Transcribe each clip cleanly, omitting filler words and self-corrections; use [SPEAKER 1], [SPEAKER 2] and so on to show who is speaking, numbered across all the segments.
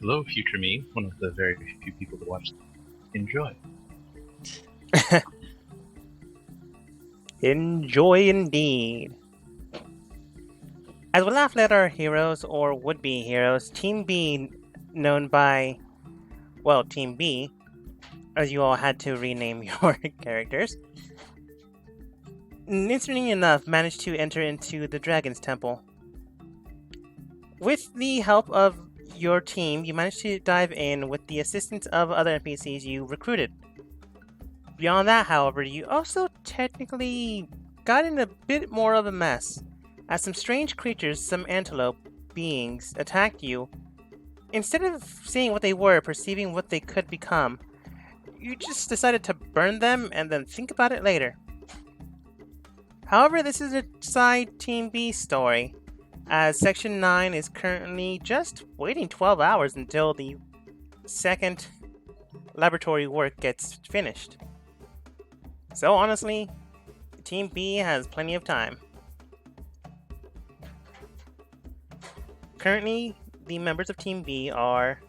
[SPEAKER 1] Hello, future me, one of the very few people to watch. Enjoy.
[SPEAKER 2] Enjoy indeed. As we laugh at our heroes or would-be heroes, Team B, known by, well, Team B, as you all had to rename your characters, interestingly enough, managed to enter into the Dragon's Temple. With the help of your team, you managed to dive in with the assistance of other NPCs you recruited. Beyond that, however, you also technically got in a bit more of a mess, as some strange creatures, some antelope beings, attacked you. Instead of seeing what they were, perceiving what they could become, you just decided to burn them and then think about it later. However, this is a side Team B story, as Section 9 is currently just waiting 12 hours until the second laboratory work gets finished. So honestly, Team B has plenty of time. Currently, the members of Team B are,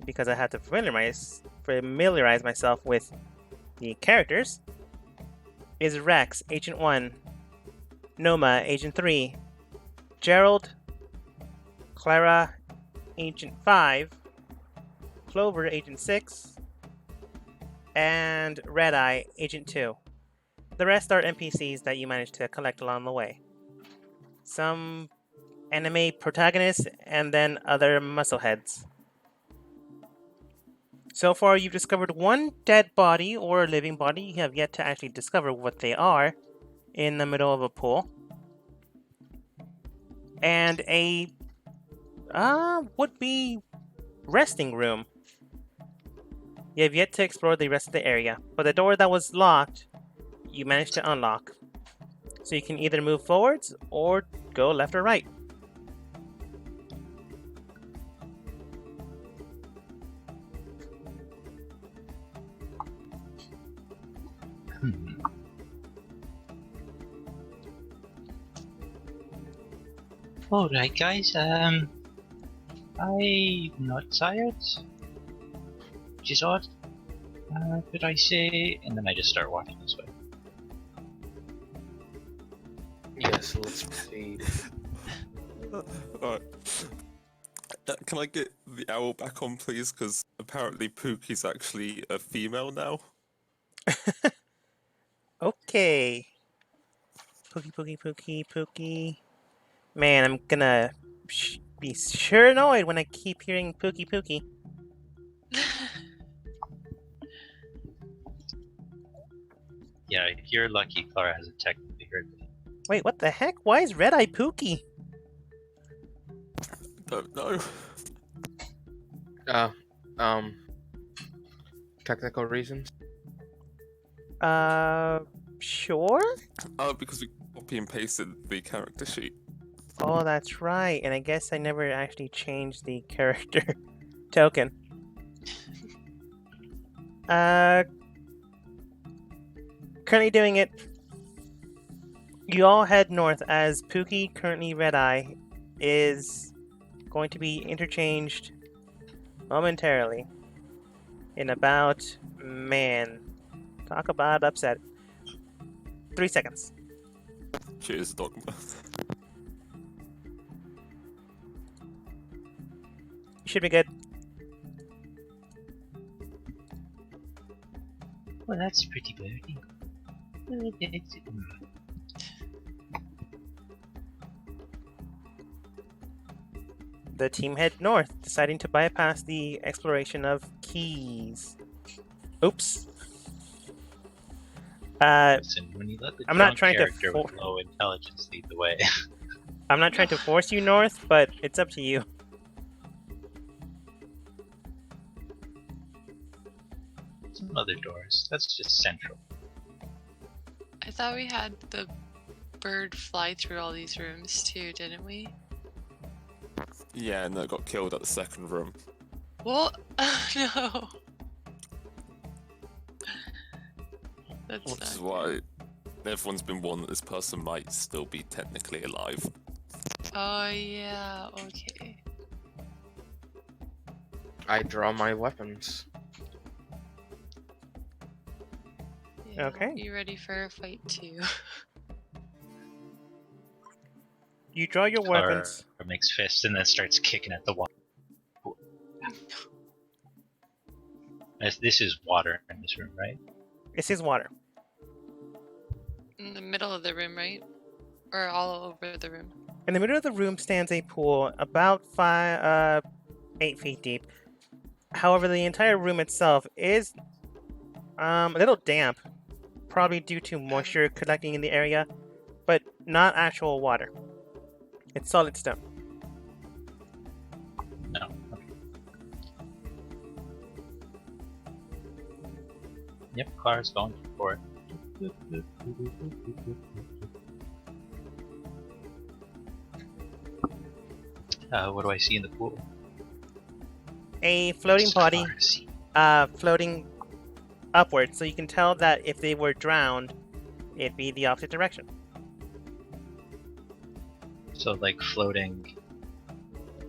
[SPEAKER 2] because I had to familiarize myself with the characters, is Rex, Agent 1, Noma, Agent 3, Gerald, Clara, Agent 5, Clover, Agent 6, and Red Eye, Agent 2. The rest are NPCs that you managed to collect along the way. Some anime protagonists, and then other muscleheads. So far, you've discovered one dead body or a living body. You have yet to actually discover what they are in the middle of a pool. And a would-be resting room. You have yet to explore the rest of the area, but the door that was locked, you managed to unlock. So you can either move forwards or go left or right.
[SPEAKER 1] Alright, guys, I'm not tired, which is odd, but I say, and then I just start walking this way.
[SPEAKER 3] Yes, let's proceed.
[SPEAKER 4] Alright. Can I get the owl back on, please? Because apparently Pookie's actually a female now.
[SPEAKER 2] Okay. Pookie. Man, I'm gonna be sure annoyed when I keep hearing Pookie.
[SPEAKER 1] Yeah, if you're lucky, Clara hasn't technically heard me.
[SPEAKER 2] Wait, what the heck? Why is Red Eye Pookie?
[SPEAKER 4] Don't know.
[SPEAKER 3] Technical reasons.
[SPEAKER 2] Sure?
[SPEAKER 4] Because we copy and pasted the character sheet.
[SPEAKER 2] Oh, that's right. And I guess I never actually changed the character token. Currently doing it. You all head north as Pookie, currently Red Eye, is going to be interchanged momentarily. In about, man, talk about upset. 3 seconds.
[SPEAKER 4] Cheers, Dogma.
[SPEAKER 2] You should be good.
[SPEAKER 1] Well, that's pretty birdie.
[SPEAKER 2] The team head north, deciding to bypass the exploration of keys. Oops.
[SPEAKER 1] Listen, when you let the
[SPEAKER 2] I'm not
[SPEAKER 1] drunk
[SPEAKER 2] trying to
[SPEAKER 1] character with low intelligence lead the way.
[SPEAKER 2] I'm not trying to force you north, but it's up to you.
[SPEAKER 1] Some other doors. That's just central.
[SPEAKER 5] I thought we had the bird fly through all these rooms too, didn't we?
[SPEAKER 4] Yeah, no, got killed at the second room.
[SPEAKER 5] What? No. That's
[SPEAKER 4] Which is
[SPEAKER 5] not
[SPEAKER 4] why everyone's been warned that this person might still be technically alive.
[SPEAKER 5] Oh yeah, okay.
[SPEAKER 3] I draw my weapons.
[SPEAKER 5] Yeah,
[SPEAKER 2] Okay.
[SPEAKER 5] You ready for a fight too?
[SPEAKER 2] You draw your
[SPEAKER 1] Clara
[SPEAKER 2] weapons.
[SPEAKER 1] makes fists and then starts kicking at the water. This is water in this room, right?
[SPEAKER 2] This is water.
[SPEAKER 5] In the middle of the room, right? Or all over the room?
[SPEAKER 2] In the middle of the room stands a pool about 8 feet deep. However, the entire room itself is a little damp, probably due to moisture collecting in the area, but not actual water. It's solid stone.
[SPEAKER 1] No. Okay. Yep, Clara's going for it. What do I see in the pool?
[SPEAKER 2] A floating body,
[SPEAKER 1] Clara see.
[SPEAKER 2] floating upwards, so you can tell that if they were drowned, it'd be the opposite direction.
[SPEAKER 1] So like floating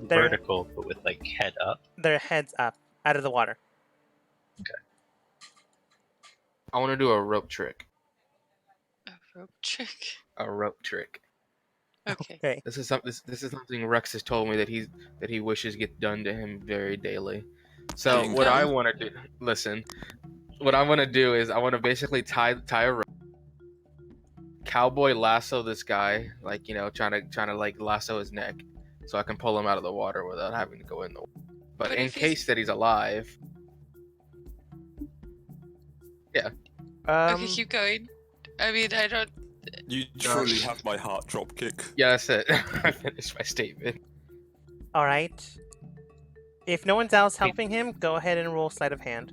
[SPEAKER 2] They're-
[SPEAKER 1] vertical, but with like head up.
[SPEAKER 2] Their heads up, out of the water.
[SPEAKER 3] I want to do a rope trick.
[SPEAKER 5] A rope trick?
[SPEAKER 3] A rope trick.
[SPEAKER 5] Okay.
[SPEAKER 2] Okay.
[SPEAKER 3] This is something Rex has told me that he wishes get done to him very daily. So
[SPEAKER 4] Being
[SPEAKER 3] what I
[SPEAKER 5] done.
[SPEAKER 3] want to do, listen, what I want to do is I want to basically tie a rope, cowboy lasso this guy, like trying to like lasso his neck, so I can pull him out of the water without having to go in the water. But
[SPEAKER 5] But
[SPEAKER 3] in
[SPEAKER 5] if he's-
[SPEAKER 3] case that he's alive,
[SPEAKER 5] Okay, keep going. I mean, I don't.
[SPEAKER 4] You truly have my heart drop kick.
[SPEAKER 3] yeah, that's it. I finished my statement.
[SPEAKER 2] All right. If no one's else helping him, go ahead and roll sleight of hand.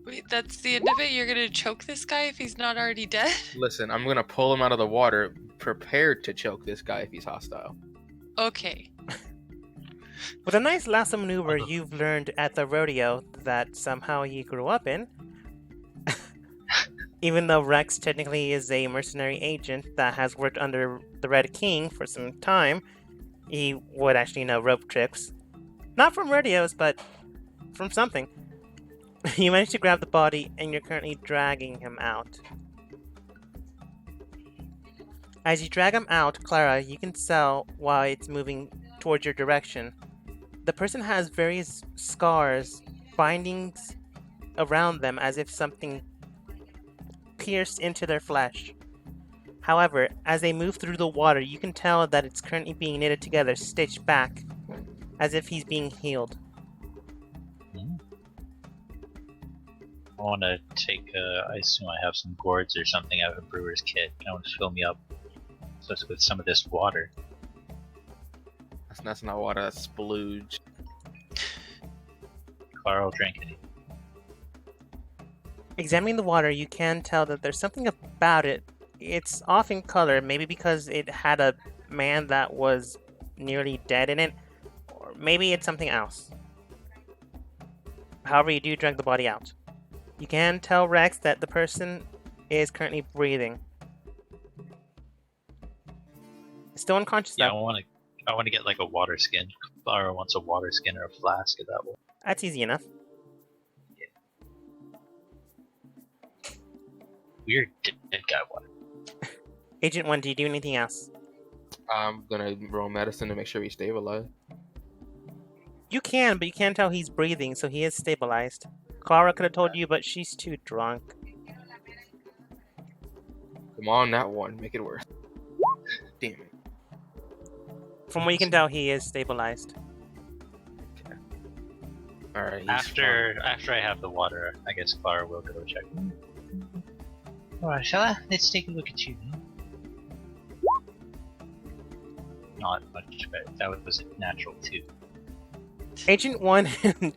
[SPEAKER 5] Wait, that's the end of it? You're gonna choke this guy if he's not already dead?
[SPEAKER 3] Listen, I'm gonna pull him out of the water, prepared to choke this guy if he's hostile.
[SPEAKER 5] Okay.
[SPEAKER 2] With a nice lasso maneuver you've learned at the rodeo that somehow you grew up in, even though Rex technically is a mercenary agent that has worked under the Red King for some time, he would actually know rope tricks. Not from rodeos, but from something. You managed to grab the body, and you're currently dragging him out. As you drag him out, Clara, you can tell while it's moving towards your direction. The person has various scars, bindings around them as if something pierced into their flesh. However, as they move through the water, you can tell that it's currently being knitted together, stitched back, as if he's being healed.
[SPEAKER 1] I want to take, I assume I have some gourds or something out of a brewer's kit. I want to fill me up just with some of this water.
[SPEAKER 3] That's not water. That's splooge.
[SPEAKER 1] Clara will drink it.
[SPEAKER 2] Examining the water, you can tell that there's something about it. It's off in color, maybe because it had a man that was nearly dead in it, or maybe it's something else. However, you do drag the body out. You can tell Rex that the person is currently breathing. Still unconscious
[SPEAKER 1] Yeah,
[SPEAKER 2] though.
[SPEAKER 1] I want to get like a water skin. Clara wants a water skin or a flask of that one.
[SPEAKER 2] That's easy enough.
[SPEAKER 1] Weird dead guy water.
[SPEAKER 2] Agent 1, do you do anything else?
[SPEAKER 3] I'm gonna roll medicine to make sure he's stabilized.
[SPEAKER 2] You can, but you can't tell he's breathing, so he is stabilized. Clara could have told you, but she's too drunk.
[SPEAKER 3] Come on, that one. Make it worse. Damn it.
[SPEAKER 2] From what you can tell, he is stabilized.
[SPEAKER 3] All right.
[SPEAKER 1] After I have the water, I guess Clara will go check. Alright, fella, let's take a look at you. Not much better. That was a natural 2.
[SPEAKER 2] Agent 1 and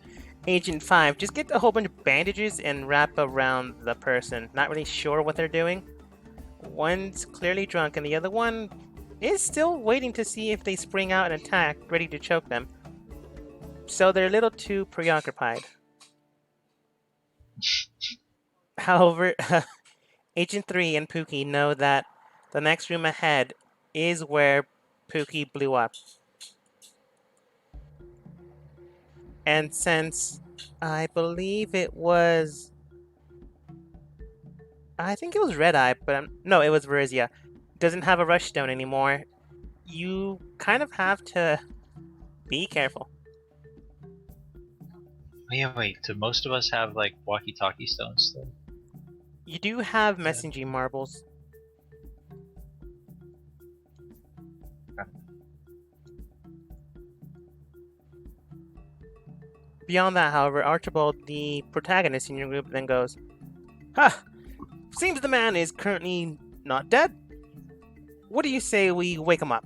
[SPEAKER 2] Agent 5, just get a whole bunch of bandages and wrap around the person. Not really sure what they're doing. One's clearly drunk, and the other one is still waiting to see if they spring out and attack, ready to choke them. So they're a little too preoccupied. However, Agent 3 and Pookie know that the next room ahead is where Pookie blew up. And since I believe it was, I think it was Red Eye, but no, it was Verizia. Doesn't have a rush stone anymore. You kind of have to be careful.
[SPEAKER 1] Wait, do most of us have like walkie-talkie stones still?
[SPEAKER 2] You do have messaging marbles. Beyond that, however, Archibald, the protagonist in your group, then goes, "Ha! Seems the man is currently not dead. What do you say we wake him up?"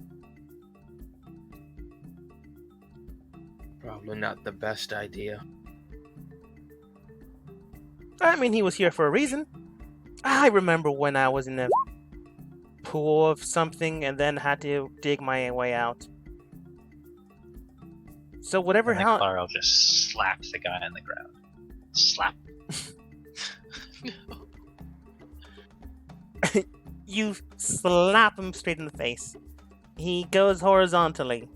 [SPEAKER 3] Probably not the best idea.
[SPEAKER 2] I mean, he was here for a reason. I remember when I was in a pool of something and then had to dig my way out. So whatever
[SPEAKER 1] And then
[SPEAKER 2] how
[SPEAKER 1] Clara just slaps the guy on the ground. Slap.
[SPEAKER 5] No.
[SPEAKER 2] you slap him straight in the face. He goes vertically,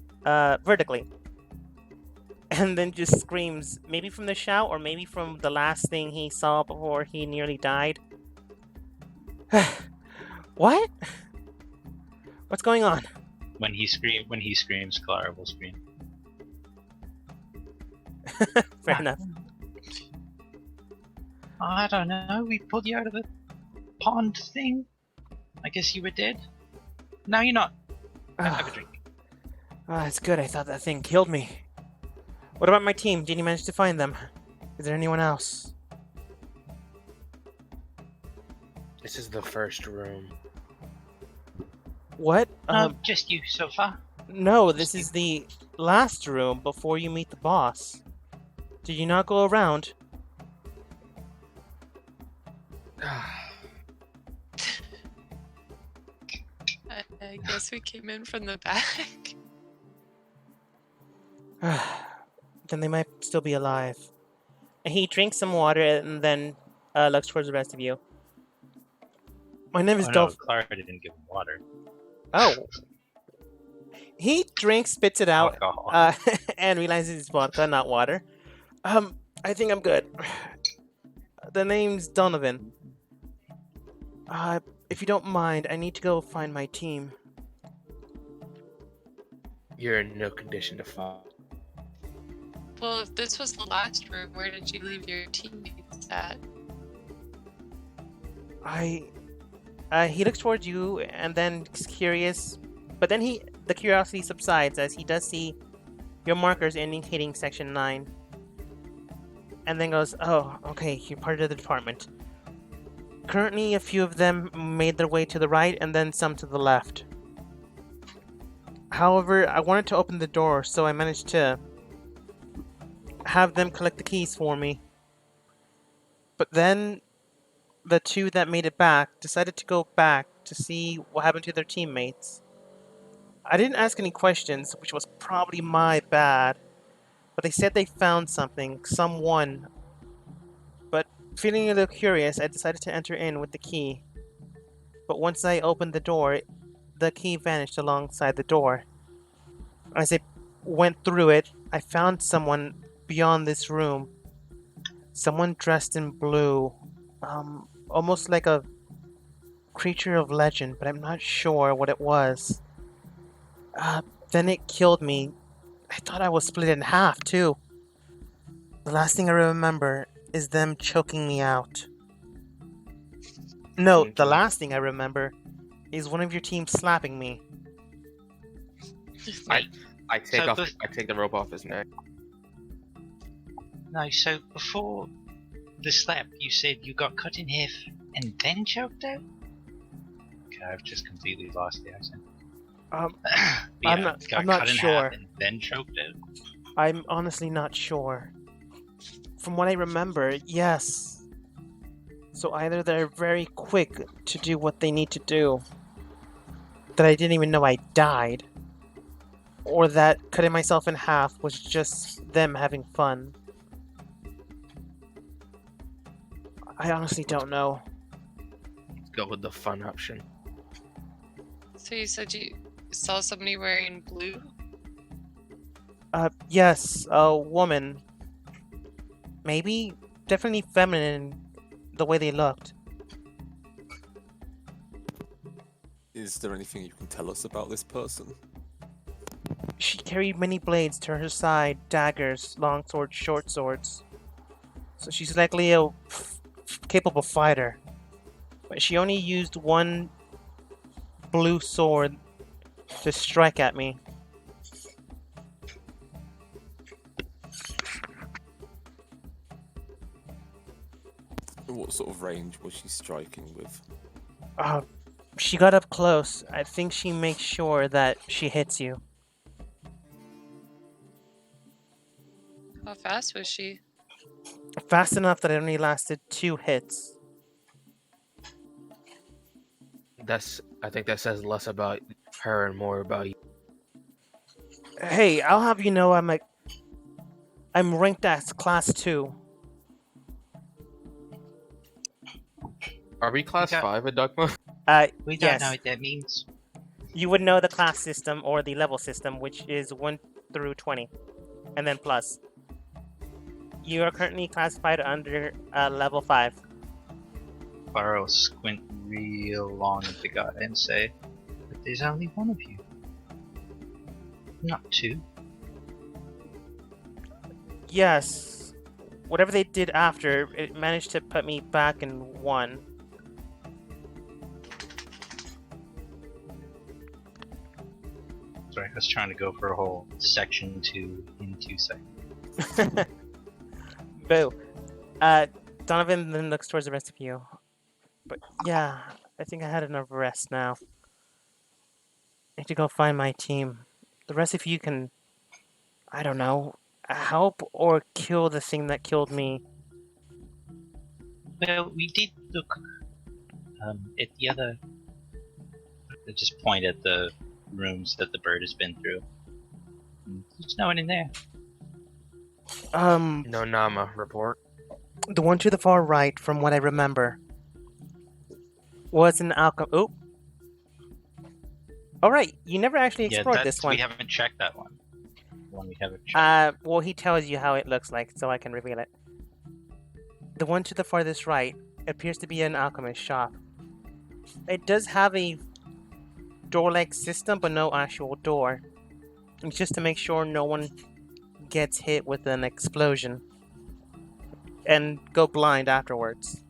[SPEAKER 2] and then just screams, maybe from the shout or maybe from the last thing he saw before he nearly died. What? What's going on?
[SPEAKER 1] When he screams, Clara will scream.
[SPEAKER 2] Fair enough.
[SPEAKER 1] I don't know. We pulled you out of the pond thing. I guess you were dead. Now you're not. Have a drink.
[SPEAKER 2] It's good. I thought that thing killed me. What about my team? Did you manage to find them? Is there anyone else?
[SPEAKER 3] This is the first room.
[SPEAKER 2] What?
[SPEAKER 1] No, just you so far.
[SPEAKER 2] No, this is the last room before you meet the boss. Did you not go around?
[SPEAKER 5] I guess we came in from the back.
[SPEAKER 2] Then they might still be alive. He drinks some water and then looks towards the rest of you. My name is
[SPEAKER 1] Oh no,
[SPEAKER 2] Dolph.
[SPEAKER 1] Clara didn't give him water.
[SPEAKER 2] Oh. He drinks, spits it out,
[SPEAKER 1] Alcohol.
[SPEAKER 2] and realizes it's vodka, not water. I think I'm good. The name's Donovan. If you don't mind, I need to go find my team.
[SPEAKER 3] You're in no condition to fight.
[SPEAKER 5] Well, if this was the last room, where did you leave your teammates at?
[SPEAKER 2] He looks towards you and then is curious, but then the curiosity subsides as he does see your markers indicating section 9. And then goes, "Oh, okay, you're part of the department." Currently, a few of them made their way to the right and then some to the left. However, I wanted to open the door, so I managed to have them collect the keys for me. But then the two that made it back decided to go back to see what happened to their teammates. I didn't ask any questions, which was probably my bad, but they said they found someone. But feeling a little curious, I decided to enter in with the key. But once I opened the door, the key vanished alongside the door. As I went through it, I found someone beyond this room. Someone dressed in blue. Almost like a creature of legend, but I'm not sure what it was. Then it killed me. I thought I was split in half, too. The last thing I remember is them choking me out. No, the last thing I remember is one of your team slapping me.
[SPEAKER 3] I take
[SPEAKER 1] So
[SPEAKER 3] I take the rope off his neck.
[SPEAKER 1] No, so before the slap, you said you got cut in half and then choked out? Okay, I've just completely lost the accent.
[SPEAKER 2] I'm not
[SPEAKER 1] got
[SPEAKER 2] not
[SPEAKER 1] cut in
[SPEAKER 2] sure.
[SPEAKER 1] half and then choked out?
[SPEAKER 2] I'm honestly not sure. From what I remember, yes. So either they're very quick to do what they need to do, that I didn't even know I died, or that cutting myself in half was just them having fun. I honestly don't know.
[SPEAKER 3] Let's go with the fun option.
[SPEAKER 5] So you said you saw somebody wearing blue?
[SPEAKER 2] Yes, a woman. Maybe, definitely feminine the way they looked.
[SPEAKER 4] Is there anything you can tell us about this person?
[SPEAKER 2] She carried many blades to her side, daggers, long swords, short swords. So she's likely a capable fighter. But she only used one blue sword to strike at me.
[SPEAKER 4] What sort of range was she striking with?
[SPEAKER 2] She got up close. I think she makes sure that she hits you.
[SPEAKER 5] How fast was she?
[SPEAKER 2] Fast enough that it only lasted 2 hits.
[SPEAKER 3] I think that says less about her and more about you.
[SPEAKER 2] Hey, I'll have you know I'm ranked as class 2.
[SPEAKER 3] Are we class
[SPEAKER 1] Okay.
[SPEAKER 3] 5 at Duckma?
[SPEAKER 1] We don't
[SPEAKER 2] Yes.
[SPEAKER 1] know what that means.
[SPEAKER 2] You would know the class system or the level system, which is 1 through 20, and then plus. You are currently classified under level 5.
[SPEAKER 1] Barrow squint real long at the guy and say, "But there's only one of you. Not 2.
[SPEAKER 2] Yes. Whatever they did after, it managed to put me back in 1.
[SPEAKER 1] Sorry, I was trying to go for a whole section 2 in 2 seconds.
[SPEAKER 2] Boo. Donovan then looks towards the rest of you. But yeah, I think I had enough rest now. I need to go find my team. The rest of you can, I don't know, help or kill the thing that killed me.
[SPEAKER 1] Well, we did look at the other. I just point at the rooms that the bird has been through. There's no one in there.
[SPEAKER 3] No Nama report.
[SPEAKER 2] The one to the far right, from what I remember, was an alchemist. Oh. Alright, you never actually explored this one.
[SPEAKER 1] We haven't checked that one. The one we haven't checked.
[SPEAKER 2] Well, he tells you how it looks like, so I can reveal it. The one to the farthest right appears to be an alchemist shop. It does have a door-like system, but no actual door. It's just to make sure no one gets hit with an explosion and go blind afterwards.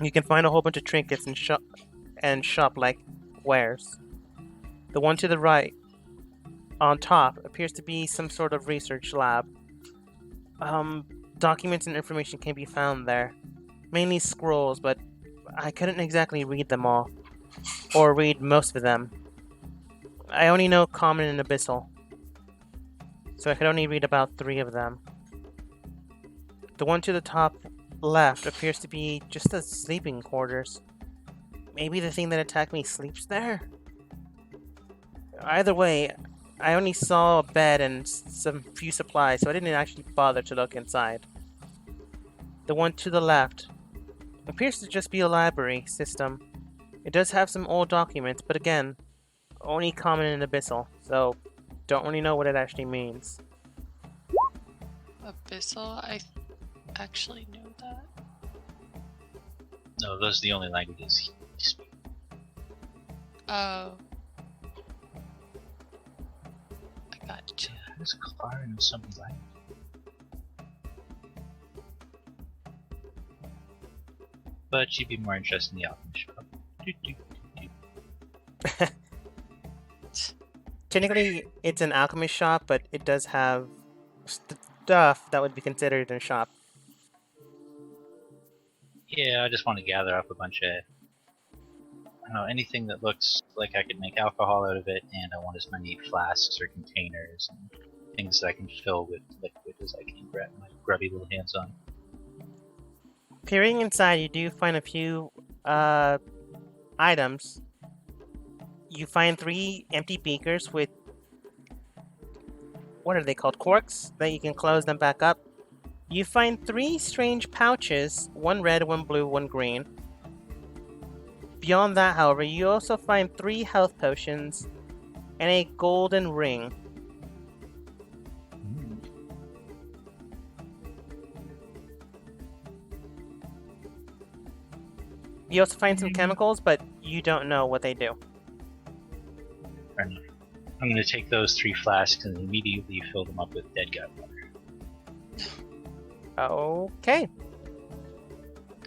[SPEAKER 2] You can find a whole bunch of trinkets and shop-like wares. The one to the right, on top, appears to be some sort of research lab. Documents and information can be found there. Mainly scrolls, but I couldn't exactly read them all. Or read most of them. I only know Common and Abyssal. So I could only read about 3 of them. The one to the top left appears to be just a sleeping quarters. Maybe the thing that attacked me sleeps there? Either way, I only saw a bed and some few supplies, so I didn't actually bother to look inside. The one to the left appears to just be a library system. It does have some old documents, but again, only Common and Abyssal, so don't really know what it actually means.
[SPEAKER 5] Abyssal? I actually know that.
[SPEAKER 1] No, those are the only languages he speaks.
[SPEAKER 5] Oh. I gotcha.
[SPEAKER 1] How's Clara know something like But she'd be more interested in the alchemist shop.
[SPEAKER 2] Technically, it's an alchemist shop, but it does have stuff that would be considered a shop.
[SPEAKER 1] Yeah, I just want to gather up a bunch of, I don't know, anything that looks like I could make alcohol out of it, and I want as many flasks or containers and things that I can fill with liquid as I can grab my grubby little hands on.
[SPEAKER 2] Peering inside, you do find a few items. You find 3 empty beakers with, what are they called, corks, that you can close them back up. You find 3 strange pouches, 1 red, 1 blue, 1 green. Beyond that, however, you also find 3 health potions and a golden ring. You also find some chemicals, but you don't know what they do.
[SPEAKER 1] Fair enough. I'm going to take those 3 flasks and immediately fill them up with dead guy water.
[SPEAKER 2] Okay.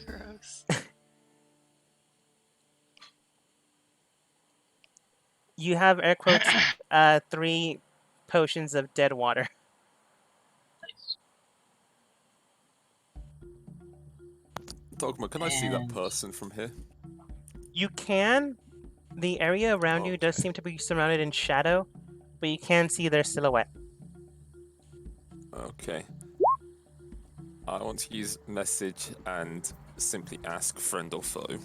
[SPEAKER 5] Gross.
[SPEAKER 2] You have air quotes 3 potions of dead water.
[SPEAKER 1] Nice.
[SPEAKER 4] Dogma, can I see that
[SPEAKER 1] And-
[SPEAKER 4] person from here?
[SPEAKER 2] You can. The area around you does
[SPEAKER 4] Okay.
[SPEAKER 2] seem to be surrounded in shadow, but you can see their silhouette.
[SPEAKER 4] Okay. I want to use message and simply ask friend or foe.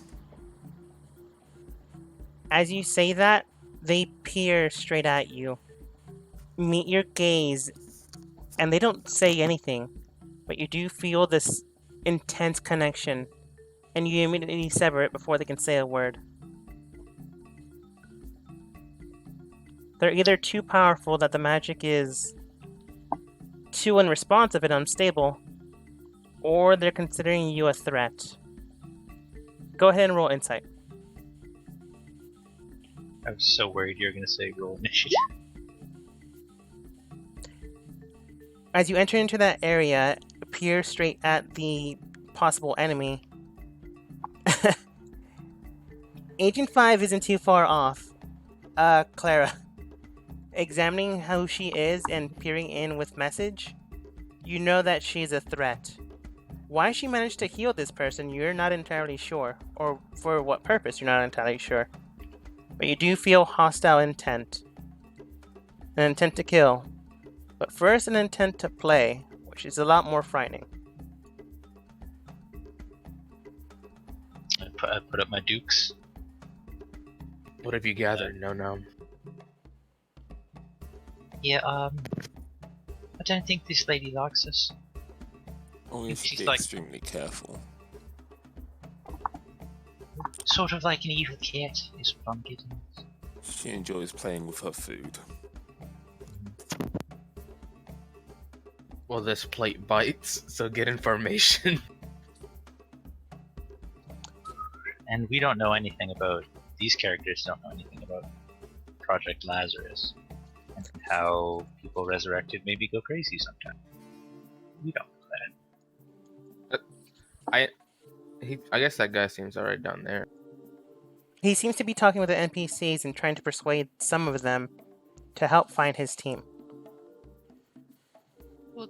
[SPEAKER 2] As you say that, they peer straight at you, meet your gaze, and they don't say anything, but you do feel this intense connection, and you immediately sever it before they can say a word. They're either too powerful that the magic is too unresponsive and unstable, or they're considering you a threat. Go ahead and roll insight.
[SPEAKER 1] I was so worried you were going to say roll initiative.
[SPEAKER 2] As you enter into that area, peer straight at the possible enemy. Agent 5 isn't too far off. Clara. Examining how she is and peering in with message, you know that she's a threat. Why she managed to heal this person, you're not entirely sure, or for what purpose, you're not entirely sure. But you do feel hostile intent. An intent to kill. But first, an intent to play, which is a lot more frightening.
[SPEAKER 1] I put up my dukes.
[SPEAKER 3] What have you gathered? No.
[SPEAKER 1] Yeah, I don't think this lady likes us.
[SPEAKER 4] Only if
[SPEAKER 1] She's
[SPEAKER 4] you be
[SPEAKER 1] like-
[SPEAKER 4] extremely careful.
[SPEAKER 1] Sort of like an evil cat, is what I'm getting.
[SPEAKER 4] She enjoys playing with her food.
[SPEAKER 3] Well, this plate bites, so get information.
[SPEAKER 1] And we don't know anything about, these characters don't know anything about Project Lazarus. And how people resurrected maybe go crazy sometimes. We don't know that.
[SPEAKER 3] I guess that guy seems alright down there.
[SPEAKER 2] He seems to be talking with the NPCs and trying to persuade some of them to help find his team.
[SPEAKER 5] Well,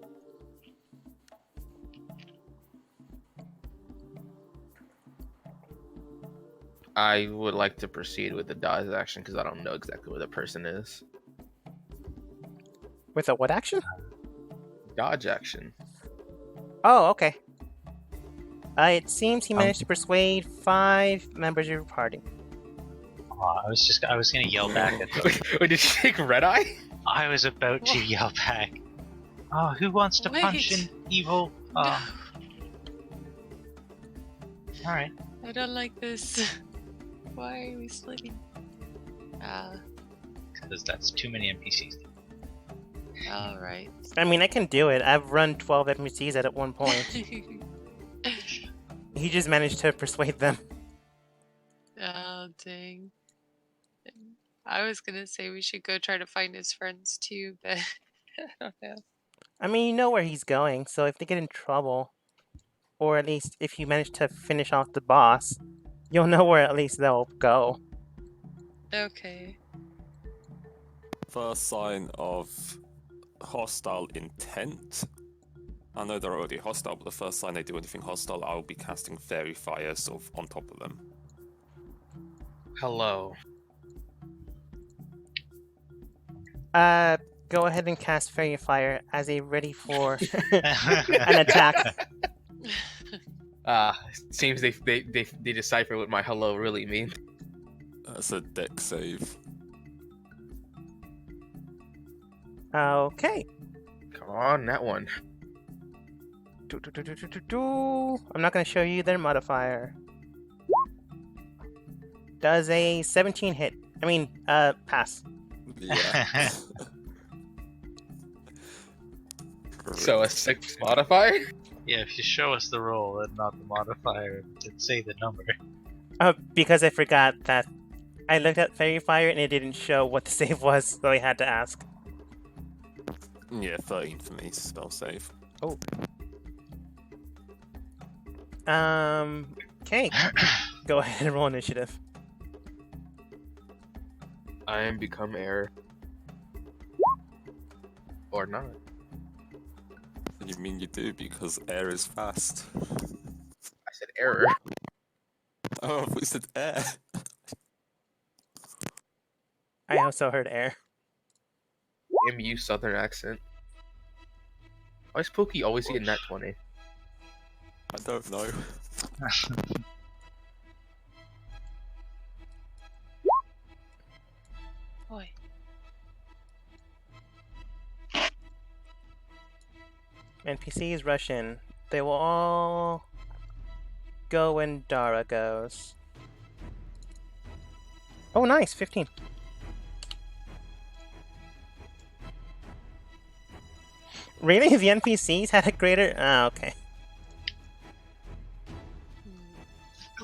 [SPEAKER 3] I would like to proceed with the dodge action because I don't know exactly where the person is.
[SPEAKER 2] With a what action?
[SPEAKER 3] Dodge action.
[SPEAKER 2] Oh, okay. It seems he managed to persuade 5 members of your party.
[SPEAKER 1] I was gonna yell back at them.
[SPEAKER 3] Wait, did you take red eye?
[SPEAKER 1] I was about to yell back. Oh, who wants to punch
[SPEAKER 5] Wait.
[SPEAKER 1] an evil?
[SPEAKER 5] no,
[SPEAKER 1] Alright.
[SPEAKER 5] I don't like this. Why are we splitting?
[SPEAKER 1] Because that's too many NPCs.
[SPEAKER 5] Alright.
[SPEAKER 2] I mean, I can do it. I've run 12 NPCs at one point. He just managed to persuade them.
[SPEAKER 5] Oh, dang. I was gonna say we should go try to find his friends too, but I don't know.
[SPEAKER 2] I mean, you know where he's going, so if they get in trouble, or at least if you manage to finish off the boss, you'll know where at least they'll go.
[SPEAKER 5] Okay.
[SPEAKER 4] First sign of hostile intent. I know they're already hostile, but the first sign they do anything hostile, I'll be casting Fairy Fire sort of on top of them.
[SPEAKER 3] Hello.
[SPEAKER 2] Go ahead and cast Fairy Fire as a ready for an attack.
[SPEAKER 3] Seems they decipher what my hello really means.
[SPEAKER 4] That's a deck save.
[SPEAKER 2] Okay.
[SPEAKER 3] Come on, that one.
[SPEAKER 2] I'm not going to show you their modifier. Does a 17 hit? I mean, pass.
[SPEAKER 4] Yeah.
[SPEAKER 3] So a 6 modifier?
[SPEAKER 1] Yeah, if you show us the roll and not the modifier, and say the number.
[SPEAKER 2] Because I forgot that I looked at Fairy Fire and it didn't show what the save was, so I had to ask.
[SPEAKER 4] Yeah, 13 for me, spell save.
[SPEAKER 2] Okay. Go ahead and roll initiative.
[SPEAKER 3] I am become air. Or not.
[SPEAKER 4] You mean you do, because air is fast.
[SPEAKER 3] I said error.
[SPEAKER 4] Oh, I thought you said air.
[SPEAKER 2] I also heard air.
[SPEAKER 3] MU Southern accent. Why is Pookie always getting that 20?
[SPEAKER 4] I don't know.
[SPEAKER 5] Boy.
[SPEAKER 2] NPCs rush in. They will all go when Dara goes. Oh, nice, 15. Really? The NPCs had a greater... Ah, okay.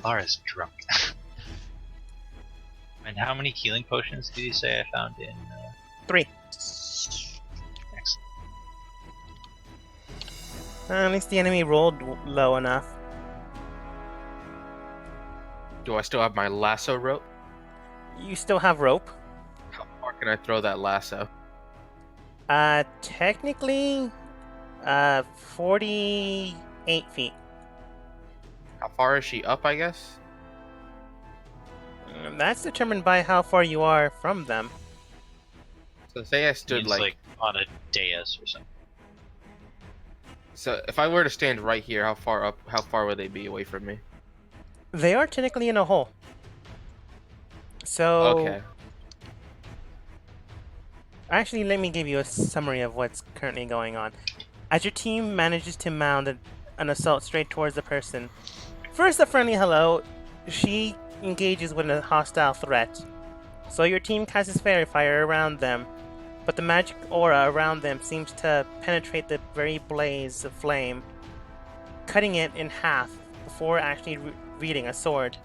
[SPEAKER 1] Lara's drunk. And how many healing potions did you say I found in?
[SPEAKER 2] 3.
[SPEAKER 1] Excellent.
[SPEAKER 2] At least the enemy rolled low enough.
[SPEAKER 3] Do I still have my lasso rope?
[SPEAKER 2] You still have rope.
[SPEAKER 3] How far can I throw that lasso?
[SPEAKER 2] Technically, 48 feet.
[SPEAKER 3] How far is she up, I guess?
[SPEAKER 2] That's determined by how far you are from them.
[SPEAKER 3] So say I stood
[SPEAKER 1] Means,
[SPEAKER 3] like...
[SPEAKER 1] on a dais or something.
[SPEAKER 3] So if I were to stand right here, how far would they be away from me?
[SPEAKER 2] They are technically in a hole. So...
[SPEAKER 3] Okay.
[SPEAKER 2] Actually, let me give you a summary of what's currently going on. As your team manages to mount an assault straight towards the person, first a friendly hello, she engages with a hostile threat. So your team casts fairy fire around them, but the magic aura around them seems to penetrate the very blaze of flame, cutting it in half before actually reading a sword.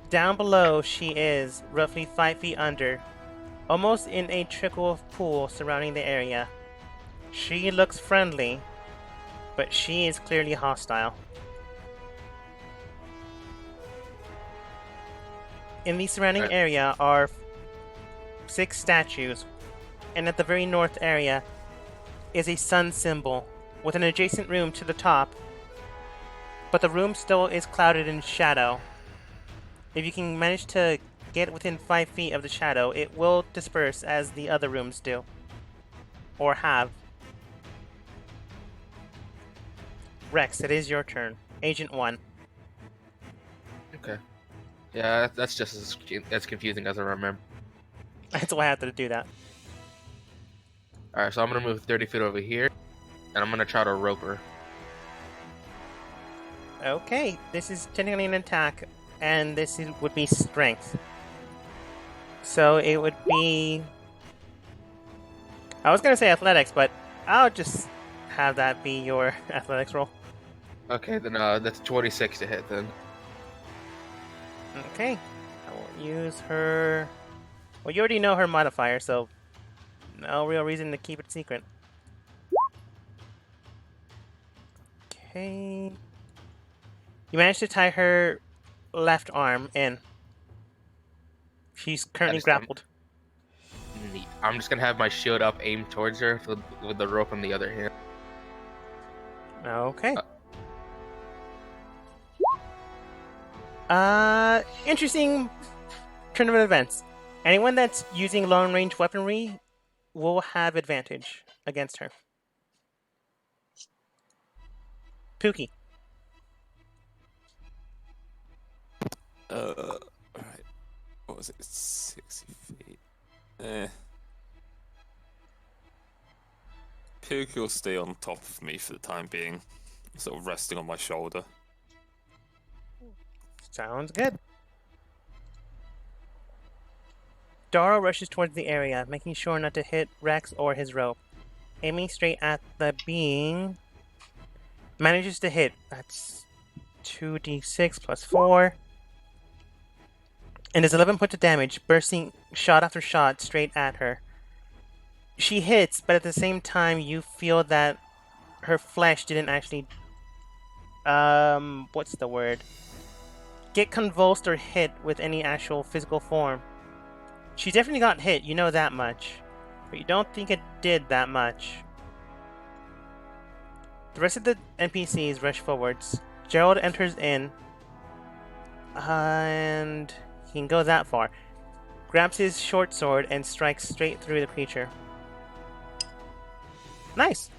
[SPEAKER 2] Down below she is, roughly 5 feet under, almost in a trickle of pool surrounding the area. She looks friendly, but she is clearly hostile. In the surrounding area are 6 statues, and at the very north area is a sun symbol with an adjacent room to the top, but the room still is clouded in shadow. If you can manage to get within 5 feet of the shadow, it will disperse as the other rooms do. Or have. Rex, it is your turn. Agent 1.
[SPEAKER 3] Okay. Yeah, that's just as confusing as I remember.
[SPEAKER 2] That's why I have to do that.
[SPEAKER 3] Alright, so I'm gonna move 30 feet over here, and I'm gonna try to rope her.
[SPEAKER 2] Okay, this is technically an attack, and would be strength. So it would be... I was gonna say athletics, but I'll just have that be your athletics roll.
[SPEAKER 3] Okay, then that's 26 to hit then.
[SPEAKER 2] Okay, I will use her... Well, you already know her modifier, so no real reason to keep it secret. Okay... You managed to tie her left arm in. She's currently grappled.
[SPEAKER 3] Neat. I'm just gonna have my shield up, aimed towards her with the rope in the other hand.
[SPEAKER 2] Okay. Interesting turn of events. Anyone that's using long-range weaponry will have advantage against her. Pookie.
[SPEAKER 4] Alright. What was it? 60 feet. Pookie will stay on top of me for the time being, sort of resting on my shoulder.
[SPEAKER 2] Sounds good. Dara rushes towards the area, making sure not to hit Rex or his rope. Aiming straight at the being. Manages to hit. That's 2d6 plus 4. and does 11 points of damage, bursting shot after shot straight at her. She hits, but at the same time, you feel that her flesh didn't actually, what's the word? Get convulsed or hit with any actual physical form. She definitely got hit, you know that much, but you don't think it did that much. The rest of the NPCs rush forwards. Gerald enters in, and he can go that far. Grabs his short sword and strikes straight through the creature. Nice!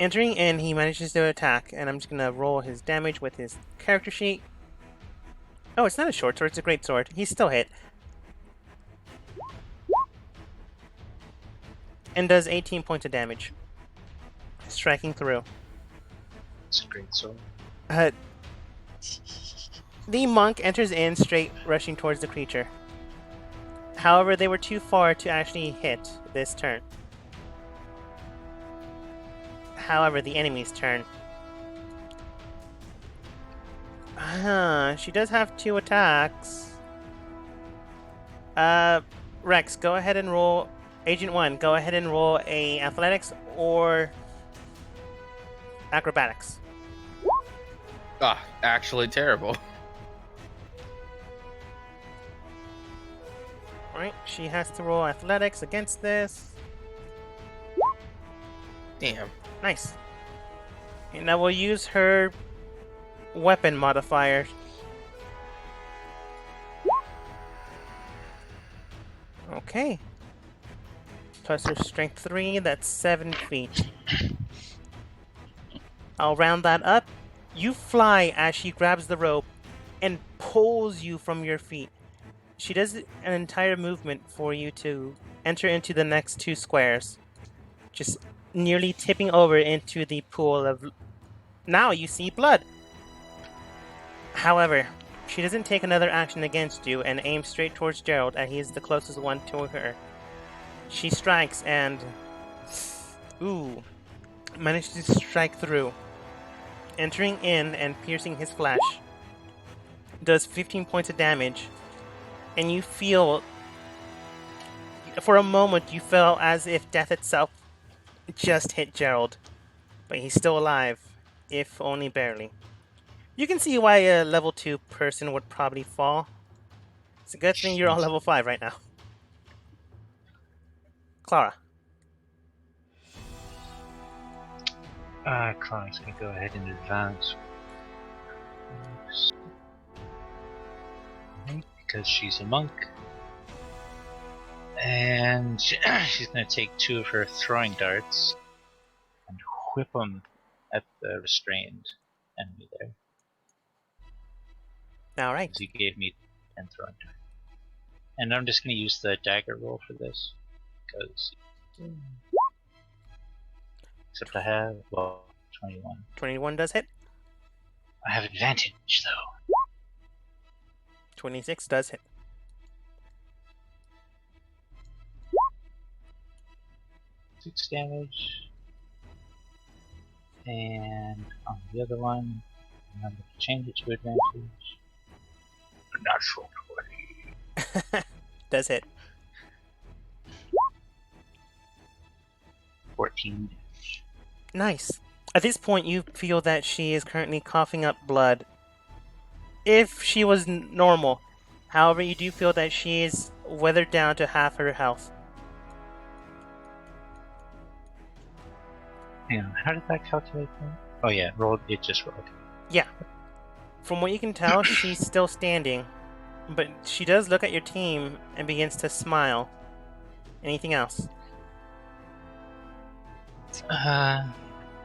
[SPEAKER 2] Entering in, he manages to attack, and I'm just gonna roll his damage with his character sheet. Oh, it's not a short sword, it's a great sword. He's still hit. And does 18 points of damage. Striking through.
[SPEAKER 1] It's a great sword.
[SPEAKER 2] The monk enters in straight, rushing towards the creature. However, they were too far to actually hit this turn. However, the enemy's turn. She does have 2 attacks. Rex, go ahead and roll. Agent 1, go ahead and roll a athletics or acrobatics.
[SPEAKER 3] Actually terrible.
[SPEAKER 2] Alright, she has to roll athletics against this.
[SPEAKER 3] Damn.
[SPEAKER 2] Nice. And I will use her weapon modifier. Okay. Plus her strength 3, that's 7 feet. I'll round that up. You fly as she grabs the rope and pulls you from your feet. She does an entire movement for you to enter into the next 2 squares. Just nearly tipping over into the pool of... Now you see blood! However, she doesn't take another action against you and aims straight towards Gerald, and he is the closest one to her. She strikes and... Ooh. Managed to strike through. Entering in and piercing his flesh. Does 15 points of damage. And you feel... For a moment, you felt as if death itself just hit Gerald. But he's still alive, if only barely. You can see why a level 2 person would probably fall. It's a good thing you're on level 5 right now. Clara.
[SPEAKER 1] Clara's gonna go ahead and advance. Because she's a monk. And she's gonna take 2 of her throwing darts and whip them at the restrained enemy there.
[SPEAKER 2] Alright.
[SPEAKER 1] Because he gave me 10 throwing darts. And I'm just gonna use the dagger roll for this. Because... Except I have, well, 21.
[SPEAKER 2] 21 does hit.
[SPEAKER 1] I have advantage, though.
[SPEAKER 2] 26 does hit.
[SPEAKER 1] Six damage. And on the other one, remember to change it to advantage. Natural 20.
[SPEAKER 2] Does hit.
[SPEAKER 1] 14 damage.
[SPEAKER 2] Nice. At this point, you feel that she is currently coughing up blood. If she was normal. However, you do feel that she is weathered down to half her health.
[SPEAKER 1] Hang on, how did that calculate that? Oh yeah, it just rolled.
[SPEAKER 2] Yeah. From what you can tell, she's still standing. But she does look at your team and begins to smile. Anything else?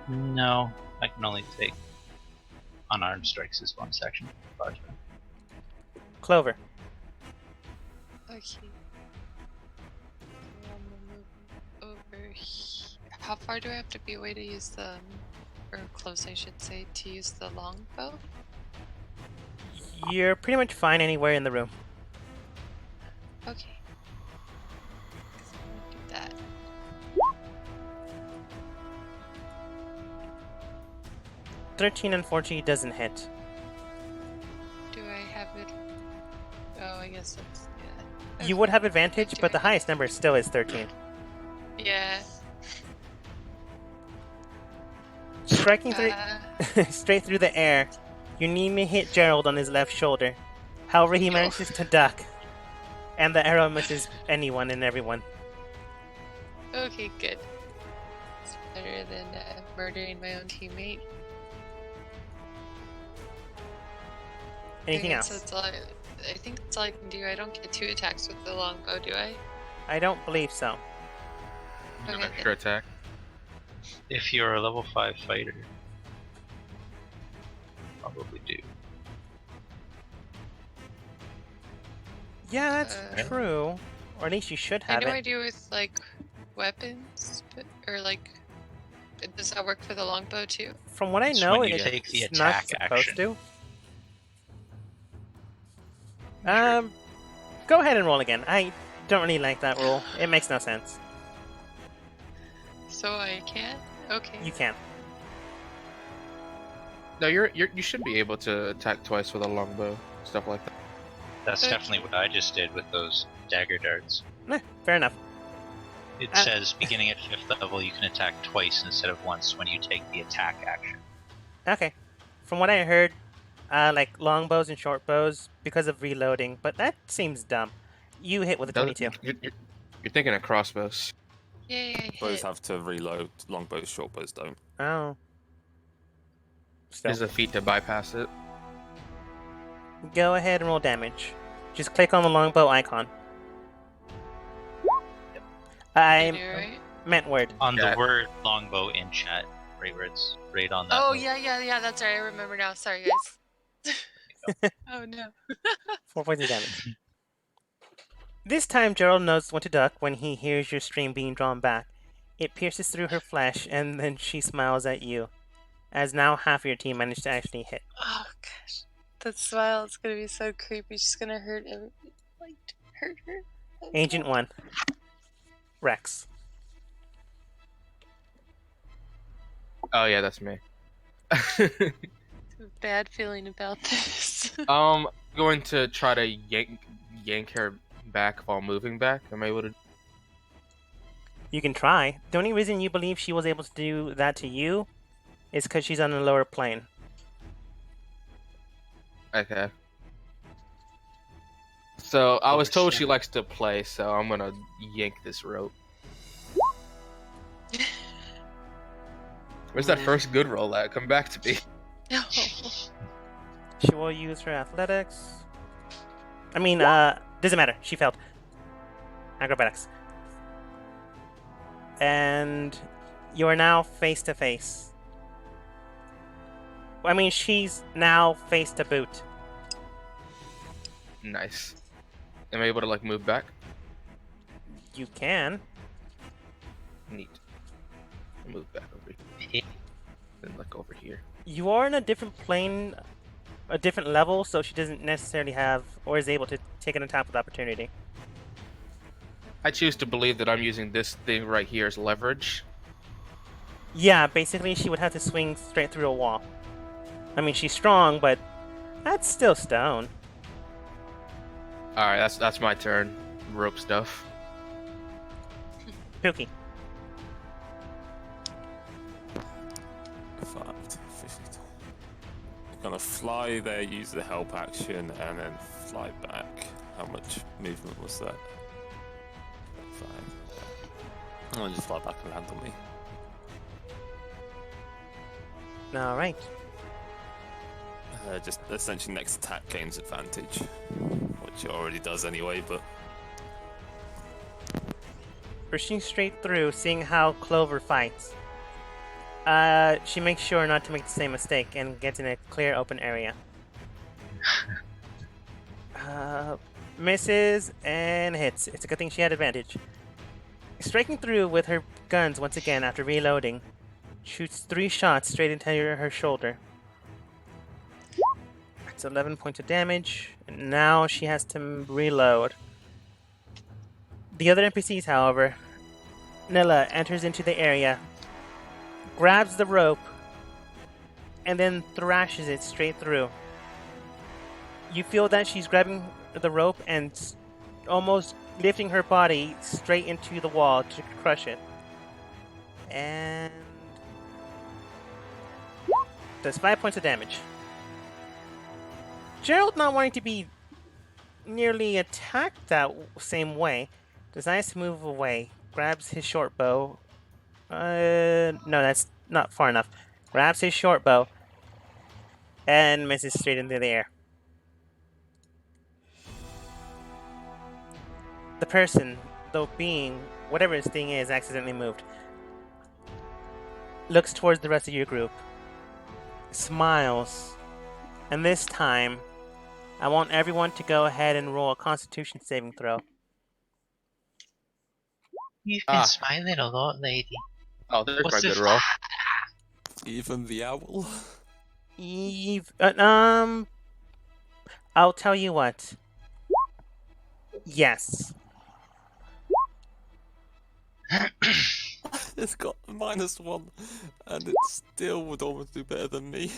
[SPEAKER 1] No. I can only take unarmed strikes as one section.
[SPEAKER 2] Clover.
[SPEAKER 5] Okay. I'm gonna move over here. How far do I have to be away to use the, or close I should say, to use the longbow?
[SPEAKER 2] You're pretty much fine anywhere in the room.
[SPEAKER 5] Okay. Do that.
[SPEAKER 2] .13 unfortunately doesn't hit.
[SPEAKER 5] Do I have it? Oh, I guess that's yeah.
[SPEAKER 2] You would have advantage, but the highest number still is 13.
[SPEAKER 5] Yeah.
[SPEAKER 2] Striking through,
[SPEAKER 5] Uh,
[SPEAKER 2] straight through the air, you nearly hit Gerald on his left shoulder. However, he manages to duck, and the arrow misses anyone and everyone.
[SPEAKER 5] okay, good. It's better than murdering my own teammate.
[SPEAKER 2] Anything
[SPEAKER 5] Okay,
[SPEAKER 2] else?
[SPEAKER 5] So that's all I think that's all I can do. I don't get 2 attacks with the longbow, do I?
[SPEAKER 2] I don't believe so.
[SPEAKER 3] An
[SPEAKER 5] Okay,
[SPEAKER 3] extra attack.
[SPEAKER 1] If you're a level 5 fighter, probably do.
[SPEAKER 2] Yeah, that's
[SPEAKER 5] Uh,
[SPEAKER 2] true. Or at least you should
[SPEAKER 5] I
[SPEAKER 2] have
[SPEAKER 5] know
[SPEAKER 2] it.
[SPEAKER 5] I do with like weapons, but or like, does that work for the longbow too?
[SPEAKER 2] From what I
[SPEAKER 1] It's
[SPEAKER 2] know,
[SPEAKER 1] when you
[SPEAKER 2] it's
[SPEAKER 1] take the
[SPEAKER 2] not
[SPEAKER 1] attack
[SPEAKER 2] supposed
[SPEAKER 1] action.
[SPEAKER 2] to. Go ahead and roll again. I don't really like that rule. It makes no sense.
[SPEAKER 5] So I can't. Okay.
[SPEAKER 2] You can.
[SPEAKER 3] No, you should be able to attack twice with a longbow, stuff like that.
[SPEAKER 1] That's
[SPEAKER 5] Okay.
[SPEAKER 1] definitely what I just did with those dagger darts.
[SPEAKER 2] Fair enough.
[SPEAKER 1] It
[SPEAKER 2] Uh,
[SPEAKER 1] says beginning at 5th level, you can attack twice instead of once when you take the attack action.
[SPEAKER 2] Okay. From what I heard, like longbows and short bows because of reloading, but that seems dumb. You hit with a 22.
[SPEAKER 3] You're thinking of crossbows.
[SPEAKER 5] Yay! I
[SPEAKER 4] Bows
[SPEAKER 5] hit.
[SPEAKER 4] have to reload. Longbows, short bows don't.
[SPEAKER 2] Oh. Still.
[SPEAKER 3] There's a feat to bypass it.
[SPEAKER 2] Go ahead and roll damage. Just click on the longbow icon.
[SPEAKER 5] I
[SPEAKER 2] I
[SPEAKER 5] do, right?
[SPEAKER 2] meant word.
[SPEAKER 1] On
[SPEAKER 3] Yeah.
[SPEAKER 1] the word longbow in chat, right where it's right on that.
[SPEAKER 5] Oh
[SPEAKER 1] note.
[SPEAKER 5] yeah. That's right. I remember now. Sorry, guys. Oh no.
[SPEAKER 2] 4 points of damage. This time, Gerald knows when to duck when he hears your stream being drawn back. It pierces through her flesh, and then she smiles at you, as now half your team managed to actually hit.
[SPEAKER 5] Oh gosh, that smile is gonna be so creepy. She's gonna hurt everybody. Like hurt her. Oh,
[SPEAKER 2] Agent
[SPEAKER 5] God.
[SPEAKER 2] 1. Rex.
[SPEAKER 3] Oh yeah, that's me.
[SPEAKER 5] I have a bad feeling about this.
[SPEAKER 3] Going to try to yank her back while moving back. Am I able to?
[SPEAKER 2] You can try. The only reason you believe she was able to do that to you is because she's on a lower plane.
[SPEAKER 3] Okay. So I was told she
[SPEAKER 1] Overstep.
[SPEAKER 3] likes to play, so I'm gonna yank this rope. Where's that first good roll at? Come back to me.
[SPEAKER 5] No.
[SPEAKER 2] She will use her athletics. Doesn't matter. She failed. Acrobatics. And you are now face to face. She's now face to boot.
[SPEAKER 3] Nice. Am I able to like move back?
[SPEAKER 2] You can.
[SPEAKER 3] Neat. I'll move back over here. Then look over here.
[SPEAKER 2] You are in a different plane, a different level, so she doesn't necessarily have or is able to take an attack with opportunity.
[SPEAKER 3] I choose to believe that I'm using this thing right here as leverage.
[SPEAKER 2] Yeah, basically she would have to swing straight through a wall. She's strong, but that's still stone.
[SPEAKER 3] All right, that's my turn. Rope stuff.
[SPEAKER 2] Pookie.
[SPEAKER 4] 5, 52. Gonna fly there, use the help action, and then fly back. How much movement was that? 5. I'm gonna just fly back and land on me.
[SPEAKER 2] Alright.
[SPEAKER 4] Just essentially next attack gains advantage, which it already does anyway, but
[SPEAKER 2] Pushing straight through, seeing how Clover fights. She makes sure not to make the same mistake and gets in a clear open area. Misses and hits. It's a good thing she had advantage. Striking through with her guns once again after reloading, shoots 3 shots straight into her shoulder. That's 11 points of damage, and now she has to reload. The other NPCs, however, Nilla enters into the area, grabs the rope, and then thrashes it straight through. You feel that she's grabbing the rope and almost lifting her body straight into the wall to crush it. And does 5 points of damage. Gerald, not wanting to be nearly attacked that same way, decides to move away, grabs his short bow. No, that's not far enough. Grabs his short bow and misses straight into the air. The person, though being, whatever his thing is, accidentally moved, looks towards the rest of your group, smiles, and this time, I want everyone to go ahead and roll a Constitution saving throw.
[SPEAKER 1] You've been smiling a lot, lady.
[SPEAKER 3] Oh, there's
[SPEAKER 1] What's
[SPEAKER 3] my
[SPEAKER 1] the
[SPEAKER 3] good roll.
[SPEAKER 4] Even the owl.
[SPEAKER 2] I'll tell you what. Yes.
[SPEAKER 4] It's got -1, and it still would almost do better than me.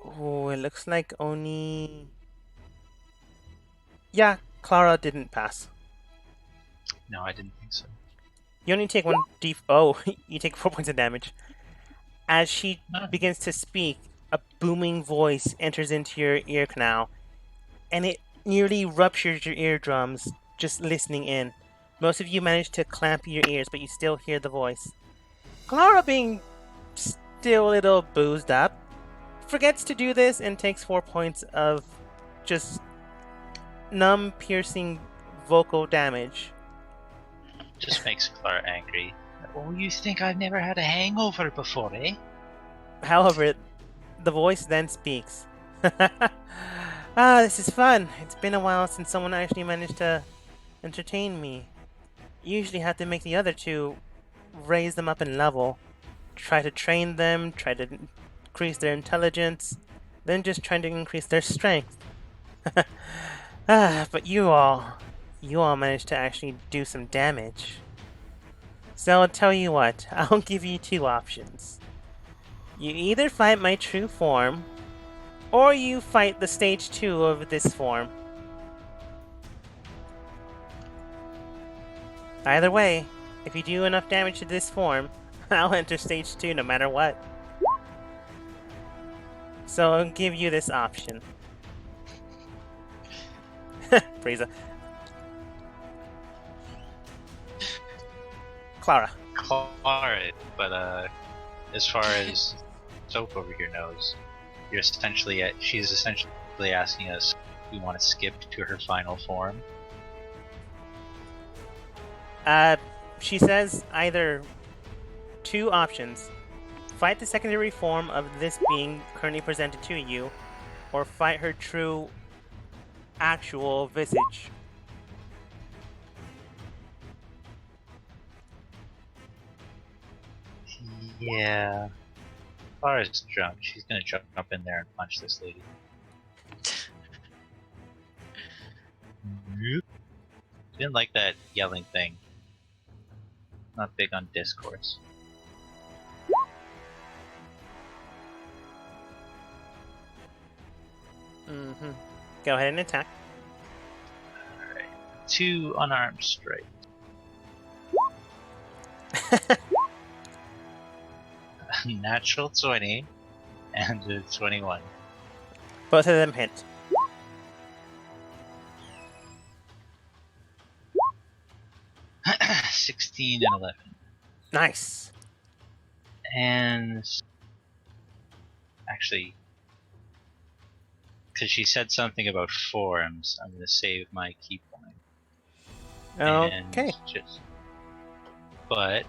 [SPEAKER 2] Oh, it looks like only. Yeah, Clara didn't pass.
[SPEAKER 1] No, I didn't think so.
[SPEAKER 2] You only take one Oh, you take 4 points of damage. As she
[SPEAKER 1] Oh.
[SPEAKER 2] begins to speak, a booming voice enters into your ear canal, and it nearly ruptures your eardrums just listening in. Most of you manage to clamp your ears, but you still hear the voice. Clara, being still a little boozed up, forgets to do this and takes 4 points of just numb, piercing vocal damage.
[SPEAKER 1] Just makes Clara angry. Oh, you think I've never had a hangover before, eh?
[SPEAKER 2] However, the voice then speaks. This is fun. It's been a while since someone actually managed to entertain me. You usually have to make the other two raise them up in level. Try to train them, try to increase their intelligence, then just trying to increase their strength. But you all managed to actually do some damage. So I'll tell you what, I'll give you 2 options. You either fight my true form, or you fight the stage 2 of this form. Either way, if you do enough damage to this form, I'll enter stage 2 no matter what. So I'll give you this option. Frieza. Clara.
[SPEAKER 1] Clara, but as far as Soap over here knows, she's essentially asking us if we want to skip to her final form.
[SPEAKER 2] She says either 2 options. Fight the secondary form of this being currently presented to you, or fight her true, actual visage.
[SPEAKER 1] Yeah. Clara's drunk. She's gonna jump in there and punch this lady. Didn't like that yelling thing. Not big on discourse.
[SPEAKER 2] Mm-hmm. Go ahead and attack.
[SPEAKER 1] Alright. 2 unarmed strike. Natural 20 and a 21.
[SPEAKER 2] Both of them hit.
[SPEAKER 1] $16 and 11.
[SPEAKER 2] Nice.
[SPEAKER 1] And actually, because she said something about forms, I'm gonna save my key point.
[SPEAKER 2] Okay.
[SPEAKER 1] But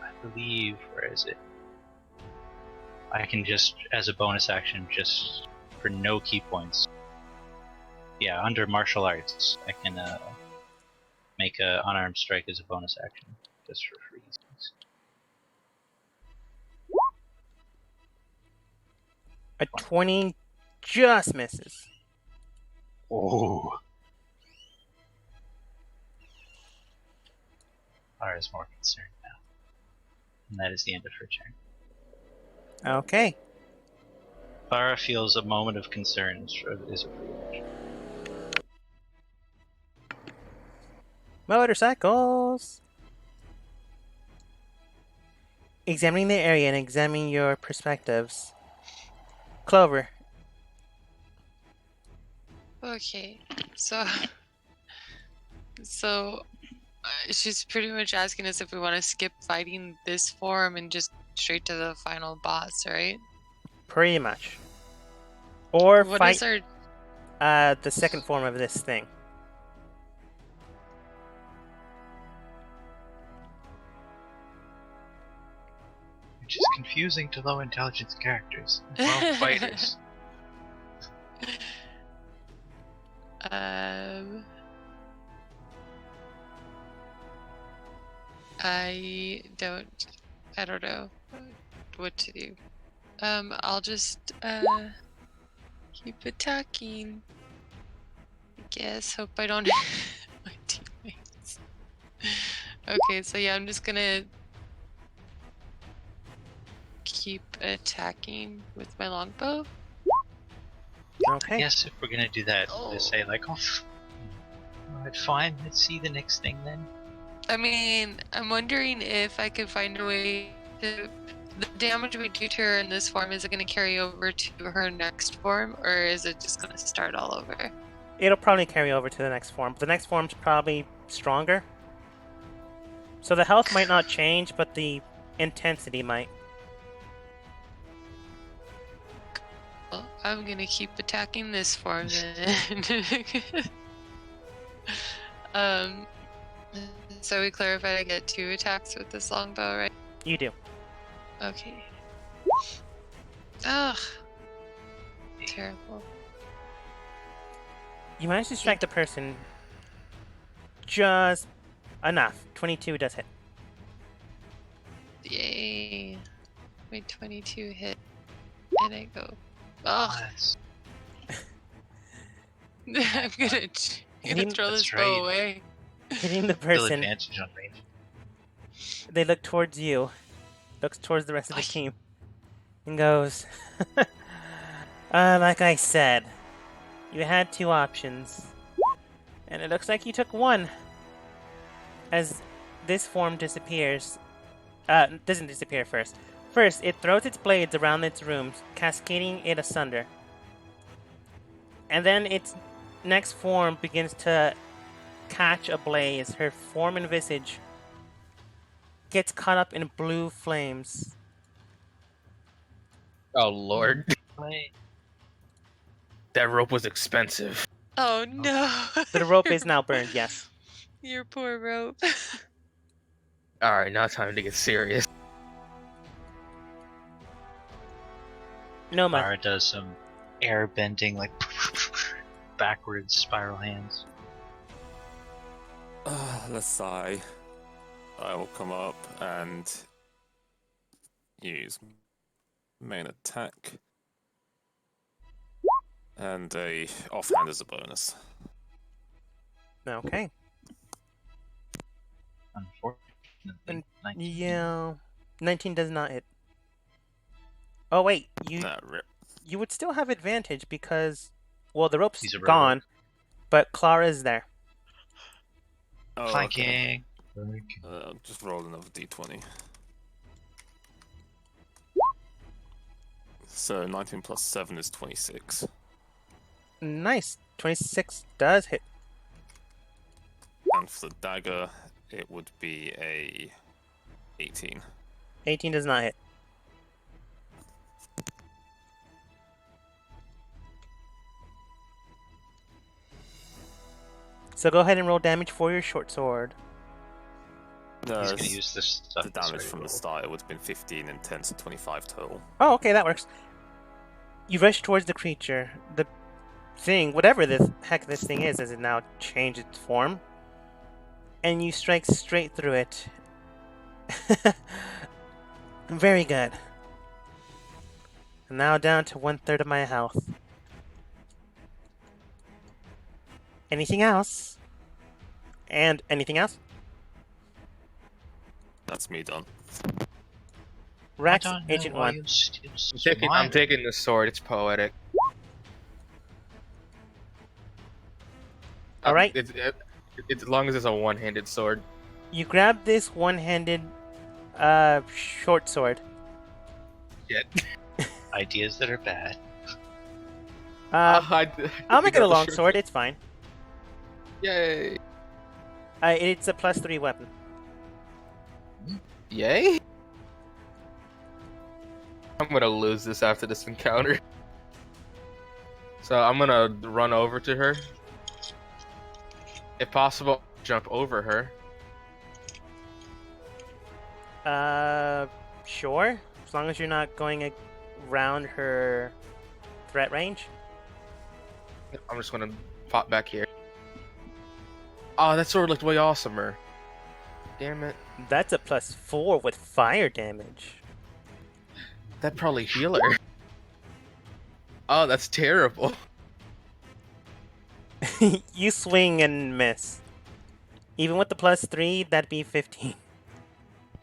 [SPEAKER 1] I believe, where is it? I can just, as a bonus action, just for no key points. Yeah, under martial arts, I can make a unarmed strike as a bonus action, just for reasons.
[SPEAKER 2] A 20 just misses.
[SPEAKER 1] Oh. Lara's more concerned now. And that is the end of her turn.
[SPEAKER 2] Okay.
[SPEAKER 1] Clara feels a moment of concern is approved.
[SPEAKER 2] Motorcycles! Examining the area and examining your perspectives. Clover.
[SPEAKER 5] Okay, so she's pretty much asking us if we want to skip fighting this form and just straight to the final boss, right?
[SPEAKER 2] Pretty much. Or
[SPEAKER 5] What
[SPEAKER 2] fight
[SPEAKER 5] is our
[SPEAKER 2] the second form of this thing.
[SPEAKER 1] Which is confusing to low intelligence characters. Well, fighters.
[SPEAKER 5] I don't know what to do. I'll just keep attacking. I guess. Hope I don't hit my teammates. Okay, so yeah, I'm just gonna keep attacking with my longbow.
[SPEAKER 2] Okay.
[SPEAKER 1] Yes, if we're gonna do that, just say like, alright, fine, let's see the next thing then.
[SPEAKER 5] I mean, I'm wondering if I could find a way to. The damage we do to her in this form, is it going to carry over to her next form, or is it just going to start all over?
[SPEAKER 2] It'll probably carry over to the next form. The next form's probably stronger. So the health might not change, but the intensity might.
[SPEAKER 5] Well, I'm going to keep attacking this form then. So we clarified I get 2 attacks with this longbow, right?
[SPEAKER 2] You do.
[SPEAKER 5] Okay. Ugh. Terrible.
[SPEAKER 2] You managed to strike the person just enough. 22 does hit.
[SPEAKER 5] Yay. My 22 hit. And I go. Ugh. I'm gonna throw this bow away.
[SPEAKER 2] Hitting the
[SPEAKER 1] Still
[SPEAKER 2] person,
[SPEAKER 1] advantage on range.
[SPEAKER 2] they look towards you, looks towards the rest of the team, and goes, like I said, you had 2 options, and it looks like you took one. As this form disappears, doesn't disappear first. First, it throws its blades around its rooms, cascading it asunder. And then its next form begins to catch ablaze. Her form and visage gets caught up in blue flames.
[SPEAKER 3] Oh lord,
[SPEAKER 1] Play.
[SPEAKER 3] that rope was expensive.
[SPEAKER 5] Oh no.
[SPEAKER 2] The rope is now burned, yes.
[SPEAKER 5] Your poor rope.
[SPEAKER 3] All right, now time to get serious.
[SPEAKER 2] Noma.
[SPEAKER 1] Clara does some air bending, like backwards spiral hands.
[SPEAKER 4] Let's sigh. I will come up and use main attack. And a offhand as a bonus.
[SPEAKER 2] Okay.
[SPEAKER 1] Unfortunately, 19.
[SPEAKER 2] Yeah. 19 does not hit. Oh, wait. You would still have advantage because, well, the rope's
[SPEAKER 1] He's a
[SPEAKER 2] gone, but Clara's there.
[SPEAKER 4] Oh,
[SPEAKER 1] Flanking.
[SPEAKER 4] okay. Just roll another d20. So 19 plus 7 is 26.
[SPEAKER 2] Nice. 26 does hit.
[SPEAKER 4] And for the dagger, it would be a 18.
[SPEAKER 2] 18 does not hit. So go ahead and roll damage for your short sword.
[SPEAKER 4] No,
[SPEAKER 1] He's gonna use this stuff.
[SPEAKER 4] the damage from the start, it would have been 15 and 10, so 25 total.
[SPEAKER 2] Oh, okay, that works. You rush towards the creature. The thing, whatever the heck this thing is, as it now changed its form, and you strike straight through it. Very good. Now down to 1/3 of my health. Anything else? And anything else?
[SPEAKER 4] That's me done.
[SPEAKER 2] Rex,
[SPEAKER 1] I don't know
[SPEAKER 2] Ancient
[SPEAKER 1] why
[SPEAKER 2] One.
[SPEAKER 1] you
[SPEAKER 3] I'm taking the sword. It's poetic.
[SPEAKER 2] All right.
[SPEAKER 3] It's as long as it's a one-handed sword.
[SPEAKER 2] You grab this one-handed short sword.
[SPEAKER 3] Shit.
[SPEAKER 1] ideas that are bad.
[SPEAKER 2] I'll make it a long sword. It's fine.
[SPEAKER 3] Yay!
[SPEAKER 2] It's a +3 weapon.
[SPEAKER 3] Yay! I'm gonna lose this after this encounter. So I'm gonna run over to her. If possible, jump over her.
[SPEAKER 2] Sure. As long as you're not going around her threat range.
[SPEAKER 3] I'm just gonna pop back here. Oh, that sword looked way awesomer. Damn it.
[SPEAKER 2] That's a +4 with fire damage.
[SPEAKER 3] That'd probably heal her. Oh, that's terrible.
[SPEAKER 2] You swing and miss. Even with the +3, that'd be 15.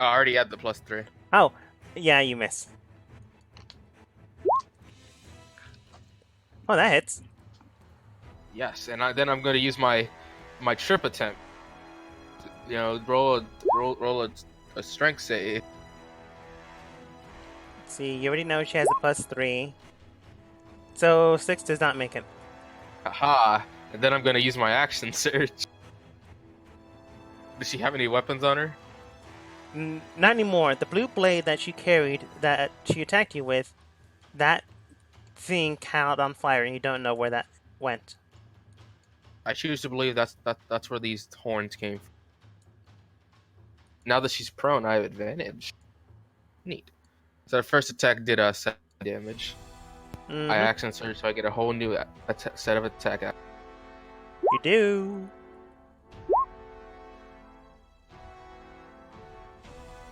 [SPEAKER 3] I already had the +3.
[SPEAKER 2] Oh, yeah, you miss. Oh, that hits.
[SPEAKER 3] Yes, and then I'm gonna use my trip attempt. You know, roll a strength save.
[SPEAKER 2] See, you already know she has a +3. So 6 does not make it.
[SPEAKER 3] Aha! And then I'm gonna use my action search. Does she have any weapons on her?
[SPEAKER 2] Not anymore. The blue blade that she carried, that she attacked you with, that thing caught on fire, and you don't know where that went.
[SPEAKER 3] I choose to believe that's where these horns came from. Now that she's prone, I have advantage. Neat. So the first attack did 7 damage.
[SPEAKER 2] Mhm.
[SPEAKER 3] I action surge, so I get a whole new set of attack.
[SPEAKER 2] You do.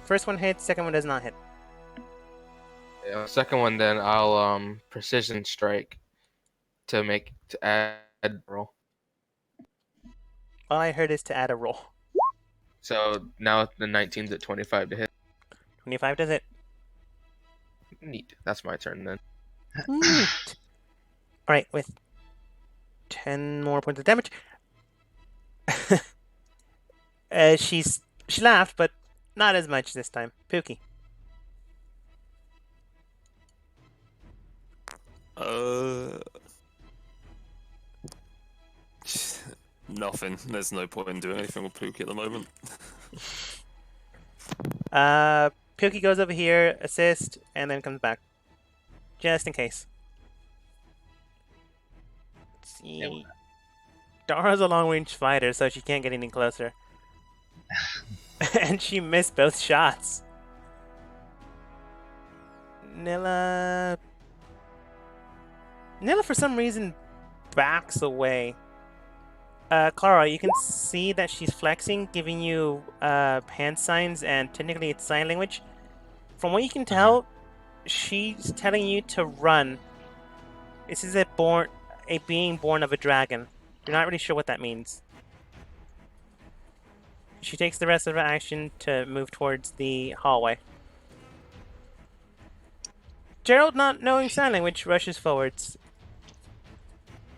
[SPEAKER 2] First one hits, second one does not hit.
[SPEAKER 3] Yeah, second one, then I'll precision strike to add roll.
[SPEAKER 2] All I heard is to add a roll.
[SPEAKER 3] So now the 19's at 25 to hit.
[SPEAKER 2] 25 does it.
[SPEAKER 3] Neat. That's my turn then.
[SPEAKER 2] Neat. Alright, with 10 more points of damage. She laughed, but not as much this time. Pookie.
[SPEAKER 4] Nothing. There's no point in doing anything with Pookie at the moment.
[SPEAKER 2] Pookie goes over here, assist, and then comes back. Just in case. Let's see. Dara's a long-range fighter, so she can't get any closer. And she missed both shots. Nilla, for some reason, backs away. Clara, you can see that she's flexing, giving you hand signs, and technically it's sign language. From what you can tell, she's telling you to run. This is a being born of a dragon. You're not really sure what that means. She takes the rest of her action to move towards the hallway. Gerald, not knowing sign language, rushes forwards.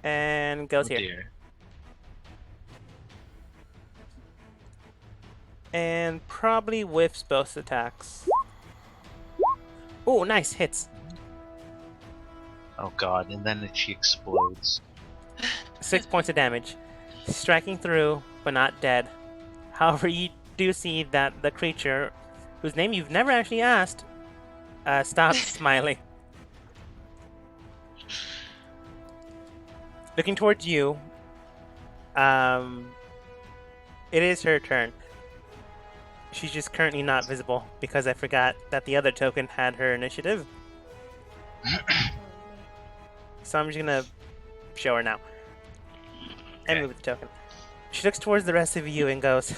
[SPEAKER 2] And goes here.
[SPEAKER 1] Dear.
[SPEAKER 2] And probably whiffs both attacks. Oh, nice, hits.
[SPEAKER 1] Oh god, and then she explodes.
[SPEAKER 2] 6 points of damage. Striking through, but not dead. However, you do see that the creature, whose name you've never actually asked, stops smiling. Looking towards you, it is her turn. She's just currently not visible because I forgot that the other token had her initiative. So I'm just gonna show her now. And move the token. She looks towards the rest of you and goes,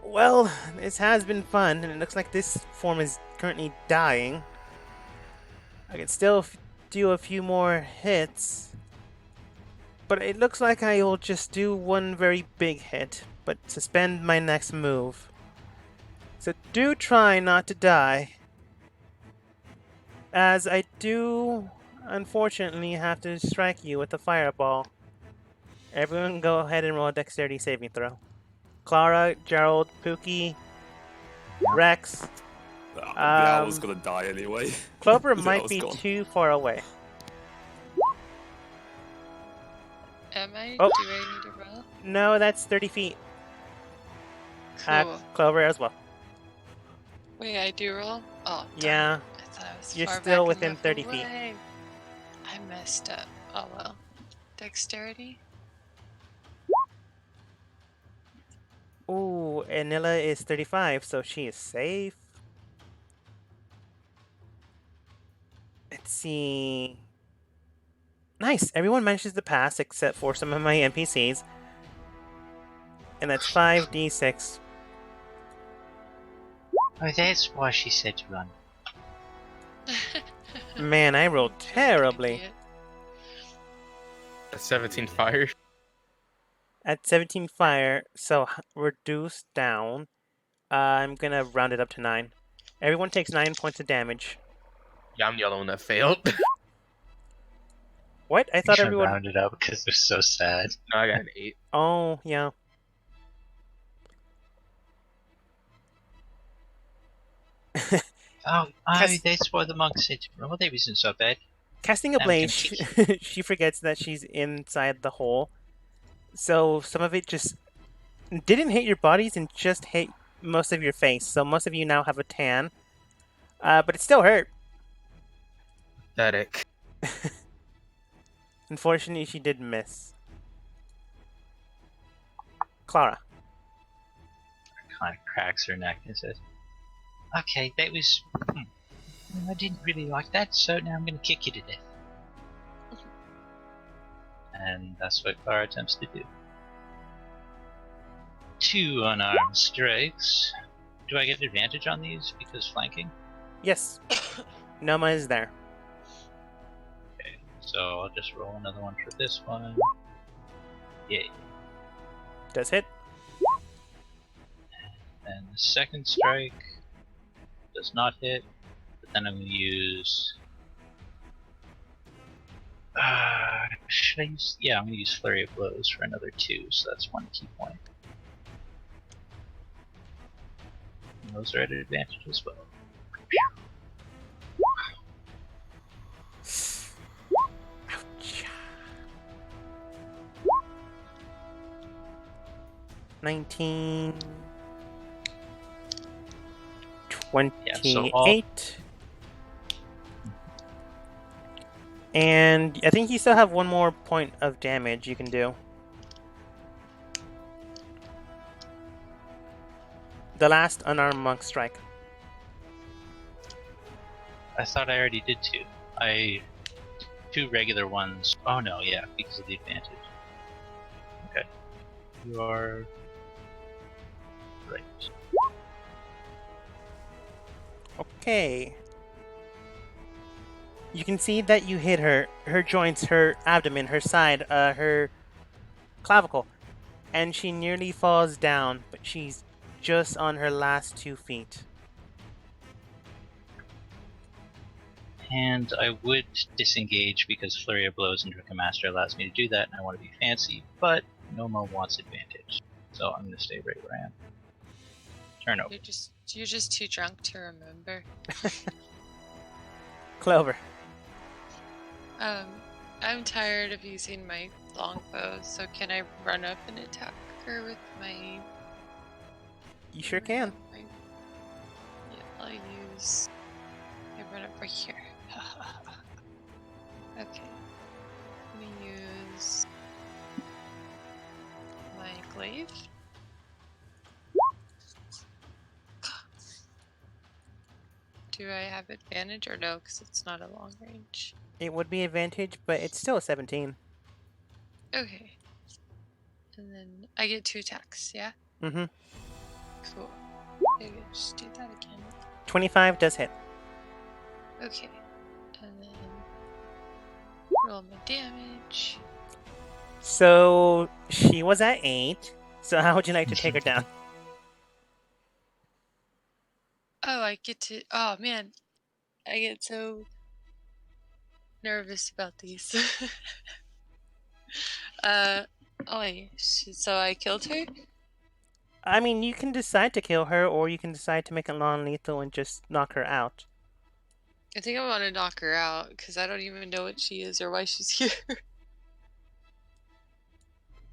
[SPEAKER 2] well, this has been fun, and it looks like this form is currently dying. I can still do a few more hits, but it looks like I will just do one very big hit, but suspend my next move. So do try not to die. As I do, unfortunately, have to strike you with a fireball. Everyone go ahead and roll a dexterity saving throw. Clara, Gerald, Pookie, Rex.
[SPEAKER 4] The owl's
[SPEAKER 2] Um,
[SPEAKER 4] gonna die anyway.
[SPEAKER 2] Clover
[SPEAKER 4] The
[SPEAKER 2] might
[SPEAKER 4] owl's
[SPEAKER 2] be
[SPEAKER 4] gone.
[SPEAKER 2] too far away.
[SPEAKER 5] Am I?
[SPEAKER 2] Oh.
[SPEAKER 5] Do I need to roll?
[SPEAKER 2] No, that's 30 feet.
[SPEAKER 5] Cool.
[SPEAKER 2] Clover as well.
[SPEAKER 5] Wait, I do roll? Oh, darn.
[SPEAKER 2] Yeah,
[SPEAKER 5] I thought I was
[SPEAKER 2] you're
[SPEAKER 5] far
[SPEAKER 2] still
[SPEAKER 5] back
[SPEAKER 2] within
[SPEAKER 5] enough
[SPEAKER 2] 30 feet.
[SPEAKER 5] away. I messed up. Oh well. Dexterity?
[SPEAKER 2] Ooh, Anilla is 35, so she is safe. Let's see. Nice. Everyone manages to pass except for some of my NPCs. And that's 5d6.
[SPEAKER 1] Oh, that's why she said to run.
[SPEAKER 2] Man, I rolled
[SPEAKER 5] Drunk
[SPEAKER 2] terribly.
[SPEAKER 5] idiot.
[SPEAKER 3] That's 17 fire.
[SPEAKER 2] At 17 fire, so reduced down. I'm gonna round it up to 9. Everyone takes 9 points of damage.
[SPEAKER 3] Yeah, I'm the other one that failed.
[SPEAKER 2] What? I
[SPEAKER 1] I
[SPEAKER 2] thought everyone.
[SPEAKER 1] rounded up because they're so sad.
[SPEAKER 3] No, I got an 8.
[SPEAKER 2] Oh, yeah.
[SPEAKER 1] Oh,
[SPEAKER 2] Cas-
[SPEAKER 1] that's why the monk said to roll. That wasn't so bad.
[SPEAKER 2] Casting a
[SPEAKER 1] I'm gonna
[SPEAKER 2] blade, she forgets that she's inside the hole. So some of it just didn't hit your bodies and just hit most of your face. So most of you now have a tan. But it still hurt.
[SPEAKER 3] Pathetic.
[SPEAKER 2] Unfortunately, she did miss. Clara.
[SPEAKER 1] Kind of cracks her neck and says, "Okay, that was. I didn't really like that, so now I'm going to kick you to death." And that's what Clara attempts to do. 2 unarmed strikes. Do I get advantage on these because flanking?
[SPEAKER 2] Yes. Noma is there.
[SPEAKER 1] Okay, so I'll just roll another one for this one. Yay.
[SPEAKER 2] Does hit.
[SPEAKER 1] And the second strike does not hit, but then I'm going to use. Should I use? Yeah, I'm going to use Flurry of Blows for another 2, so that's 1 key point. And those are at advantage as well.
[SPEAKER 2] Ouch. 19.
[SPEAKER 1] Yeah, so all
[SPEAKER 2] 28. And I think you still have one more point of damage you can do. The last unarmed monk strike.
[SPEAKER 1] I thought I already did 2. 2 regular ones. Oh no, yeah, because of the advantage. Okay. You are right.
[SPEAKER 2] Okay. You can see that you hit her joints, her abdomen, her side, her clavicle, and she nearly falls down, but she's just on her last 2 feet.
[SPEAKER 1] And I would disengage because Flurry of Blows and Drunken Master allows me to do that, and I want to be fancy, but Noma wants advantage. So I'm going to stay right where I am. Turn over.
[SPEAKER 5] You're just too drunk to remember.
[SPEAKER 2] Clover.
[SPEAKER 5] I'm tired of using my longbow, so can I run up and attack her with my?
[SPEAKER 2] You sure can.
[SPEAKER 5] Yeah, I'll use. I run up right here. Okay. Let me use my glaive. Do I have advantage or no? Because it's not a long range.
[SPEAKER 2] It would be advantage, but it's still a 17.
[SPEAKER 5] Okay. And then I get 2 attacks, yeah?
[SPEAKER 2] Mm-hmm.
[SPEAKER 5] Cool. Maybe I'll just do that again.
[SPEAKER 2] 25 does hit.
[SPEAKER 5] Okay. And then roll my damage.
[SPEAKER 2] So she was at 8. So how would you like to take her down?
[SPEAKER 5] Oh, I get to. Oh man, I get so nervous about these. Oh wait, so I killed her?
[SPEAKER 2] I mean, you can decide to kill her, or you can decide to make it non-lethal and just knock her out.
[SPEAKER 5] I think I want to knock her out because I don't even know what she is or why she's here.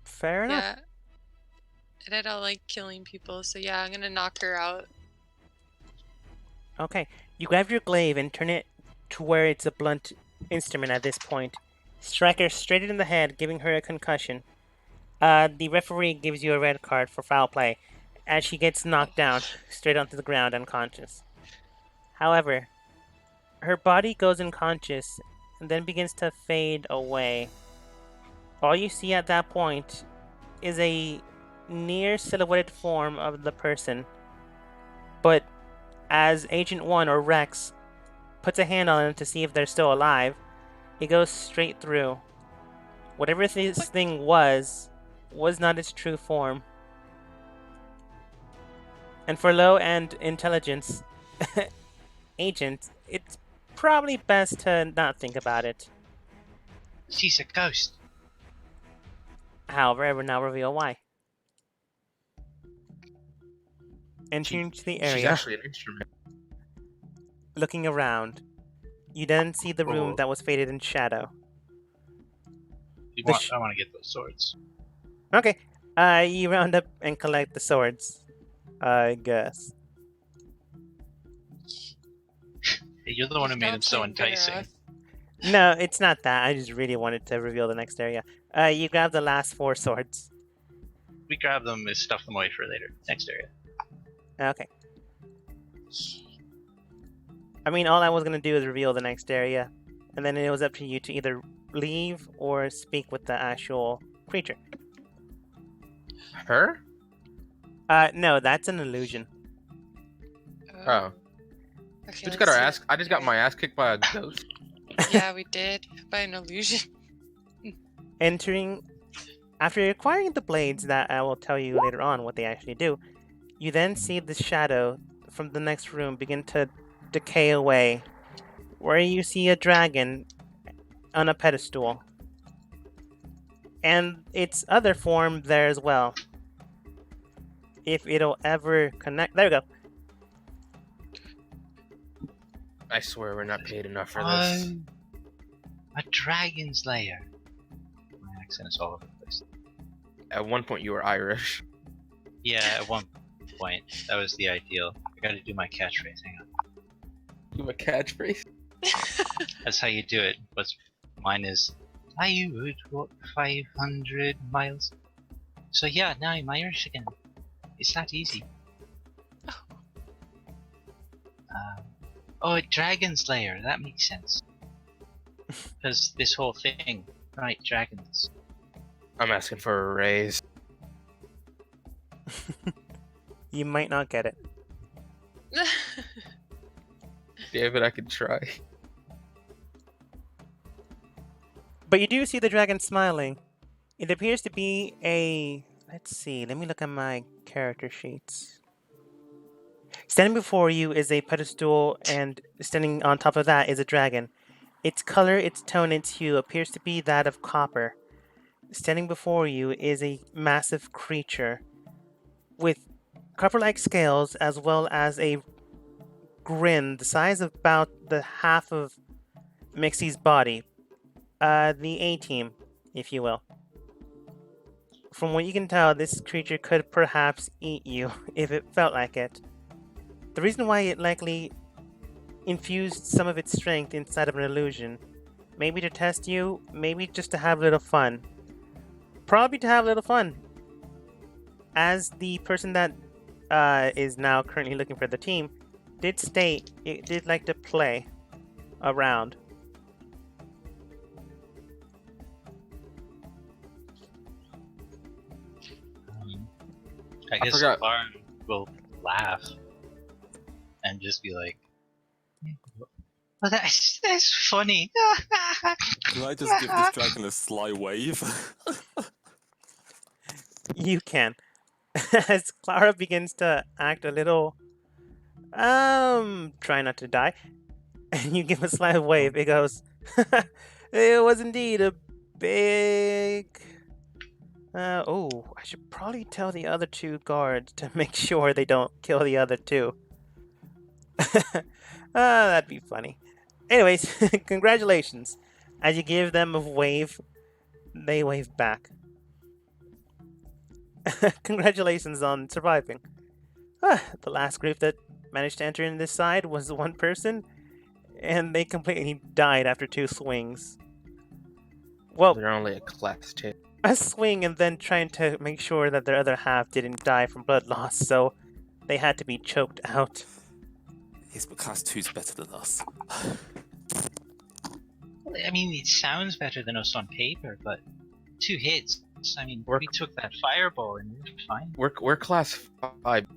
[SPEAKER 2] Fair enough.
[SPEAKER 5] Yeah. And I don't like killing people, so yeah, I'm gonna knock her out.
[SPEAKER 2] Okay, you grab your glaive and turn it to where it's a blunt instrument at this point. Strike her straight in the head, giving her a concussion. The referee gives you a red card for foul play, as she gets knocked down, straight onto the ground unconscious. However, her body goes unconscious and then begins to fade away. All you see at that point is a near silhouetted form of the person, but as Agent 1 or Rex puts a hand on them to see if they're still alive, it goes straight through. Whatever this thing was not its true form. And for low-end intelligence agents, it's probably best to not think about it.
[SPEAKER 1] She's a ghost.
[SPEAKER 2] However, I will now reveal why. Entering into the
[SPEAKER 3] She's
[SPEAKER 2] area,
[SPEAKER 3] actually an instrument.
[SPEAKER 2] looking around, you then see the room
[SPEAKER 1] Oh.
[SPEAKER 2] that was faded in shadow.
[SPEAKER 1] I want to get those swords.
[SPEAKER 2] Okay, you round up and collect the swords, I guess.
[SPEAKER 1] Hey, you're the one who made him so enticing.
[SPEAKER 2] No, it's not that. I just really wanted to reveal the next area. You grab the last 4 swords.
[SPEAKER 1] We grab them and stuff them away for later. Next area.
[SPEAKER 2] Okay. I mean, all I was gonna do is reveal the next area, and then it was up to you to either leave or speak with the actual creature.
[SPEAKER 3] Her?
[SPEAKER 2] No, that's an illusion.
[SPEAKER 3] Oh.
[SPEAKER 5] Okay,
[SPEAKER 3] We just got our
[SPEAKER 5] let's
[SPEAKER 3] ass. I just got my ass kicked by a ghost.
[SPEAKER 5] see. Yeah, we did. By an illusion.
[SPEAKER 2] Entering, after acquiring the blades that I will tell you later on what they actually do, you then see the shadow from the next room begin to decay away, where you see a dragon on a pedestal, and its other form there as well. If it'll ever connect, there we go.
[SPEAKER 3] I swear we're not paid enough for this.
[SPEAKER 1] A dragon's lair. My accent is all over the place.
[SPEAKER 3] At one point, you were Irish.
[SPEAKER 1] Yeah, at one point. That was the ideal. I gotta do my catchphrase. Hang on.
[SPEAKER 3] You have a catchphrase?
[SPEAKER 1] That's how you do it. Mine is, I would walk 500 miles. So yeah, now I'm Irish again. It's that easy. Oh, a dragon's lair. That makes sense. Because this whole thing, right? Dragons.
[SPEAKER 3] I'm asking for a raise.
[SPEAKER 2] You might not get it.
[SPEAKER 3] Damn it, I could try.
[SPEAKER 2] But you do see the dragon smiling. It appears to be a... Let's see, let me look at my character sheets. Standing before you is a pedestal, and standing on top of that is a dragon. Its color, its tone, its hue appears to be that of copper. Standing before you is a massive creature with copper-like scales, as well as a grin the size of about the half of Mixie's body. The A-team, if you will. From what you can tell, this creature could perhaps eat you if it felt like it. The reason why it likely infused some of its strength inside of an illusion, maybe to test you, maybe just to have a little fun. Probably to have a little fun. As the person that is now currently looking for the team did state, it did like to play around.
[SPEAKER 1] I guess
[SPEAKER 3] forgot.
[SPEAKER 1] Lauren will laugh and just be like, "Oh, that's funny."
[SPEAKER 4] Can I just give this dragon a sly wave?
[SPEAKER 2] You can. As Clara begins to act a little, try not to die, and you give a slight wave, it goes, It was indeed a big. I should probably tell the other two guards to make sure they don't kill the other two. That'd be funny. Anyways, congratulations. As you give them a wave, they wave back. Congratulations on surviving. The last group that managed to enter in this side was one person, and they completely died after 2 swings. Well,
[SPEAKER 3] They're only a class 2.
[SPEAKER 2] a swing and then trying to make sure that their other half didn't die from blood loss, so they had to be choked out.
[SPEAKER 4] Yes, but class 2's better than us.
[SPEAKER 1] I mean, it sounds better than us on paper, but 2 hits. I mean,
[SPEAKER 3] We're-
[SPEAKER 1] we took that fireball and we're fine.
[SPEAKER 3] We're class 5.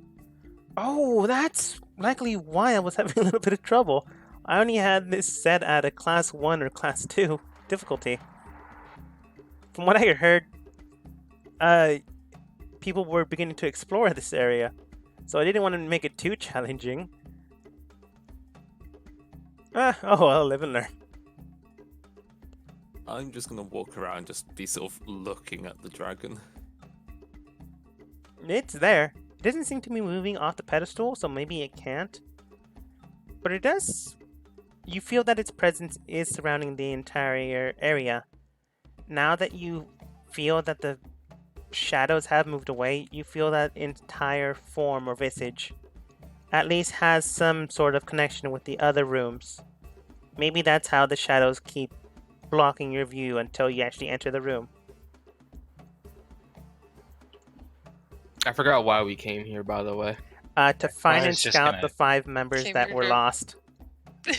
[SPEAKER 2] Oh, that's likely why I was having a little bit of trouble. I only had this set at a class 1 or class 2 difficulty. From what I heard, people were beginning to explore this area, so I didn't want to make it too challenging. Oh well, live and learn.
[SPEAKER 4] I'm just gonna walk around, just be sort of looking at the dragon.
[SPEAKER 2] It's there. It doesn't seem to be moving off the pedestal, so maybe it can't. But it does. You feel that its presence is surrounding the entire area. Now that you feel that the shadows have moved away, you feel that entire form or visage at least has some sort of connection with the other rooms. Maybe that's how the shadows keep blocking your view until you actually enter the room.
[SPEAKER 3] I forgot why we came here, by the way.
[SPEAKER 2] To find
[SPEAKER 1] I
[SPEAKER 2] and
[SPEAKER 1] was just
[SPEAKER 2] scout
[SPEAKER 1] gonna-
[SPEAKER 2] the 5 members
[SPEAKER 5] Came
[SPEAKER 2] that
[SPEAKER 5] here
[SPEAKER 2] were
[SPEAKER 5] to-
[SPEAKER 2] lost,
[SPEAKER 5] And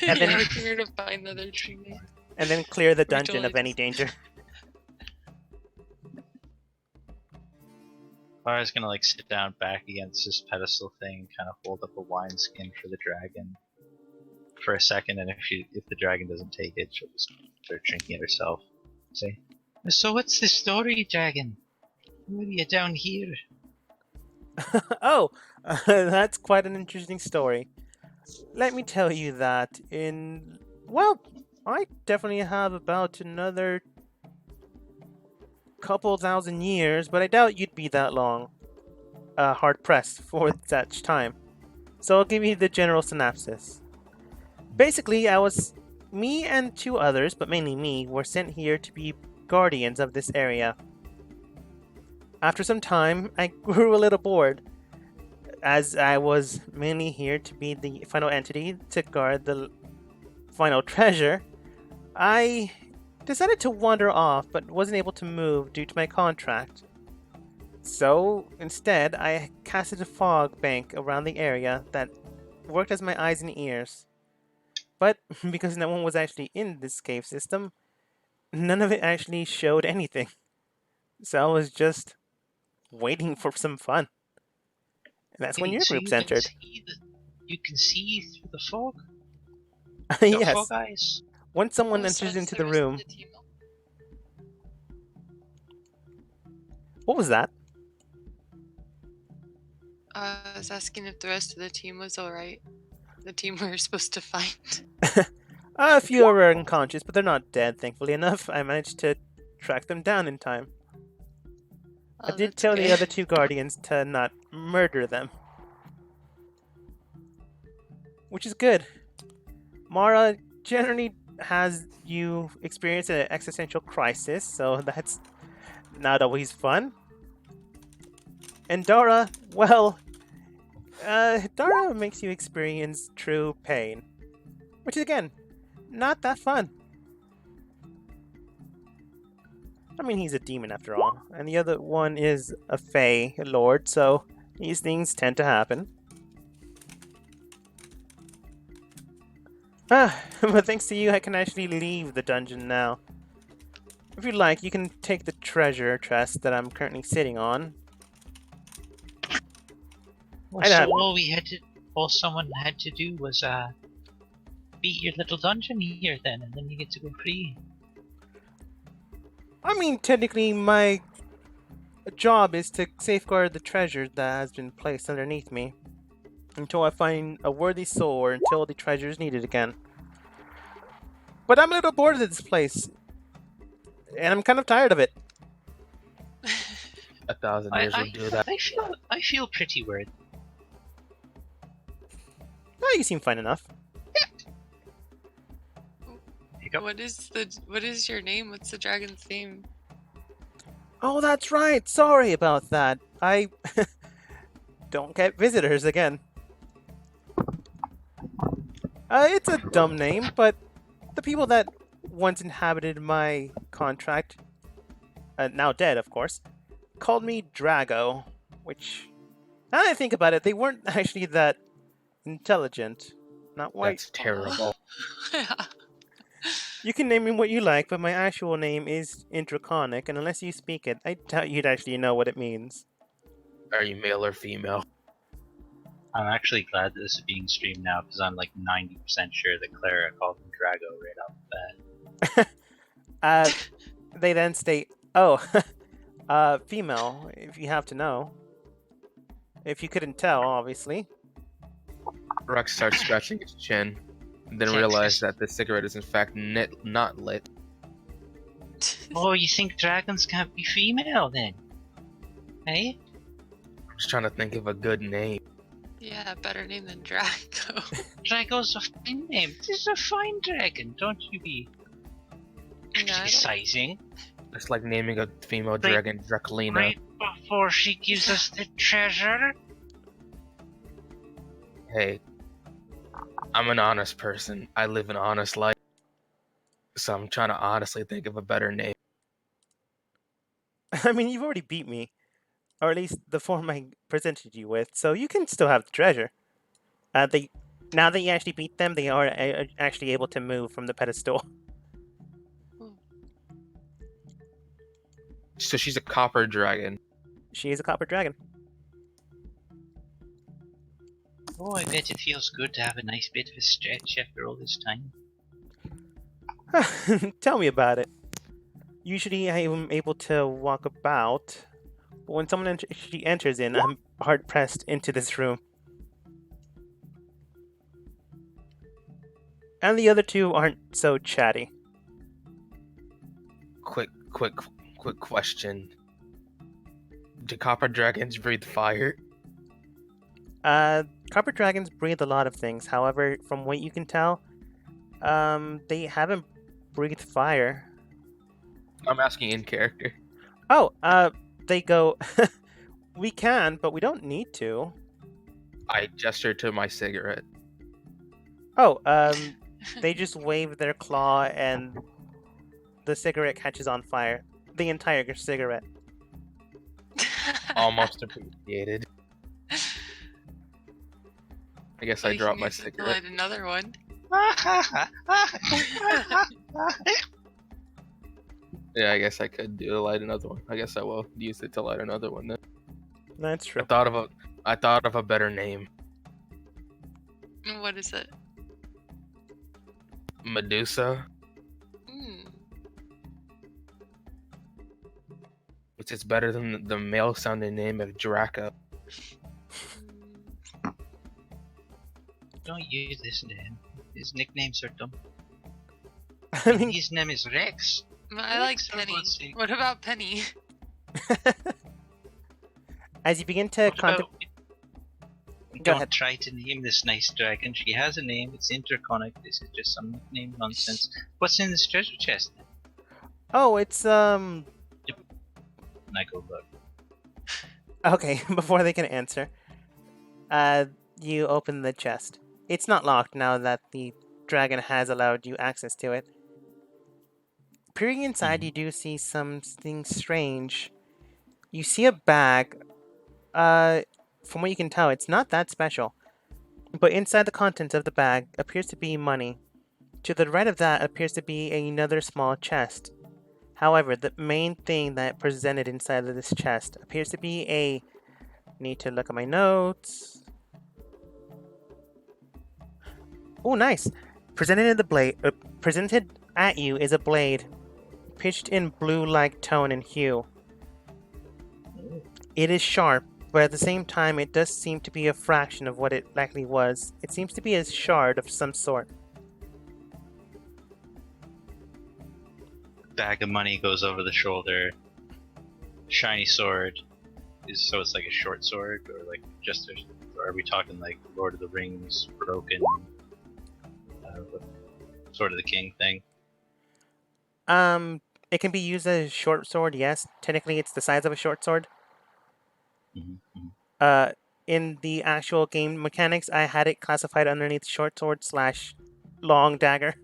[SPEAKER 2] then-
[SPEAKER 5] then we're here to find the other tree.
[SPEAKER 2] and then clear the
[SPEAKER 5] We
[SPEAKER 2] dungeon
[SPEAKER 5] totally
[SPEAKER 2] of any
[SPEAKER 5] just-
[SPEAKER 2] danger.
[SPEAKER 1] Lara's gonna like sit down back against this pedestal thing, kind of hold up a wineskin for the dragon for a second, and if the dragon doesn't take it, she'll just start drinking it herself. Say, so what's the story, dragon? Why are you down here?
[SPEAKER 2] Oh, that's quite an interesting story. Let me tell you that well, I definitely have about another couple thousand years, but I doubt you'd be that long. Hard pressed for such time. So I'll give you the general synopsis. Basically, me and 2 others, but mainly me, were sent here to be guardians of this area. After some time, I grew a little bored, as I was mainly here to be the final entity to guard the final treasure. I decided to wander off, but wasn't able to move due to my contract. So, instead, I casted a fog bank around the area that worked as my eyes and ears. But because no one was actually in this cave system, none of it actually showed anything. So I was just waiting for some fun. And that's when your
[SPEAKER 1] So
[SPEAKER 2] groups
[SPEAKER 1] you can
[SPEAKER 2] entered.
[SPEAKER 1] you can see through the fog? You got
[SPEAKER 2] Yes.
[SPEAKER 1] fog eyes?
[SPEAKER 2] Once someone
[SPEAKER 5] Oh, so
[SPEAKER 2] enters
[SPEAKER 5] it's
[SPEAKER 2] into
[SPEAKER 5] the
[SPEAKER 2] the
[SPEAKER 5] rest of
[SPEAKER 2] room.
[SPEAKER 5] the team.
[SPEAKER 2] What was that?
[SPEAKER 5] I was asking if the rest of the team was alright. The team we were supposed to find.
[SPEAKER 2] A few are unconscious, but they're not dead, thankfully enough. I managed to track them down in time. I
[SPEAKER 5] Oh,
[SPEAKER 2] did
[SPEAKER 5] that's
[SPEAKER 2] tell the
[SPEAKER 5] good.
[SPEAKER 2] other 2 guardians to not murder them. Which is good. Mara generally has you experience an existential crisis, so that's not always fun. And Dara, well, Dara makes you experience true pain. Which is, again, not that fun. I mean, he's a demon after all, and the other one is a Fae Lord, so these things tend to happen. But thanks to you, I can actually leave the dungeon now. If you'd like, you can take the treasure chest that I'm currently sitting on.
[SPEAKER 1] Well,
[SPEAKER 2] I
[SPEAKER 1] so
[SPEAKER 2] don't-
[SPEAKER 1] all someone had to do was beat your little dungeon here then, and then you get to go free.
[SPEAKER 2] I mean, technically, my job is to safeguard the treasure that has been placed underneath me until I find a worthy soul or until the treasure is needed again. But I'm a little bored of this place, and I'm kind of tired of it.
[SPEAKER 3] 1,000 years would do that.
[SPEAKER 1] I feel pretty worried.
[SPEAKER 2] Oh, you seem fine enough.
[SPEAKER 1] Hiccup.
[SPEAKER 5] What is your name? What's the dragon's name?
[SPEAKER 2] Oh, that's right. Sorry about that. I don't get visitors again. It's a dumb name, but the people that once inhabited my contract, now dead, of course, called me Drago, which, now that I think about it, they weren't actually that intelligent. Not white.
[SPEAKER 3] That's terrible.
[SPEAKER 2] You can name me what you like, but my actual name is Indraconic, and unless you speak it, I doubt you'd actually know what it means.
[SPEAKER 3] Are you male or female?
[SPEAKER 1] I'm actually glad that this is being streamed now because I'm like 90% sure that Clara called him Drago right off the bat.
[SPEAKER 2] They then state, oh, female, if you have to know. If you couldn't tell, obviously.
[SPEAKER 3] Rex starts scratching his chin, and then realizes that the cigarette is in fact not lit.
[SPEAKER 1] Oh, you think dragons can't be female then? Hey?
[SPEAKER 3] I'm just trying to think of a good name.
[SPEAKER 5] Yeah, better name than Draco.
[SPEAKER 1] Drago's a fine name. This is a fine dragon. Don't you be criticizing.
[SPEAKER 3] It's like naming a female dragon Draculina.
[SPEAKER 1] Right before she gives us the treasure.
[SPEAKER 3] Hey, I'm an honest person. I live an honest life. So I'm trying to honestly think of a better name.
[SPEAKER 2] I mean, you've already beat me. Or at least the form I presented you with, so you can still have the treasure. Now that you actually beat them, they are actually able to move from the pedestal.
[SPEAKER 3] So she's a copper dragon.
[SPEAKER 2] She is a copper dragon.
[SPEAKER 1] Oh, I bet it feels good to have a nice bit of a stretch after all this time.
[SPEAKER 2] Tell me about it. Usually I am able to walk about, but when someone she enters in, I'm hard pressed into this room. And the other two aren't so chatty.
[SPEAKER 3] Quick question. Do copper dragons breathe fire?
[SPEAKER 2] Copper dragons breathe a lot of things. However, from what you can tell, they haven't breathed fire.
[SPEAKER 3] I'm asking in character.
[SPEAKER 2] Oh, they go, we can, but we don't need to.
[SPEAKER 3] I gesture to my cigarette.
[SPEAKER 2] Oh, they just wave their claw and the cigarette catches on fire. The entire cigarette.
[SPEAKER 3] Almost appreciated. I guess I dropped my cigarette.
[SPEAKER 5] Light another one.
[SPEAKER 3] Yeah, I guess I could light another one. I guess I will use it to light another one then.
[SPEAKER 2] That's true.
[SPEAKER 3] I thought of a better name.
[SPEAKER 5] What is it?
[SPEAKER 3] Medusa,
[SPEAKER 5] Hmm.
[SPEAKER 3] which is better than the male-sounding name of Draco.
[SPEAKER 1] Don't use this name. His nicknames are dumb.
[SPEAKER 2] I mean,
[SPEAKER 1] His name is Rex.
[SPEAKER 5] I like
[SPEAKER 1] Rex, for
[SPEAKER 5] Penny.
[SPEAKER 1] God's sake.
[SPEAKER 5] What about Penny?
[SPEAKER 2] as you begin to
[SPEAKER 1] What about-
[SPEAKER 2] contemplate. Go
[SPEAKER 1] Don't
[SPEAKER 2] ahead.
[SPEAKER 1] try to name this nice dragon. She has a name. It's Interconic. This is just some nickname nonsense. What's in this treasure chest?
[SPEAKER 2] Oh, it's
[SPEAKER 1] And I go look.
[SPEAKER 2] okay. Before they can answer, you open the chest. It's not locked now that the dragon has allowed you access to it. Peering inside, you do see something strange. You see a bag. From what you can tell, it's not that special. But inside the contents of the bag appears to be money. To the right of that appears to be another small chest. However, the main thing that presented inside of this chest appears to be a... Need to look at my notes. Oh, nice. Presented at you is a blade, pitched in blue-like tone and hue. It is sharp, but at the same time, it does seem to be a fraction of what it likely was. It seems to be a shard of some sort.
[SPEAKER 1] bag of money goes over the shoulder. Shiny sword so it's like a short sword, or like just or are we talking like Lord of the Rings broken Sword of the King thing?
[SPEAKER 2] It can be used as a short sword. Yes, technically it's the size of a short sword.
[SPEAKER 1] Mm-hmm.
[SPEAKER 2] In the actual game mechanics, I had it classified underneath short sword / long dagger.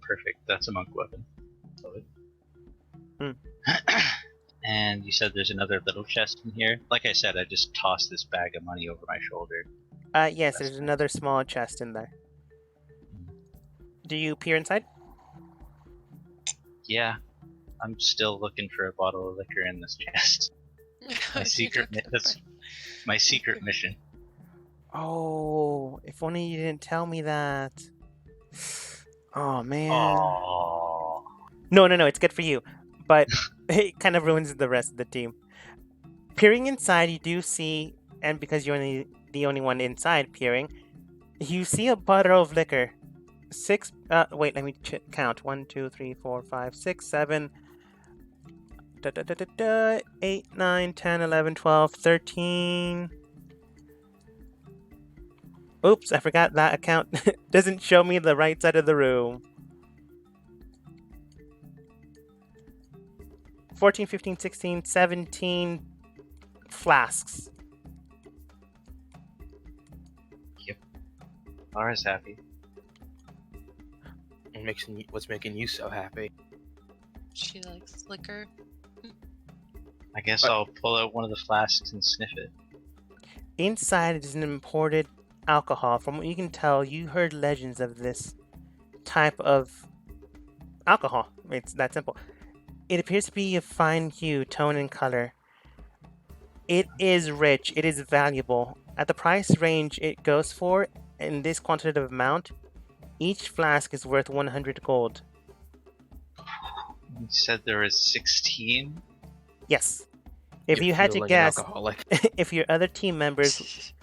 [SPEAKER 1] Perfect. That's a monk weapon. Love it.
[SPEAKER 2] Hmm.
[SPEAKER 1] And you said there's another little chest in here. Like I said, I just tossed this bag of money over my shoulder.
[SPEAKER 2] Yes, there's another small chest in there. Do you peer inside?
[SPEAKER 1] Yeah, I'm still looking for a bottle of liquor in this chest. My secret. That's my secret mission.
[SPEAKER 2] Oh, if only you didn't tell me that. Oh man.
[SPEAKER 1] Aww.
[SPEAKER 2] No, it's good for you, but it kind of ruins the rest of the team. Peering inside, you do see, and because you're the only one inside peering, you see a bottle of liquor. Wait, let me count. 1, 2, 3, 4, 5, 6, 7, 8, 9, 10, 11, 12, 13. Oops, I forgot that account doesn't show me the right side of the room. 14, 15, 16, 17 flasks.
[SPEAKER 1] Yep. Lara's happy.
[SPEAKER 3] What's making you so happy?
[SPEAKER 5] She likes liquor.
[SPEAKER 1] I guess I'll pull out one of the flasks and sniff it.
[SPEAKER 2] Inside is an imported alcohol. From what you can tell, you heard legends of this type of alcohol. It's that simple. It appears to be a fine hue, tone, and color. It is rich. It is valuable. At the price range it goes for, in this quantitative amount, each flask is worth 100 gold.
[SPEAKER 1] You said there was 16?
[SPEAKER 2] Yes. If you had to guess, if your other team members,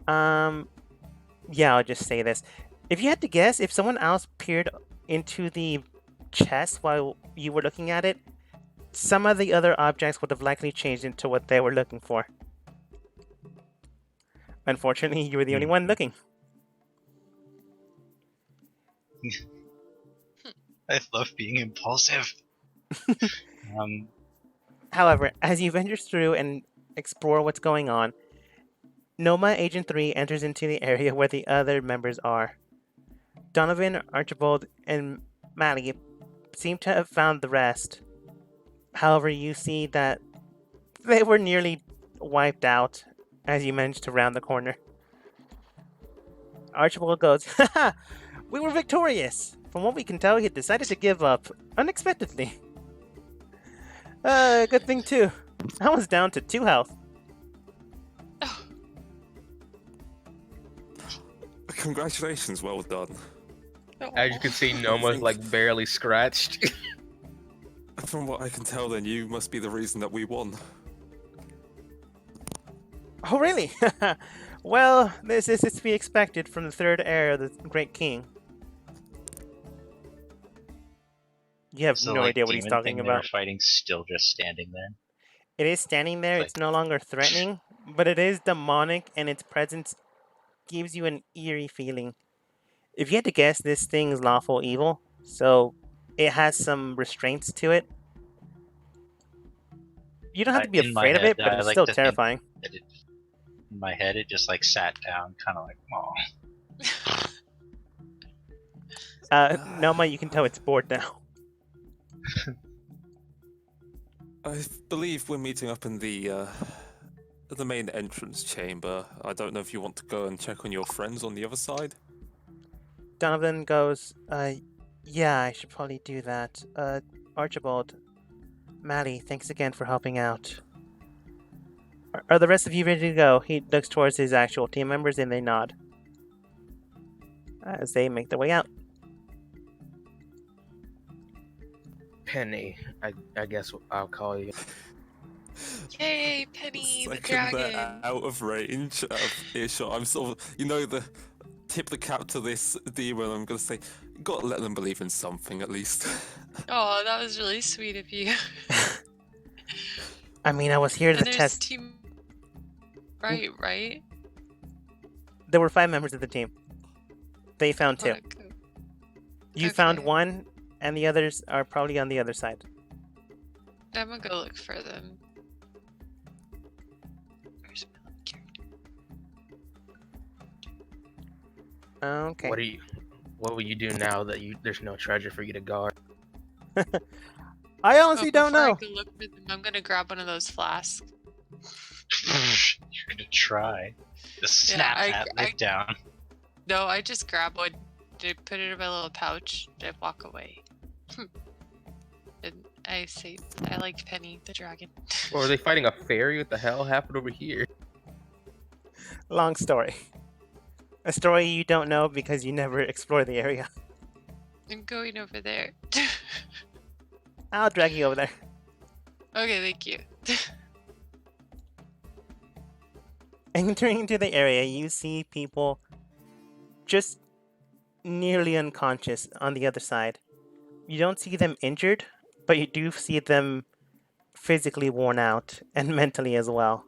[SPEAKER 2] yeah, I'll just say this. If you had to guess, if someone else peered into the chest while you were looking at it, some of the other objects would have likely changed into what they were looking for. Unfortunately, you were the only one looking.
[SPEAKER 1] I love being impulsive.
[SPEAKER 2] However, as you venture through and explore what's going on, Noma Agent 3 enters into the area where the other members are. Donovan, Archibald, and Maddie seem to have found the rest. However, you see that they were nearly wiped out as you managed to round the corner. Archibald goes, "Haha! We were victorious! From what we can tell, he decided to give up unexpectedly. Good thing too. I was down to 2 health.
[SPEAKER 4] Congratulations, well done.
[SPEAKER 3] As you can see, Noma's like barely scratched.
[SPEAKER 4] From what I can tell, then you must be the reason that we won.
[SPEAKER 2] Oh, really? Well, this is to be expected from the third heir of the Great King. You have no idea what he's talking about.
[SPEAKER 1] They're fighting still just standing there.
[SPEAKER 2] It is standing there. It's no longer threatening, but it is demonic, and its presence gives you an eerie feeling. If you had to guess, this thing is lawful evil, so it has some restraints to it. You don't have to be afraid of it, but it's still terrifying.
[SPEAKER 1] In my head, it just like sat down, kind of like, oh.
[SPEAKER 2] Noma, you can tell it's bored now.
[SPEAKER 4] I believe we're meeting up in the main entrance chamber. I don't know if you want to go and check on your friends on the other side.
[SPEAKER 2] Donovan goes, yeah, I should probably do that. Archibald, Maddie, thanks again for helping out. Are the rest of you ready to go? He looks towards his actual team members and they nod as they make their way out.
[SPEAKER 3] Penny, I guess I'll call you.
[SPEAKER 5] Yay, Penny, the
[SPEAKER 4] Second,
[SPEAKER 5] dragon.
[SPEAKER 4] they're out of range, out of earshot. I'm sort of, the tip the cap to this demon. I'm going to say, Got to let them believe in something at least.
[SPEAKER 5] Oh, that was really sweet of you.
[SPEAKER 2] I mean, I was here to
[SPEAKER 5] And there's
[SPEAKER 2] test.
[SPEAKER 5] team. Right?
[SPEAKER 2] There were 5 members of the team. They found 2.
[SPEAKER 5] Wanna go?
[SPEAKER 2] You found
[SPEAKER 5] Okay.
[SPEAKER 2] 1, and the others are probably on the other side.
[SPEAKER 5] I'm gonna go look for them. Where's my little character?
[SPEAKER 2] Okay.
[SPEAKER 3] What will you do now that there's no treasure for you to guard?
[SPEAKER 2] I honestly don't
[SPEAKER 5] Before I
[SPEAKER 2] know.
[SPEAKER 5] go look for them, I'm gonna grab one of those flasks.
[SPEAKER 1] You're gonna try. Just snap that lid down.
[SPEAKER 5] No, I just grab one, I put it in my little pouch, I walk away. And I say, I like Penny the dragon.
[SPEAKER 3] Or are they fighting a fairy? What the hell happened over here?
[SPEAKER 2] Long story. A story you don't know because you never explored the area.
[SPEAKER 5] I'm going over there.
[SPEAKER 2] I'll drag you over there.
[SPEAKER 5] Okay, thank you.
[SPEAKER 2] Entering into the area, you see people just nearly unconscious on the other side. You don't see them injured, but you do see them physically worn out and mentally as well.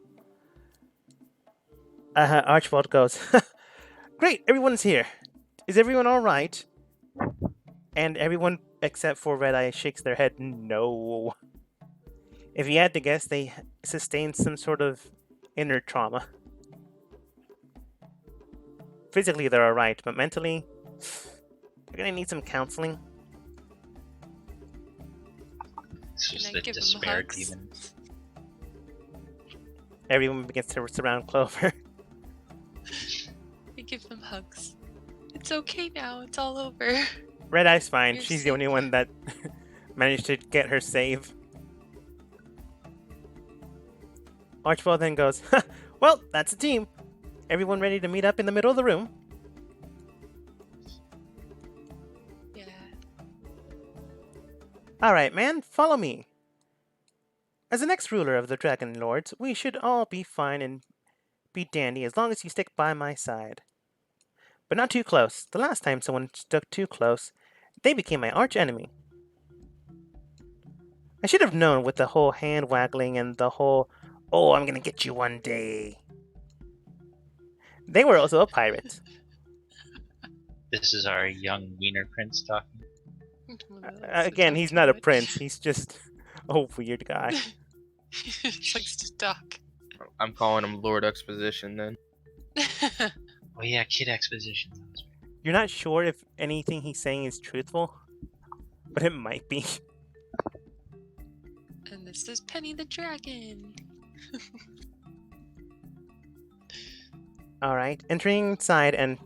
[SPEAKER 2] Archibald goes, "Great, everyone's here. Is everyone all right?" And everyone except for Red Eye shakes their head no. If you had to guess, they sustained some sort of inner trauma. Physically, they're all right, but mentally, they're gonna need some counseling.
[SPEAKER 1] It's
[SPEAKER 5] Can
[SPEAKER 1] just
[SPEAKER 5] I
[SPEAKER 1] a
[SPEAKER 5] give them
[SPEAKER 1] despair
[SPEAKER 5] hugs?
[SPEAKER 1] demon.
[SPEAKER 2] Everyone begins to surround Clover.
[SPEAKER 5] I give them hugs. It's okay now, it's all over.
[SPEAKER 2] Red Eye's fine.
[SPEAKER 5] You're
[SPEAKER 2] She's the only one that managed to get her save. Archibald then goes, "Well, that's a team. Everyone ready to meet up in the middle of the room?"
[SPEAKER 5] Yeah.
[SPEAKER 2] Alright, man, follow me. As the next ruler of the Dragon Lords, we should all be fine and be dandy as long as you stick by my side. But not too close. The last time someone stuck too close, they became my arch enemy. I should have known with the whole hand waggling and the whole, "Oh, I'm gonna get you one day." They were also a pirate.
[SPEAKER 1] This is our young wiener prince talking.
[SPEAKER 2] Again, he's not a prince. He's just a weird guy.
[SPEAKER 5] He just likes to talk.
[SPEAKER 3] I'm calling him Lord Exposition then.
[SPEAKER 1] Oh yeah, kid exposition.
[SPEAKER 2] You're not sure if anything he's saying is truthful, but it might be.
[SPEAKER 5] And this is Penny the dragon.
[SPEAKER 2] Alright, entering inside, and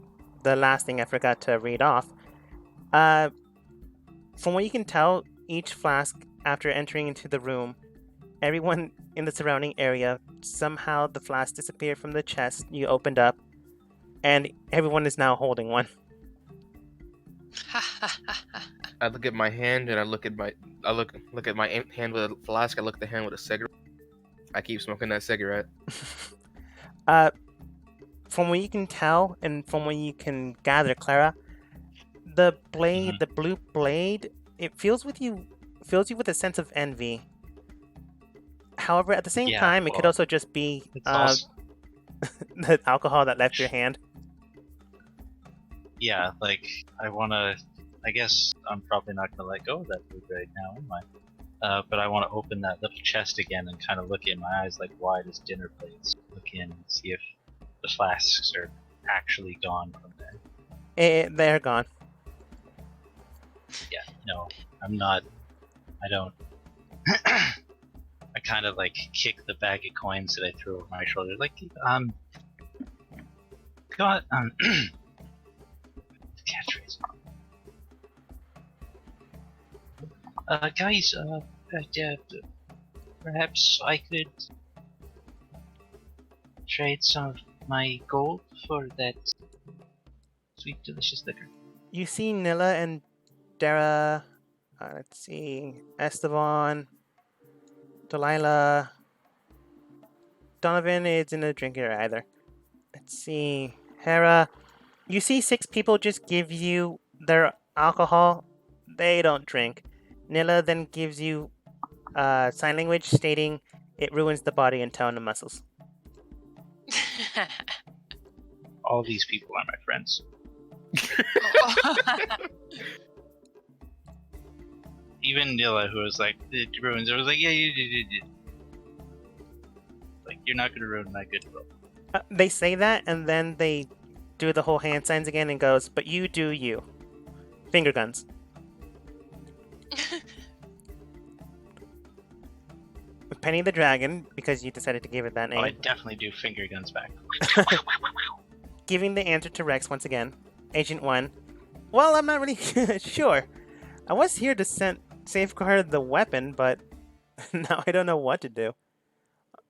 [SPEAKER 2] the last thing I forgot to read off. From what you can tell, each flask, after entering into the room, everyone in the surrounding area, somehow the flask disappeared from the chest you opened up, and everyone is now holding one.
[SPEAKER 3] I look at my hand and I look at my hand with a flask. I look at the hand with a cigarette. I keep smoking that cigarette.
[SPEAKER 2] From what you can tell, and from what you can gather, Clara, the blade, the blue blade, it fills you with a sense of envy. However, at the same time, it could also just be the alcohol that left your hand.
[SPEAKER 1] Yeah, like, I guess I'm probably not gonna let go of that food right now, am I? But I want to open that little chest again and kind of look in my eyes like wide as dinner plates. Look in and see if the flasks are actually gone from there.
[SPEAKER 2] They're gone.
[SPEAKER 1] Yeah, no, I'm not. I don't. I kind of like kick the bag of coins that I threw over my shoulder. Like, God, catchphrase. Guys, perhaps I could trade some of my gold for that sweet, delicious liquor.
[SPEAKER 2] You see Nilla and Dara, let's see, Esteban, Delilah, Donovan isn't a drinker either. Let's see, Hera. You see 6 people just give you their alcohol, they don't drink. Nilla then gives you sign language stating it ruins the body and tone and muscles.
[SPEAKER 1] All these people are my friends. Even Nilla, who was like, it ruins it, was like, yeah, you. Like, you're not gonna ruin my goodwill.
[SPEAKER 2] They say that, and then they do the whole hand signs again and goes, but you do you. Finger guns. Penny the Dragon, because you decided to give it that
[SPEAKER 1] Oh, I
[SPEAKER 2] name,
[SPEAKER 1] definitely do finger guns back.
[SPEAKER 2] giving the answer to Rex once again. Agent 1. Well, I'm not really sure. I was here to safeguard the weapon, but now I don't know what to do.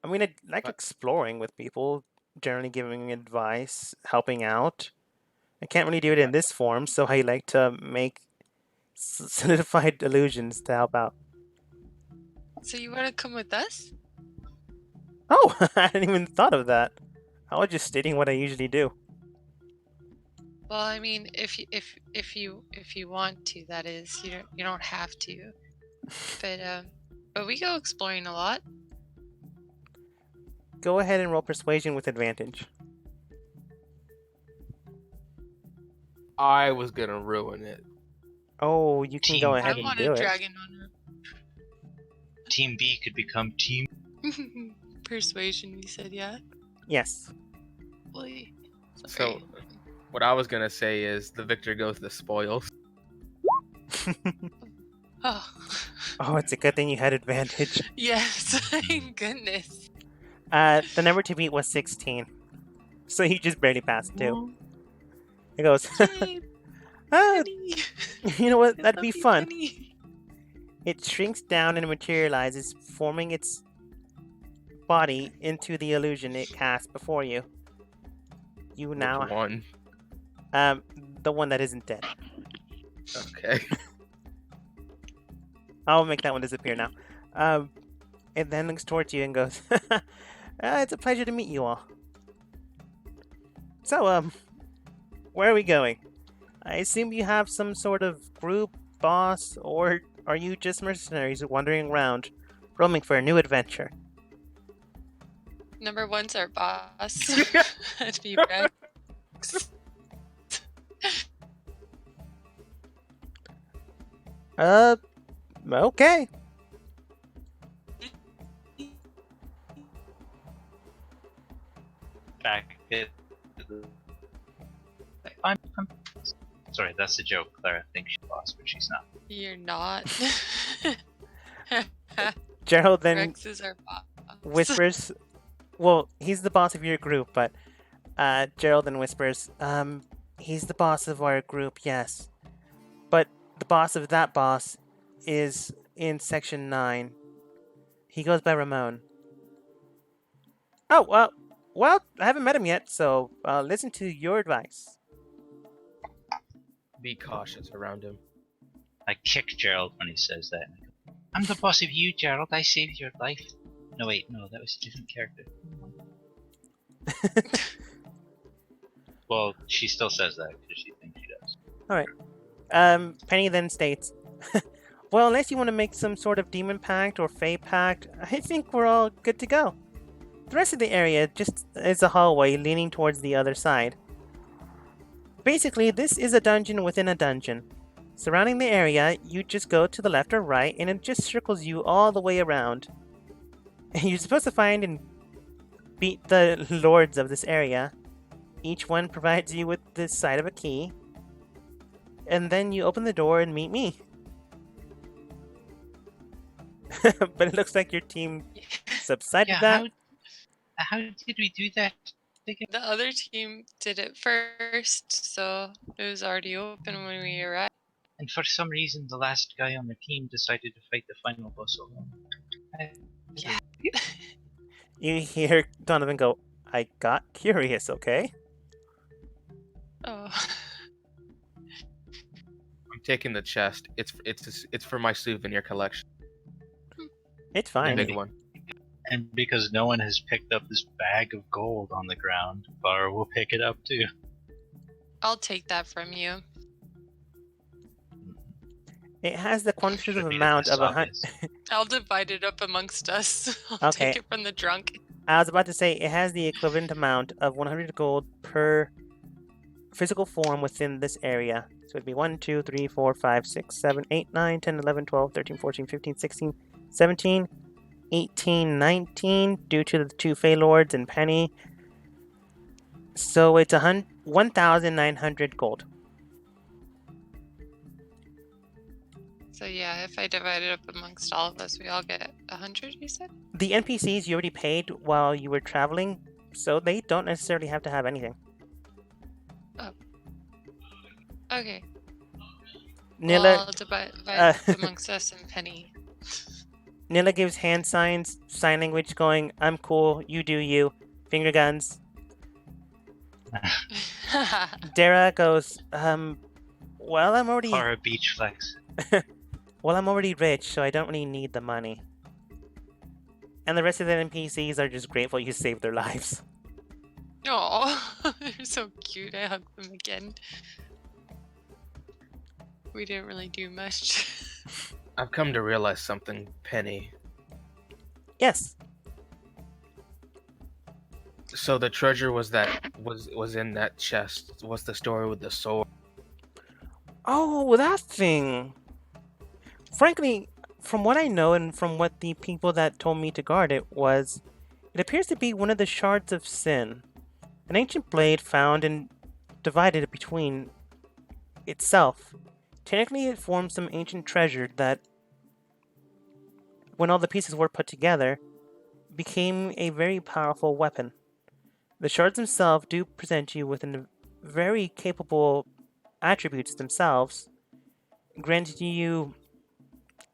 [SPEAKER 2] I mean, I like
[SPEAKER 3] What?
[SPEAKER 2] exploring with people, generally giving advice, helping out. I can't really do it in this form, so I like to make solidified illusions to help out.
[SPEAKER 5] So you want to come with us?
[SPEAKER 2] Oh, I hadn't even thought of that. I was just stating what I usually do.
[SPEAKER 5] Well, I mean, if you want to, that is, you don't have to. But we go exploring a lot.
[SPEAKER 2] Go ahead and roll persuasion with advantage.
[SPEAKER 3] I was gonna ruin it.
[SPEAKER 2] Oh, you can go
[SPEAKER 1] Team
[SPEAKER 2] ahead
[SPEAKER 5] I
[SPEAKER 2] and
[SPEAKER 5] want
[SPEAKER 2] do
[SPEAKER 5] a
[SPEAKER 2] it.
[SPEAKER 5] dragon on
[SPEAKER 1] Team B could become Team.
[SPEAKER 5] her. Persuasion, you said, yeah.
[SPEAKER 2] Yes.
[SPEAKER 5] Boy,
[SPEAKER 3] So, what I was gonna say is the victor goes the spoils.
[SPEAKER 5] oh,
[SPEAKER 2] Oh, it's a good thing you had advantage.
[SPEAKER 5] yes, thank goodness.
[SPEAKER 2] The number to beat was 16. So you just barely passed too. It goes,
[SPEAKER 5] Yay,
[SPEAKER 2] ah,
[SPEAKER 5] Penny.
[SPEAKER 2] you know what?
[SPEAKER 5] I
[SPEAKER 2] That'd
[SPEAKER 5] love
[SPEAKER 2] be
[SPEAKER 5] you,
[SPEAKER 2] fun.
[SPEAKER 5] Penny.
[SPEAKER 2] It shrinks down and materializes, forming its body into the illusion it casts before you. You now,
[SPEAKER 3] Which one?
[SPEAKER 2] the one that isn't dead.
[SPEAKER 3] Okay.
[SPEAKER 2] I'll make that one disappear now. It then looks towards you and goes, it's a pleasure to meet you all. So, where are we going? I assume you have some sort of group, boss, or are you just mercenaries wandering around, roaming for a new adventure?
[SPEAKER 5] Number one's our boss. That'd be Rex.
[SPEAKER 2] Okay.
[SPEAKER 1] Back. I'm. Sorry, that's a joke. Clara thinks she's boss, but she's not.
[SPEAKER 5] You're not.
[SPEAKER 2] Gerald then
[SPEAKER 5] Rex is our boss.
[SPEAKER 2] whispers, well, he's the boss of your group, but Gerald then whispers, he's the boss of our group, yes. But the boss of that boss is in section 9. He goes by Ramon. Oh, well, I haven't met him yet, so listen to your advice.
[SPEAKER 3] Be cautious around him.
[SPEAKER 1] I kick Gerald when he says that. I'm the boss of you, Gerald. I saved your life. No, wait, no, that was a different character. Well, she still says that because she thinks she does.
[SPEAKER 2] Penny then states, well, unless you want to make some sort of demon pact or fey pact, I think we're all good to go. The rest of the area just is a hallway leaning towards the other side. Basically, this is a dungeon within a dungeon. Surrounding the area, you just go to the left or right, and it just circles you all the way around. You're supposed to find and beat the lords of this area. Each one provides you with the side of a key. And then you open the door and meet me. But it looks like your team subsided
[SPEAKER 1] Yeah,
[SPEAKER 2] that.
[SPEAKER 1] how did we do that?
[SPEAKER 5] The other team did it first, so it was already open when we arrived.
[SPEAKER 1] And for some reason, the last guy on the team decided to fight the final boss alone.
[SPEAKER 5] Yeah.
[SPEAKER 2] You hear Donovan go, I got curious, okay?
[SPEAKER 5] Oh.
[SPEAKER 3] I'm taking the chest. It's for my souvenir collection.
[SPEAKER 2] It's
[SPEAKER 3] The
[SPEAKER 2] fine.
[SPEAKER 3] big one.
[SPEAKER 1] And because no one has picked up this bag of gold on the ground, Bar will pick it up too.
[SPEAKER 5] I'll take that from you.
[SPEAKER 2] It has the quantitative
[SPEAKER 1] Should have made
[SPEAKER 2] amount
[SPEAKER 1] this
[SPEAKER 2] of a
[SPEAKER 1] obvious.
[SPEAKER 5] I'll divide it up amongst us. I'll
[SPEAKER 2] Okay.
[SPEAKER 5] take it from the drunk.
[SPEAKER 2] I was about to say it has the equivalent amount of 100 gold per physical form within this area. So it'd be 1, 2, 3, 4, 5, 6, 7, 8, 9, 10, 11, 12, 13, 14, 15, 16, 17, 18, 19 due to the 2 Fey Lords and Penny. So it's 1,900 gold.
[SPEAKER 5] So yeah, if I divide it up amongst all of us, we all get 100, you said?
[SPEAKER 2] The NPCs you already paid while you were traveling, so they don't necessarily have to have anything.
[SPEAKER 5] Okay.
[SPEAKER 2] Nilla,
[SPEAKER 5] Well, I'll divide it amongst us and Penny.
[SPEAKER 2] Nilla gives hand signs, sign language going, I'm cool, you do you, finger guns. Dara goes, well, I'm already
[SPEAKER 1] Clara beach flex.
[SPEAKER 2] well, I'm already rich, so I don't really need the money. And the rest of the NPCs are just grateful you saved their lives.
[SPEAKER 5] Aw, they're so cute. I hug them again. We didn't really do much.
[SPEAKER 3] I've come to realize something, Penny.
[SPEAKER 2] Yes.
[SPEAKER 3] So the treasure was in that chest. What's the story with the sword?
[SPEAKER 2] Oh, that thing. Frankly, from what I know and from what the people that told me to guard it was, it appears to be one of the shards of sin. An ancient blade found and divided between itself. Technically, it forms some ancient treasure that, when all the pieces were put together, became a very powerful weapon. The shards themselves do present you with very capable attributes themselves, granting you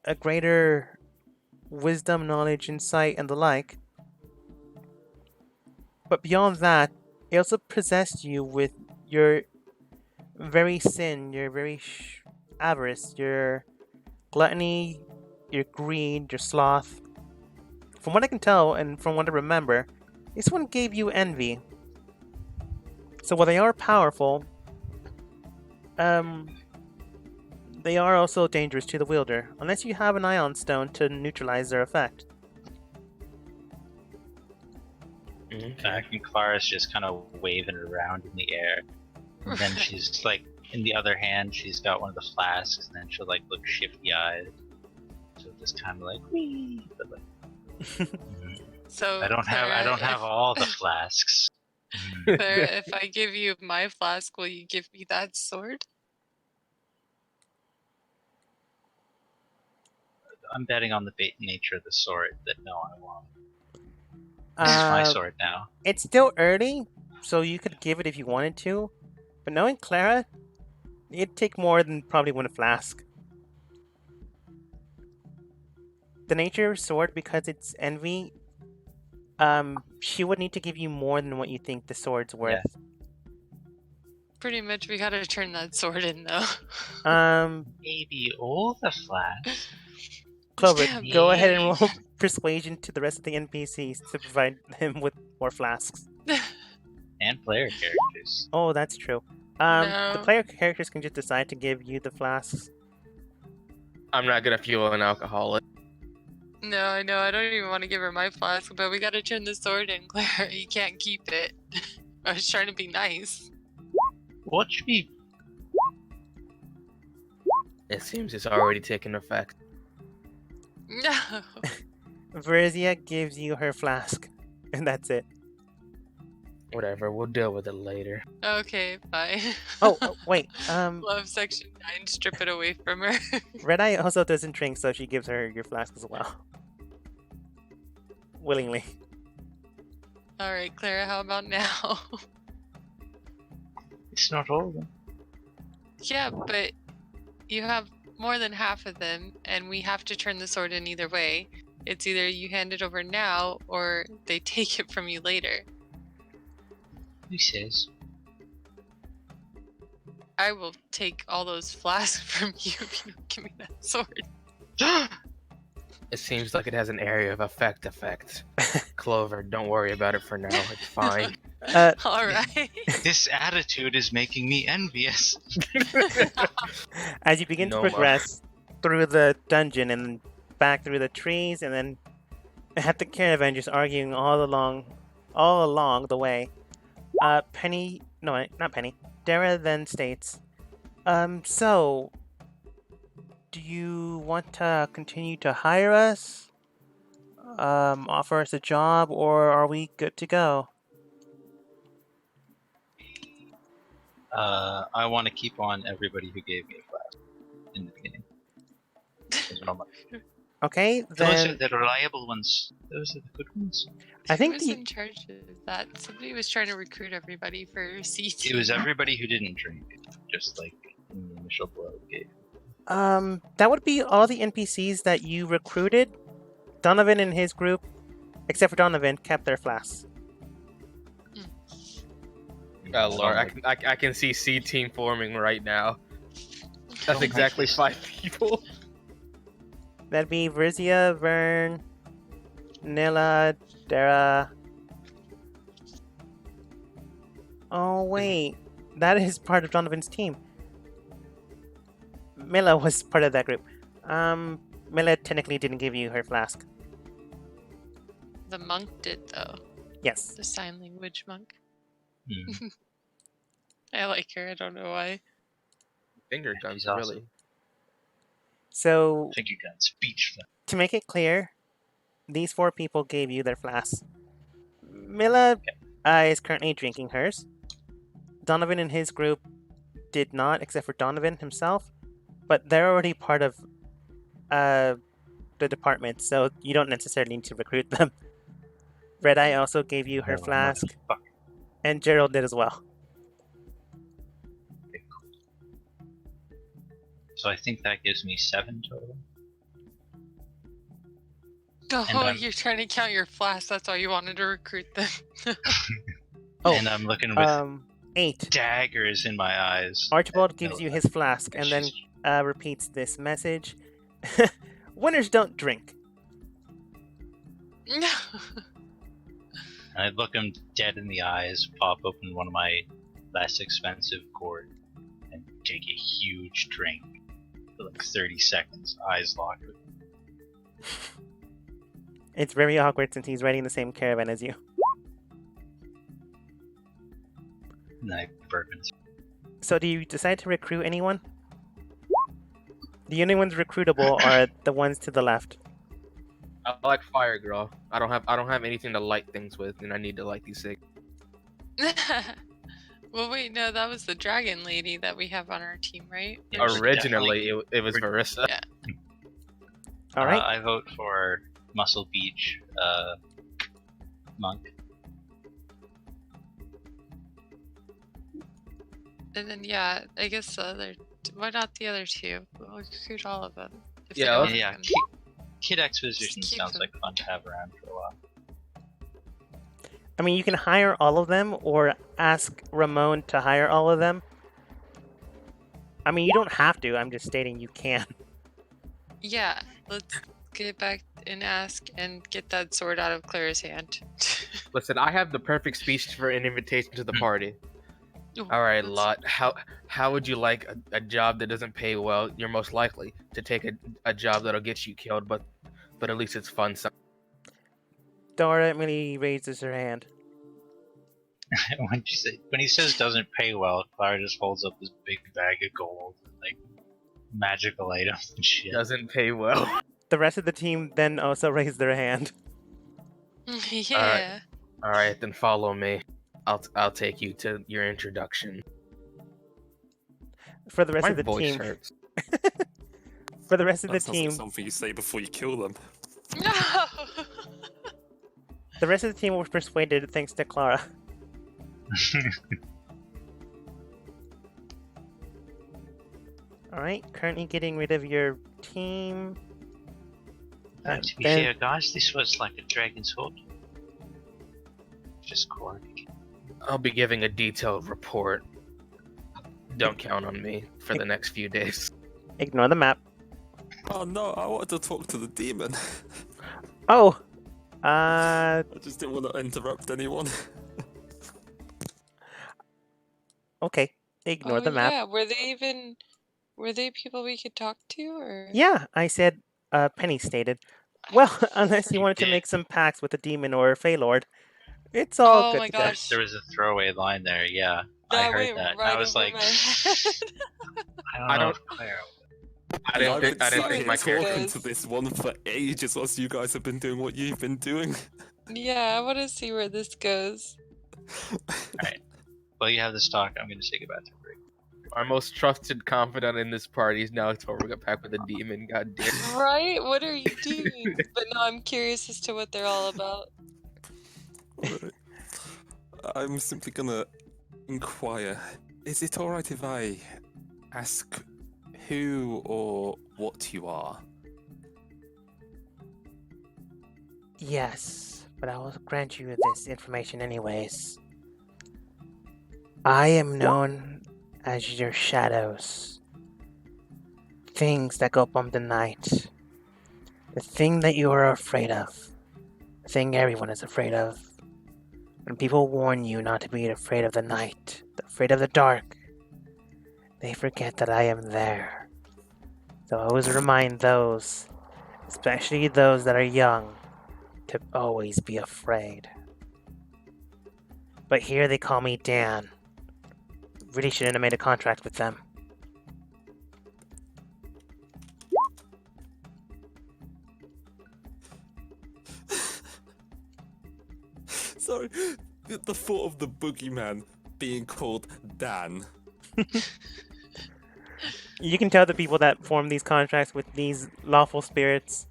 [SPEAKER 2] a greater wisdom, knowledge, insight, and the like. But beyond that, it also possessed you with your very sin, your very avarice, your gluttony, your greed, your sloth. From what I can tell and from what I remember, this one gave you envy. So while they are powerful, they are also dangerous to the wielder, unless you have an ion stone to neutralize their effect.
[SPEAKER 1] I think Clara's just kind of waving it around in the air. And then she's like, in the other hand, she's got one of the flasks, and then she'll like look shifty-eyed. So just kind of like, wee. But like,
[SPEAKER 5] So
[SPEAKER 1] I don't have all the flasks.
[SPEAKER 5] Claire, if I give you my flask, will you give me that sword?
[SPEAKER 1] I'm betting on the nature of the sword that no, I won't. It's my sword now.
[SPEAKER 2] It's still early, so you could give it if you wanted to. But knowing Clara, it'd take more than probably one flask. The nature of sword, because it's envy, she would need to give you more than what you think the sword's worth.
[SPEAKER 5] Pretty much, we gotta turn that sword in, though.
[SPEAKER 1] Maybe all the flasks.
[SPEAKER 2] Clover,
[SPEAKER 5] Yeah,
[SPEAKER 2] go ahead and
[SPEAKER 5] maybe.
[SPEAKER 2] roll persuasion to the rest of the NPCs to provide him with more flasks.
[SPEAKER 1] And player characters.
[SPEAKER 2] Oh, that's true. The
[SPEAKER 5] No.
[SPEAKER 2] player characters can just decide to give you the flasks.
[SPEAKER 3] I'm not gonna fuel an alcoholic.
[SPEAKER 5] No, I know. I don't even want to give her my flask, but we gotta turn the sword in, Claire. You can't keep it. I was trying to be nice.
[SPEAKER 1] Watch me.
[SPEAKER 3] It seems it's already taken effect.
[SPEAKER 5] No.
[SPEAKER 2] Verizia gives you her flask, and that's it.
[SPEAKER 3] Whatever, we'll deal with it later.
[SPEAKER 5] Okay, bye.
[SPEAKER 2] Oh, wait.
[SPEAKER 5] Love section 9, strip it away from her.
[SPEAKER 2] Red Eye also doesn't drink, so she gives her your flask as well. Willingly.
[SPEAKER 5] Alright, Clara, how about now?
[SPEAKER 1] It's not all of them.
[SPEAKER 5] Yeah, but you have more than half of them, and we have to turn the sword in either way. It's either you hand it over now, or they take it from you later.
[SPEAKER 1] Who says?
[SPEAKER 5] I will take all those flasks from you if you don't give me that sword.
[SPEAKER 3] It seems like it has an area of effect. Clover, don't worry about it for now. It's fine.
[SPEAKER 5] Alright.
[SPEAKER 1] This attitude is making me envious.
[SPEAKER 2] As you begin to
[SPEAKER 3] No, Ma.
[SPEAKER 2] progress, through the dungeon and back through the trees, and then at the caravan, just arguing all along the way. Penny, no, not Penny. Dara then states, so, do you want to continue to hire us? Offer us a job, or are we good to go?
[SPEAKER 1] I want to keep on everybody who gave me a flask in the beginning. Those are,
[SPEAKER 2] Okay,
[SPEAKER 1] those are
[SPEAKER 2] then
[SPEAKER 1] the reliable ones. Those are the good ones.
[SPEAKER 2] I
[SPEAKER 5] Who
[SPEAKER 2] think
[SPEAKER 5] was in charge of that? Somebody was trying to recruit everybody for CT.
[SPEAKER 1] It was everybody who didn't drink, just like in the initial blow gave.
[SPEAKER 2] that would be all the NPCs that you recruited. Donovan and his group, except for Donovan, kept their flasks.
[SPEAKER 3] Lare, I can see C team forming right now. That's exactly 5 people.
[SPEAKER 2] That'd be Verzia, Vern, Nilla, Dara. Oh wait, that is part of Donovan's team. Mila was part of that group. Mila technically didn't give you her flask.
[SPEAKER 5] The monk did, though.
[SPEAKER 2] Yes.
[SPEAKER 5] The sign language monk.
[SPEAKER 1] Hmm.
[SPEAKER 5] I like her. I don't know why.
[SPEAKER 3] Finger guns,
[SPEAKER 1] She's awesome.
[SPEAKER 3] really.
[SPEAKER 2] So,
[SPEAKER 1] Finger gun, speech.
[SPEAKER 2] to make it clear, these 4 people gave you their flasks. Mila is currently drinking hers. Donovan and his group did not, except for Donovan himself. But they're already part of the department, so you don't necessarily need to recruit them. Red Eye also gave you her flask, and Gerald did as well.
[SPEAKER 1] Okay, cool. So I think that gives me 7 total.
[SPEAKER 5] Oh, you're trying to count your flasks. That's why you wanted to recruit them.
[SPEAKER 2] Oh,
[SPEAKER 1] And I'm looking with
[SPEAKER 2] 8.
[SPEAKER 1] daggers in my eyes.
[SPEAKER 2] Archibald gives you his flask and then repeats this message. Winners don't drink.
[SPEAKER 5] No.
[SPEAKER 1] I look him dead in the eyes, pop open one of my less expensive gourd, and take a huge drink for like 30 seconds, eyes locked.
[SPEAKER 2] It's very awkward since he's riding the same caravan as you.
[SPEAKER 1] And I bourbons.
[SPEAKER 2] So do you decide to recruit anyone? The only ones recruitable are the ones to the left.
[SPEAKER 3] I like Fire Girl. I don't have anything to light things with, and I need to light these things.
[SPEAKER 5] Well, wait, no, that was the dragon lady that we have on our team, right?
[SPEAKER 1] Yeah,
[SPEAKER 3] Originally, it was Marissa.
[SPEAKER 5] Yeah.
[SPEAKER 2] All right.
[SPEAKER 1] I vote for Muscle Beach monk.
[SPEAKER 5] And then, yeah, I guess the other... Why not the other 2? We'll recruit all of them. If they
[SPEAKER 3] Yeah,
[SPEAKER 5] don't
[SPEAKER 3] let's-
[SPEAKER 1] Yeah,
[SPEAKER 5] them.
[SPEAKER 1] Kid Exposition
[SPEAKER 5] Just keep
[SPEAKER 1] sounds
[SPEAKER 5] them.
[SPEAKER 1] like fun to have around for a while.
[SPEAKER 2] I mean, you can hire all of them or ask Ramon to hire all of them. I mean, you don't have to. I'm just stating you can.
[SPEAKER 5] Yeah, let's get back and ask and get that sword out of Clara's hand.
[SPEAKER 3] Listen, I have the perfect speech for an invitation to the party. All right, Lot. How would you like a job that doesn't pay well? You're most likely to take a job that'll get you killed, but at least it's fun.
[SPEAKER 2] Dora immediately raises her hand.
[SPEAKER 1] When he says doesn't pay well, Clara just holds up this big bag of gold, and, like magical items and shit.
[SPEAKER 3] Doesn't pay well.
[SPEAKER 2] The rest of the team then also raise their hand.
[SPEAKER 5] Yeah.
[SPEAKER 3] All right, then follow me. I'll take you to your introduction.
[SPEAKER 2] For the rest
[SPEAKER 3] My
[SPEAKER 2] of the
[SPEAKER 3] voice
[SPEAKER 2] team,
[SPEAKER 3] hurts.
[SPEAKER 2] for the rest of the
[SPEAKER 4] That sounds like
[SPEAKER 2] team,
[SPEAKER 4] something you say before you kill them.
[SPEAKER 5] No!
[SPEAKER 2] the rest of the team was persuaded thanks to Clara. All right, currently getting rid of your team.
[SPEAKER 1] To be
[SPEAKER 2] Ben-
[SPEAKER 1] fair, guys, this was like a dragon's hood. Just cord.
[SPEAKER 3] I'll be giving a detailed report. Don't count on me for the next few days.
[SPEAKER 2] Ignore the map.
[SPEAKER 4] Oh no, I wanted to talk to the demon.
[SPEAKER 2] Oh,
[SPEAKER 4] I just didn't want to interrupt anyone.
[SPEAKER 2] okay. Ignore the map.
[SPEAKER 5] Yeah, were they even Were they people we could talk to, or?
[SPEAKER 2] Yeah, I said, Penny stated. Well, unless you
[SPEAKER 1] You
[SPEAKER 2] wanted to
[SPEAKER 1] did.
[SPEAKER 2] make some pacts with a demon or a Fey Lord, it's all
[SPEAKER 5] Oh
[SPEAKER 2] good
[SPEAKER 5] my
[SPEAKER 2] to go.
[SPEAKER 5] gosh.
[SPEAKER 1] There was a throwaway line there. Yeah, I
[SPEAKER 5] That
[SPEAKER 1] heard
[SPEAKER 5] went
[SPEAKER 1] that. And I
[SPEAKER 5] right
[SPEAKER 1] was
[SPEAKER 5] over
[SPEAKER 1] like,
[SPEAKER 5] my head.
[SPEAKER 1] I don't
[SPEAKER 3] I
[SPEAKER 1] know
[SPEAKER 3] don't.
[SPEAKER 1] if Claire.
[SPEAKER 3] I
[SPEAKER 4] And
[SPEAKER 3] didn't
[SPEAKER 4] I've
[SPEAKER 3] think.
[SPEAKER 4] been
[SPEAKER 3] I didn't
[SPEAKER 4] sat
[SPEAKER 5] where
[SPEAKER 3] think
[SPEAKER 4] here
[SPEAKER 3] my
[SPEAKER 5] this
[SPEAKER 3] character.
[SPEAKER 4] talking
[SPEAKER 5] goes.
[SPEAKER 4] to this one for ages whilst you guys have been doing what you've been doing.
[SPEAKER 5] Yeah, I want to see where this goes.
[SPEAKER 1] Alright. Well, you have this talk. I'm going to take a bathroom break.
[SPEAKER 3] Our most trusted confidant in this party is now throwing a pack with a demon. God damn.
[SPEAKER 5] Right? What are you doing? But no, I'm curious as to what they're all about.
[SPEAKER 4] Right. I'm simply gonna inquire. Is it alright if I ask who or what you are?
[SPEAKER 2] Yes, but I will grant you this information anyways. I am known as your shadows. Things that go bump the night. The thing that you are afraid of. The thing everyone is afraid of. When people warn you not to be afraid of the night, afraid of the dark, they forget that I am there. So I always remind those, especially those that are young, to always be afraid. But here they call me Dan. Really shouldn't have made a contract with them.
[SPEAKER 4] Sorry, the thought of the boogeyman being called Dan.
[SPEAKER 2] You can tell the people that form these contracts with these lawful spirits,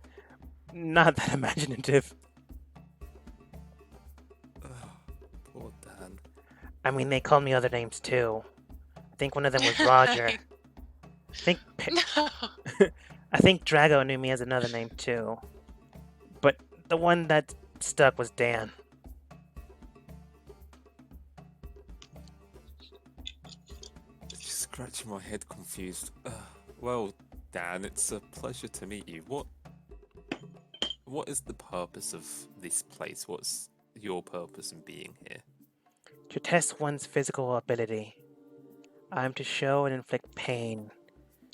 [SPEAKER 2] not that imaginative.
[SPEAKER 4] Poor Dan.
[SPEAKER 2] I mean, they called me other names too. I think one of them was Roger.
[SPEAKER 5] No.
[SPEAKER 2] I think Drago knew me as another name too. But the one that stuck was Dan.
[SPEAKER 4] Just scratching my head confused. Well, Dan, it's a pleasure to meet you. What is the purpose of this place? What's your purpose in being here?
[SPEAKER 2] To test one's physical ability. I'm to show and inflict pain.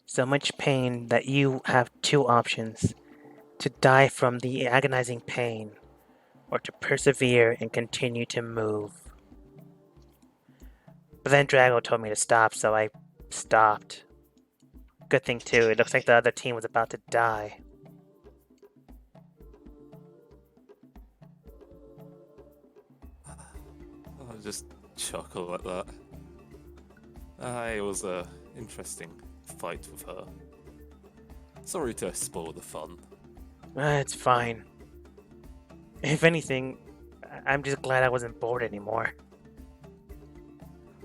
[SPEAKER 2] So much pain that you have two options. To die from the agonizing pain, or to persevere and continue to move. But then Drago told me to stop, so I stopped. Good thing too, it looks like the other team was about to die.
[SPEAKER 4] I'll just chuckle at that. It was a interesting fight with her. Sorry to spoil the fun.
[SPEAKER 2] It's fine. If anything, I'm just glad I wasn't bored anymore.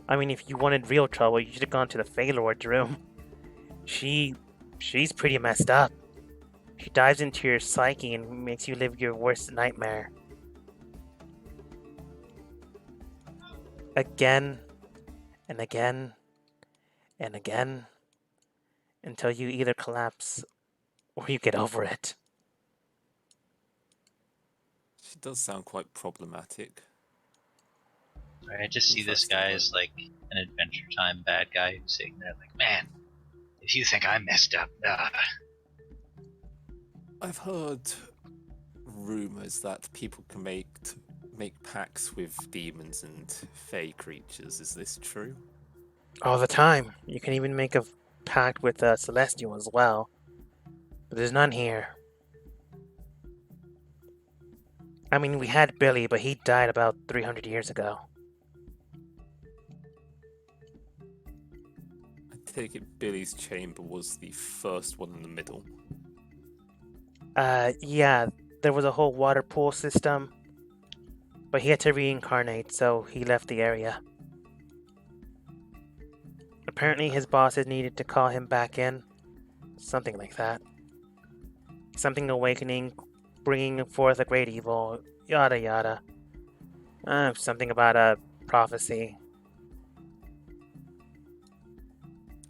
[SPEAKER 2] I mean, if you wanted real trouble, you should have gone to the Phalord's room. She's pretty messed up. She dives into your psyche and makes you live your worst nightmare. Again, and again, and again, until you either collapse or you get over it.
[SPEAKER 4] She does sound quite problematic.
[SPEAKER 1] I just see this guy as like an Adventure Time bad guy who's sitting there like, man, if you think I'm messed up,
[SPEAKER 4] I've heard rumors that people can make pacts with demons and fey creatures. Is this true?
[SPEAKER 2] All the time. You can even make a pact with a Celestial as well. But there's none here. I mean, we had Billy, but he died about 300 years ago.
[SPEAKER 4] I take it Billy's chamber was the first one in the middle.
[SPEAKER 2] Yeah, there was a whole water pool system. But he had to reincarnate, so he left the area. Apparently his bosses needed to call him back in. Something like that. Something awakening, bringing forth a great evil, yada yada. Something about a prophecy.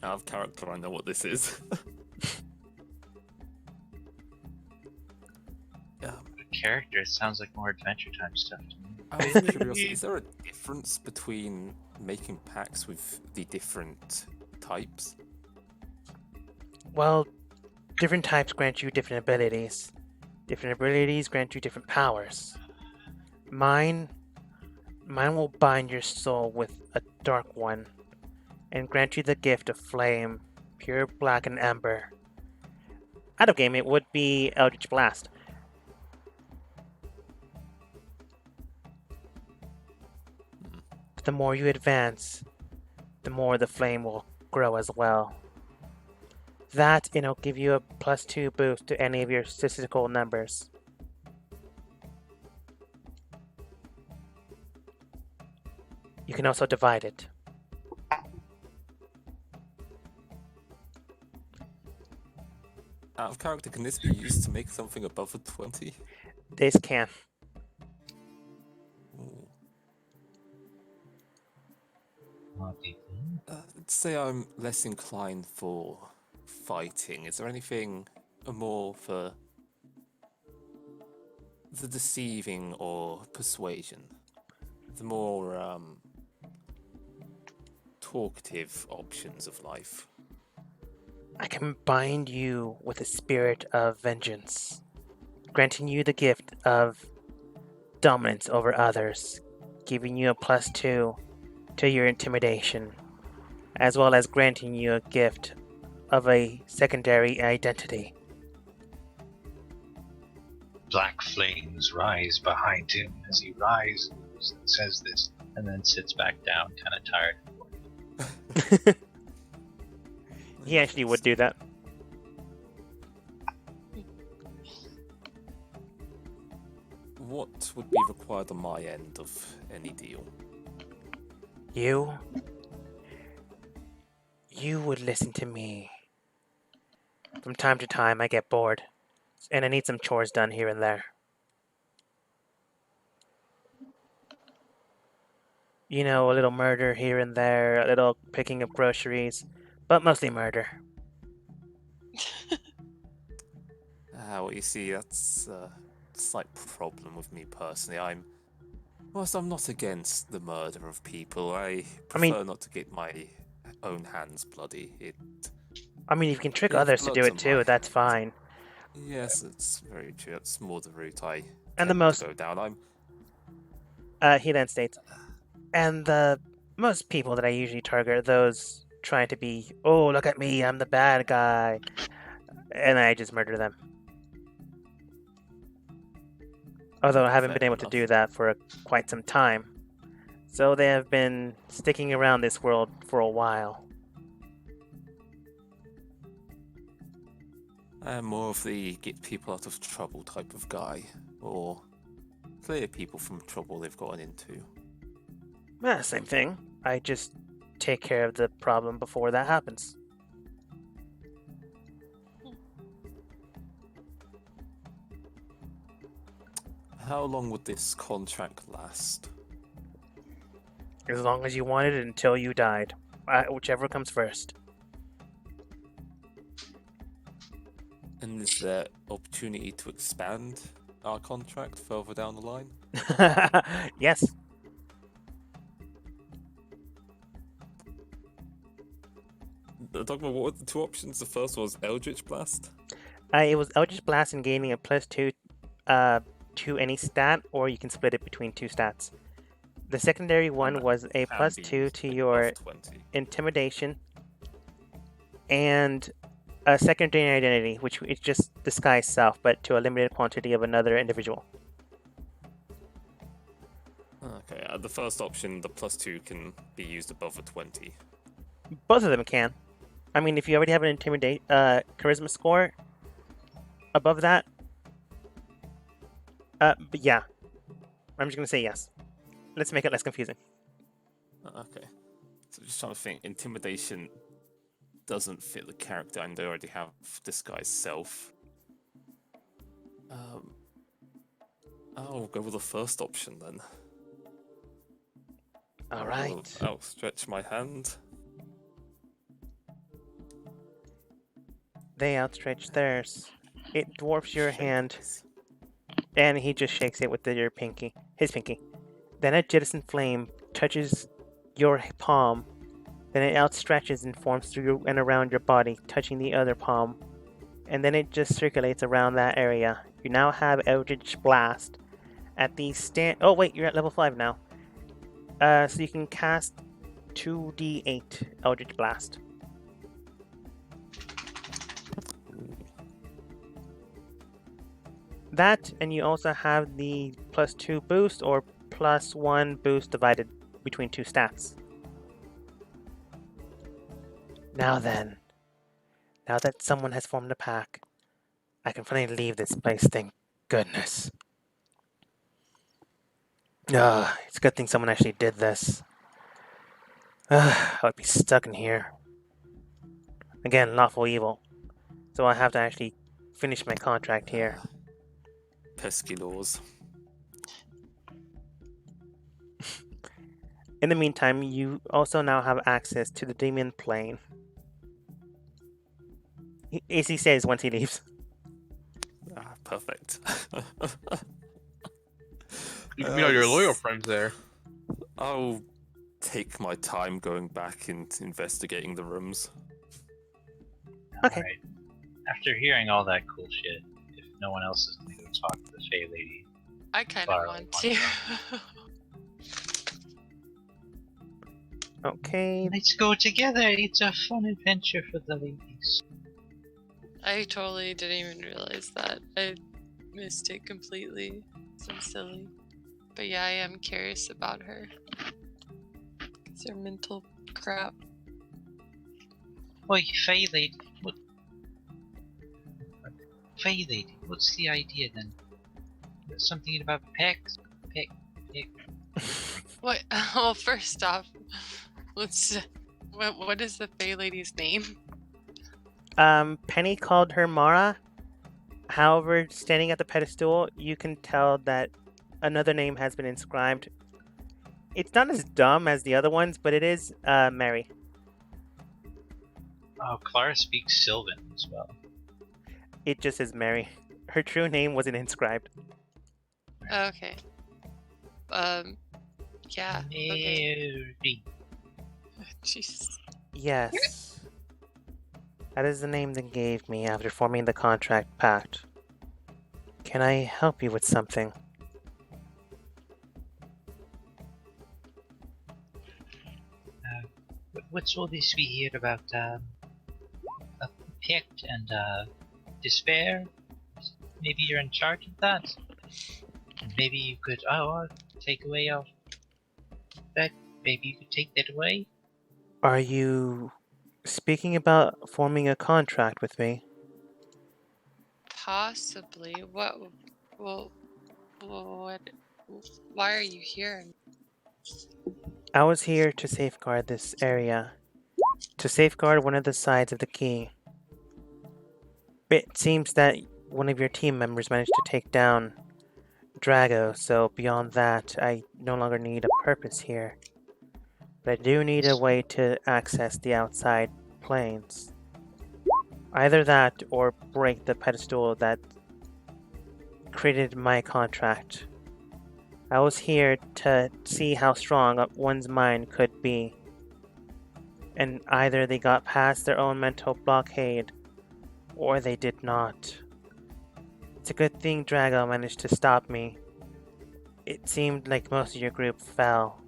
[SPEAKER 4] Out of character, I know what this is.
[SPEAKER 1] character, it sounds like more Adventure Time stuff to me.
[SPEAKER 4] Out of curiosity, is there a difference between making pacts with the different types?
[SPEAKER 2] Well, different types grant you different abilities. Different abilities grant you different powers. Mine will bind your soul with a dark one and grant you the gift of flame, pure black and amber. Out of game, it would be Eldritch Blast. The more you advance, the more the flame will grow as well. That, and it'll give you a +2 boost to any of your statistical numbers. You can also divide it.
[SPEAKER 4] Out of character, can this be used to make something above a 20?
[SPEAKER 2] This can.
[SPEAKER 4] Ooh.
[SPEAKER 1] Might be-
[SPEAKER 4] Let's say I'm less inclined for fighting. Is there anything more for the deceiving or persuasion? The more talkative options of life.
[SPEAKER 2] I can bind you with a spirit of vengeance, granting you the gift of dominance over others, giving you a +2 to your intimidation, as well as granting you a gift of a secondary identity.
[SPEAKER 1] Black flames rise behind him as he rises and says this, and then sits back down, kind of tired.
[SPEAKER 2] He actually would do that.
[SPEAKER 4] What would be required on my end of any deal?
[SPEAKER 2] You would listen to me. From time to time, I get bored, and I need some chores done here and there. You know, a little murder here and there, a little picking up groceries, but mostly murder.
[SPEAKER 4] Well, you see, that's a slight problem with me personally. Whilst I'm not against the murder of people, I prefer not to get my own hands bloody.
[SPEAKER 2] I mean, if you can trick
[SPEAKER 4] Yeah,
[SPEAKER 2] others to do
[SPEAKER 4] blood's
[SPEAKER 2] it
[SPEAKER 4] on
[SPEAKER 2] too,
[SPEAKER 4] my
[SPEAKER 2] that's
[SPEAKER 4] hands.
[SPEAKER 2] fine.
[SPEAKER 4] Yes, it's very true. That's more the route I
[SPEAKER 2] And the
[SPEAKER 4] tend
[SPEAKER 2] most-
[SPEAKER 4] to go down.
[SPEAKER 2] He then states, and the most people that I usually target are those trying to be, oh, look at me, I'm the bad guy. And I just murder them. Although I haven't
[SPEAKER 4] Fair
[SPEAKER 2] been able to
[SPEAKER 4] enough.
[SPEAKER 2] do that for quite some time. So they have been sticking around this world for a while.
[SPEAKER 4] I'm more of the get people out of trouble type of guy, or clear people from trouble they've gotten into.
[SPEAKER 2] Same thing. I just take care of the problem before that happens.
[SPEAKER 4] How long would this contract last?
[SPEAKER 2] As long as you wanted it until you died. Whichever comes first.
[SPEAKER 4] And is there opportunity to expand our contract further down the line?
[SPEAKER 2] Yes.
[SPEAKER 4] Dogma, what were the two options? The first was Eldritch Blast.
[SPEAKER 2] It was Eldritch Blast and gaining a +2 to any stat, or you can split it between two stats. The secondary one was a
[SPEAKER 4] Can be
[SPEAKER 2] +2
[SPEAKER 4] used
[SPEAKER 2] to
[SPEAKER 4] above
[SPEAKER 2] your
[SPEAKER 4] 20.
[SPEAKER 2] intimidation and a secondary identity, which is just disguise self, but to a limited quantity of another individual.
[SPEAKER 4] Okay, the first option, the +2, can be used above a 20.
[SPEAKER 2] Both of them can. I mean, if you already have an charisma score above that, but yeah, I'm just gonna say yes. Let's make it less confusing.
[SPEAKER 4] Okay. So just trying to think, intimidation doesn't fit the character, and they already have disguise self. I'll go with the first option then.
[SPEAKER 2] All right.
[SPEAKER 4] I'll stretch my hand.
[SPEAKER 2] They outstretch theirs. It dwarfs your
[SPEAKER 4] shake
[SPEAKER 2] hand,
[SPEAKER 4] this.
[SPEAKER 2] and he just shakes it with his pinky. Then a jettison flame touches your palm Then it outstretches and forms through and around your body, touching the other palm. And then it just circulates around that area. You now have Eldritch Blast. At the stand. Oh, wait, you're at level 5 now. So you can cast 2d8 Eldritch Blast. That, and you also have the +2 boost or +1 boost divided between 2 stats. Now then, now that someone has formed a pack, I can finally leave this place, thank goodness. It's a good thing someone actually did this. I would be stuck in here. Again, lawful evil. So I have to actually finish my contract here.
[SPEAKER 4] Pesky laws.
[SPEAKER 2] In the meantime, you also now have access to the demon plane. As he says once he leaves.
[SPEAKER 4] Perfect.
[SPEAKER 3] You know, your loyal friends there.
[SPEAKER 4] I'll take my time going back and investigating the rooms.
[SPEAKER 2] Okay.
[SPEAKER 1] Alright. After hearing all that cool shit, if no one else is going to go talk to the Fey Lady,
[SPEAKER 5] I kind
[SPEAKER 1] Far
[SPEAKER 5] of
[SPEAKER 1] away
[SPEAKER 5] want to.
[SPEAKER 2] Okay.
[SPEAKER 1] let's go together. It's a fun adventure for the ladies.
[SPEAKER 5] I totally didn't even realize that. I missed it completely. So silly. But yeah, I am curious about her. It's her mental crap.
[SPEAKER 1] Oi, Fey Lady, what? Fey Lady, what's the idea then? Something about pecs? Peck.
[SPEAKER 5] What? Well, first off, let's. What is the Fey Lady's name?
[SPEAKER 2] Penny called her Mara. However, standing at the pedestal, you can tell that another name has been inscribed. It's not as dumb as the other ones, but it is Mary.
[SPEAKER 1] Oh, Clara speaks Sylvan as well.
[SPEAKER 2] It just says Mary. Her true name wasn't inscribed.
[SPEAKER 5] Okay. Yeah. Okay.
[SPEAKER 1] Mary.
[SPEAKER 5] Jesus.
[SPEAKER 2] Yes. That is the name they gave me after forming the contract pact. Can I help you with something?
[SPEAKER 1] What's all this we hear about a pact and despair? Maybe you're in charge of that? Maybe you could take away our that. Maybe you could take that away?
[SPEAKER 2] Are you speaking about forming a contract with me?
[SPEAKER 5] Possibly. What? Well, what? Why are you here?
[SPEAKER 2] I was here to safeguard this area. To safeguard one of the sides of the key. It seems that one of your team members managed to take down Drago, so beyond that, I no longer need a purpose here. But I do need a way to access the outside planes. Either that or break the pedestal that created my contract. I was here to see how strong one's mind could be. And either they got past their own mental blockade, or they did not. It's a good thing Drago managed to stop me. It seemed like most of your group fell.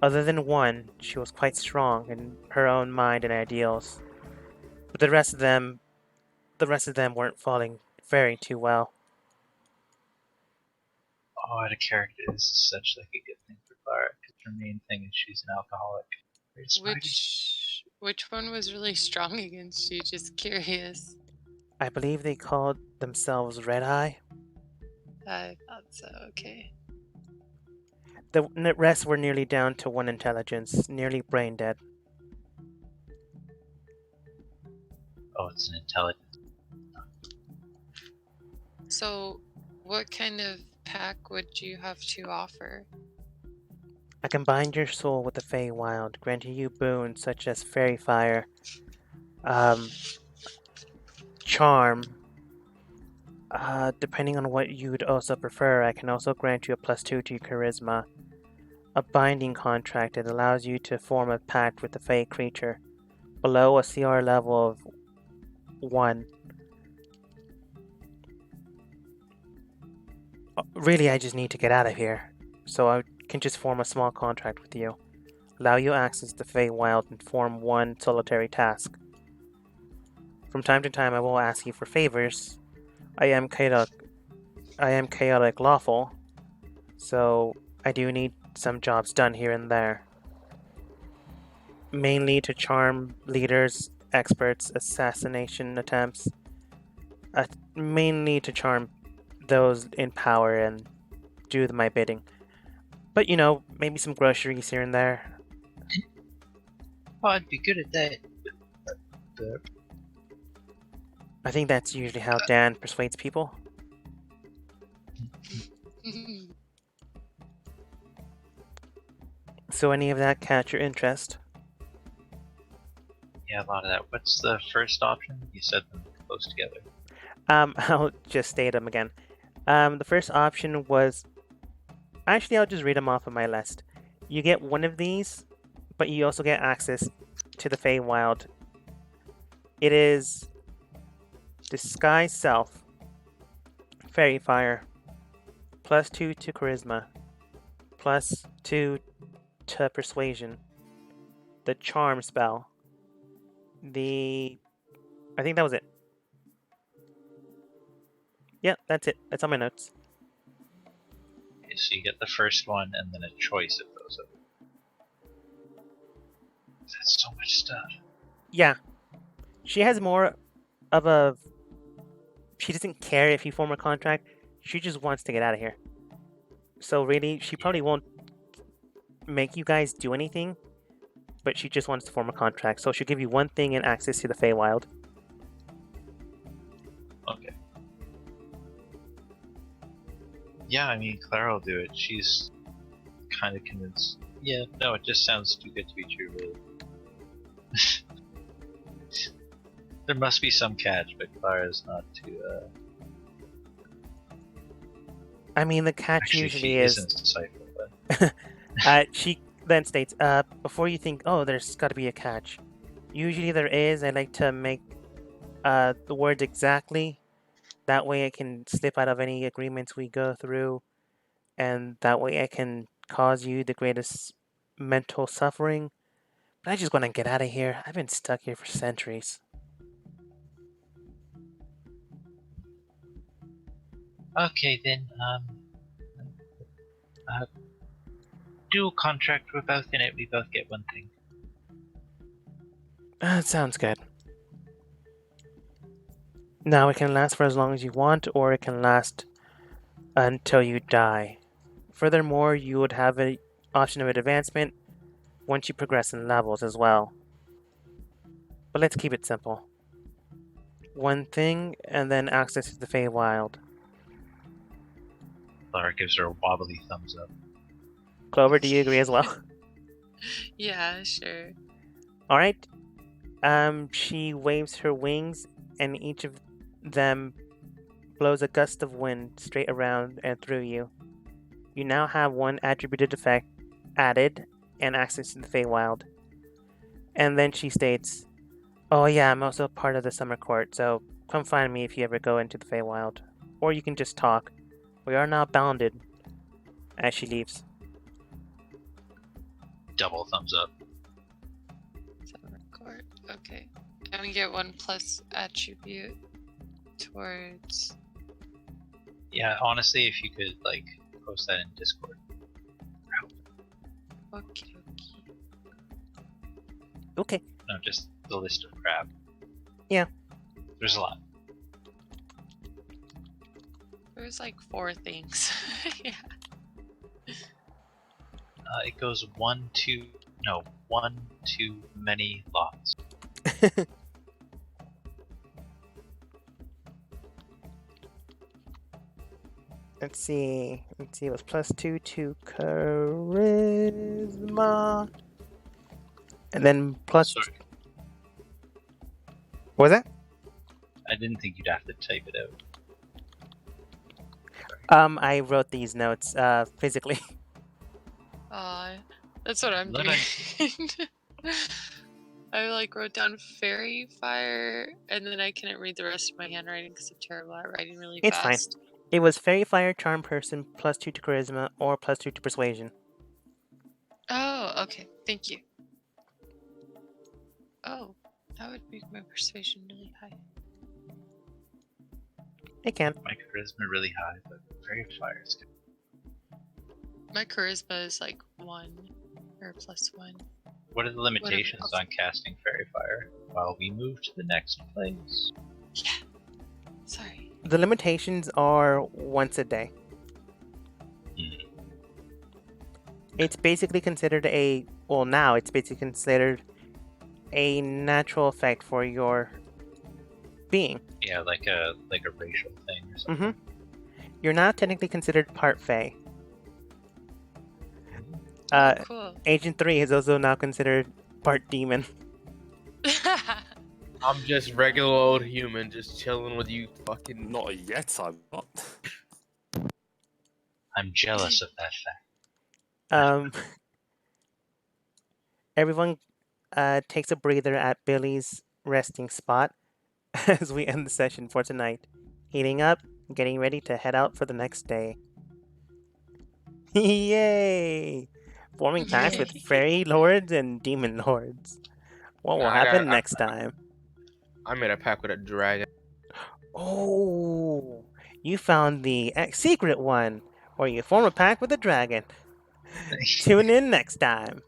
[SPEAKER 2] Other than one, she was quite strong in her own mind and ideals. But the rest of them weren't falling very too well.
[SPEAKER 1] Oh, out of character, this is such like a good thing for Clara, because her main thing is she's an alcoholic. Greatest party.
[SPEAKER 5] Which one was really strong against you? Just curious.
[SPEAKER 2] I believe they called themselves Red Eye.
[SPEAKER 5] I thought so. Okay.
[SPEAKER 2] The rest were nearly down to 1 intelligence, nearly brain dead.
[SPEAKER 1] Oh, it's an intelligence.
[SPEAKER 5] So, what kind of pack would you have to offer?
[SPEAKER 2] I combined your soul with the Feywild, granting you boons such as Fairy Fire, Charm. Depending on what you would also prefer, I can also grant you a +2 to your Charisma. a binding contract. It allows you to form a pact with a fey creature below a CR level of 1. Really, I just need to get out of here, so I can just form a small contract with you. Allow you access to Feywild and form one solitary task. From time to time, I will ask you for favors. I am chaotic lawful, so I do need some jobs done here and there. Mainly to charm leaders, experts, assassination attempts. Mainly to charm those in power and do my bidding. But maybe some groceries here and there.
[SPEAKER 1] Oh, I'd be good at that. But
[SPEAKER 2] I think that's usually how Dan persuades people. So any of that catch your interest?
[SPEAKER 1] yeah, a lot of that. What's the first option? You said them close together.
[SPEAKER 2] I'll just state them again. The first option was... Actually, I'll just read them off of my list. You get one of these, but you also get access to the Feywild. It is Disguise Self, Fairy Fire, +2 to Charisma, +2 to Persuasion, the Charm spell, I think that was it. Yeah, that's it. That's on my notes.
[SPEAKER 1] Okay, so you get the first one and then a choice of those. That's so much stuff.
[SPEAKER 2] Yeah. She has more of a... She doesn't care if you form a contract. She just wants to get out of here. So really, she probably won't make you guys do anything, but she just wants to form a contract. So she'll give you one thing and access to the Feywild.
[SPEAKER 1] Okay. Yeah, I mean, Clara will do it. She's kind of convinced. Yeah, no, it just sounds too good to be true, really. There must be some catch, but Clara's not too.
[SPEAKER 2] I mean, the catch
[SPEAKER 1] Actually,
[SPEAKER 2] usually
[SPEAKER 1] she
[SPEAKER 2] is...
[SPEAKER 1] isn't insightful, but
[SPEAKER 2] she then states, before you think, oh, there's got to be a catch. Usually there is. I like to make the words exactly. That way I can slip out of any agreements we go through. And that way I can cause you the greatest mental suffering. But I just want to get out of here. I've been stuck here for centuries.
[SPEAKER 1] okay then. Do a contract. We're both in it. We both get one thing.
[SPEAKER 2] That sounds good. Now it can last for as long as you want, or it can last until you die. Furthermore, you would have an option of advancement once you progress in levels as well. But let's keep it simple. One thing, and then access to the Feywild.
[SPEAKER 1] Clara gives her a wobbly thumbs up.
[SPEAKER 2] Clover, do you agree as well?
[SPEAKER 5] Yeah, sure.
[SPEAKER 2] Alright. She waves her wings, and each of them blows a gust of wind straight around and through you. You now have one attributed effect added and access to the Feywild. And then she states, oh yeah, I'm also part of the Summer Court, so come find me if you ever go into the Feywild. Or you can just talk. We are not bounded. As she leaves.
[SPEAKER 1] Double thumbs up.
[SPEAKER 5] Summer court. Okay. And we get 1 plus attribute towards.
[SPEAKER 1] Yeah, honestly, if you could post that in Discord.
[SPEAKER 5] Okay.
[SPEAKER 2] Okay.
[SPEAKER 1] No, just the list of crap.
[SPEAKER 2] Yeah.
[SPEAKER 1] There's a lot.
[SPEAKER 5] There's 4 things. Yeah.
[SPEAKER 1] It goes 1 to many lots.
[SPEAKER 2] Let's see. It was +2 to charisma. And then plus...
[SPEAKER 1] Sorry,
[SPEAKER 2] What was that?
[SPEAKER 1] I didn't think you'd have to type it out.
[SPEAKER 2] I wrote these notes physically.
[SPEAKER 5] That's what I'm
[SPEAKER 1] Let
[SPEAKER 5] doing. I like wrote down fairy fire, and then I couldn't read the rest of my handwriting because I'm terrible at writing really
[SPEAKER 2] It's fine.
[SPEAKER 5] fast.
[SPEAKER 2] It was Fairy Fire, Charm Person, +2 to Charisma, or +2 to Persuasion.
[SPEAKER 5] Oh, okay. Thank you. Oh, that would make my persuasion really high.
[SPEAKER 2] It can.
[SPEAKER 1] My charisma really high, but Fairy Fire is good.
[SPEAKER 5] My charisma is like 1 or +1.
[SPEAKER 1] What are the limitations on casting Fairy Fire while we move to the next place?
[SPEAKER 5] Yeah. Sorry.
[SPEAKER 2] The limitations are once a day. It's basically considered now it's basically considered a natural effect for your being.
[SPEAKER 1] Yeah, like a racial thing or something.
[SPEAKER 2] You're not technically considered part Fae.
[SPEAKER 5] Cool.
[SPEAKER 2] Agent 3 is also now considered part demon.
[SPEAKER 3] I'm just regular old human, just chilling with you fucking.
[SPEAKER 4] Not yet, I'm not.
[SPEAKER 1] I'm jealous of that fact.
[SPEAKER 2] Everyone takes a breather at Billy's resting spot as we end the session for tonight. Heating up, getting ready to head out for the next day. Yay! Forming packs with fairy lords and demon lords. What will happen next time?
[SPEAKER 3] I made a pact with a dragon.
[SPEAKER 2] Oh, you found the secret one, where you form a pact with a dragon. Tune in next time.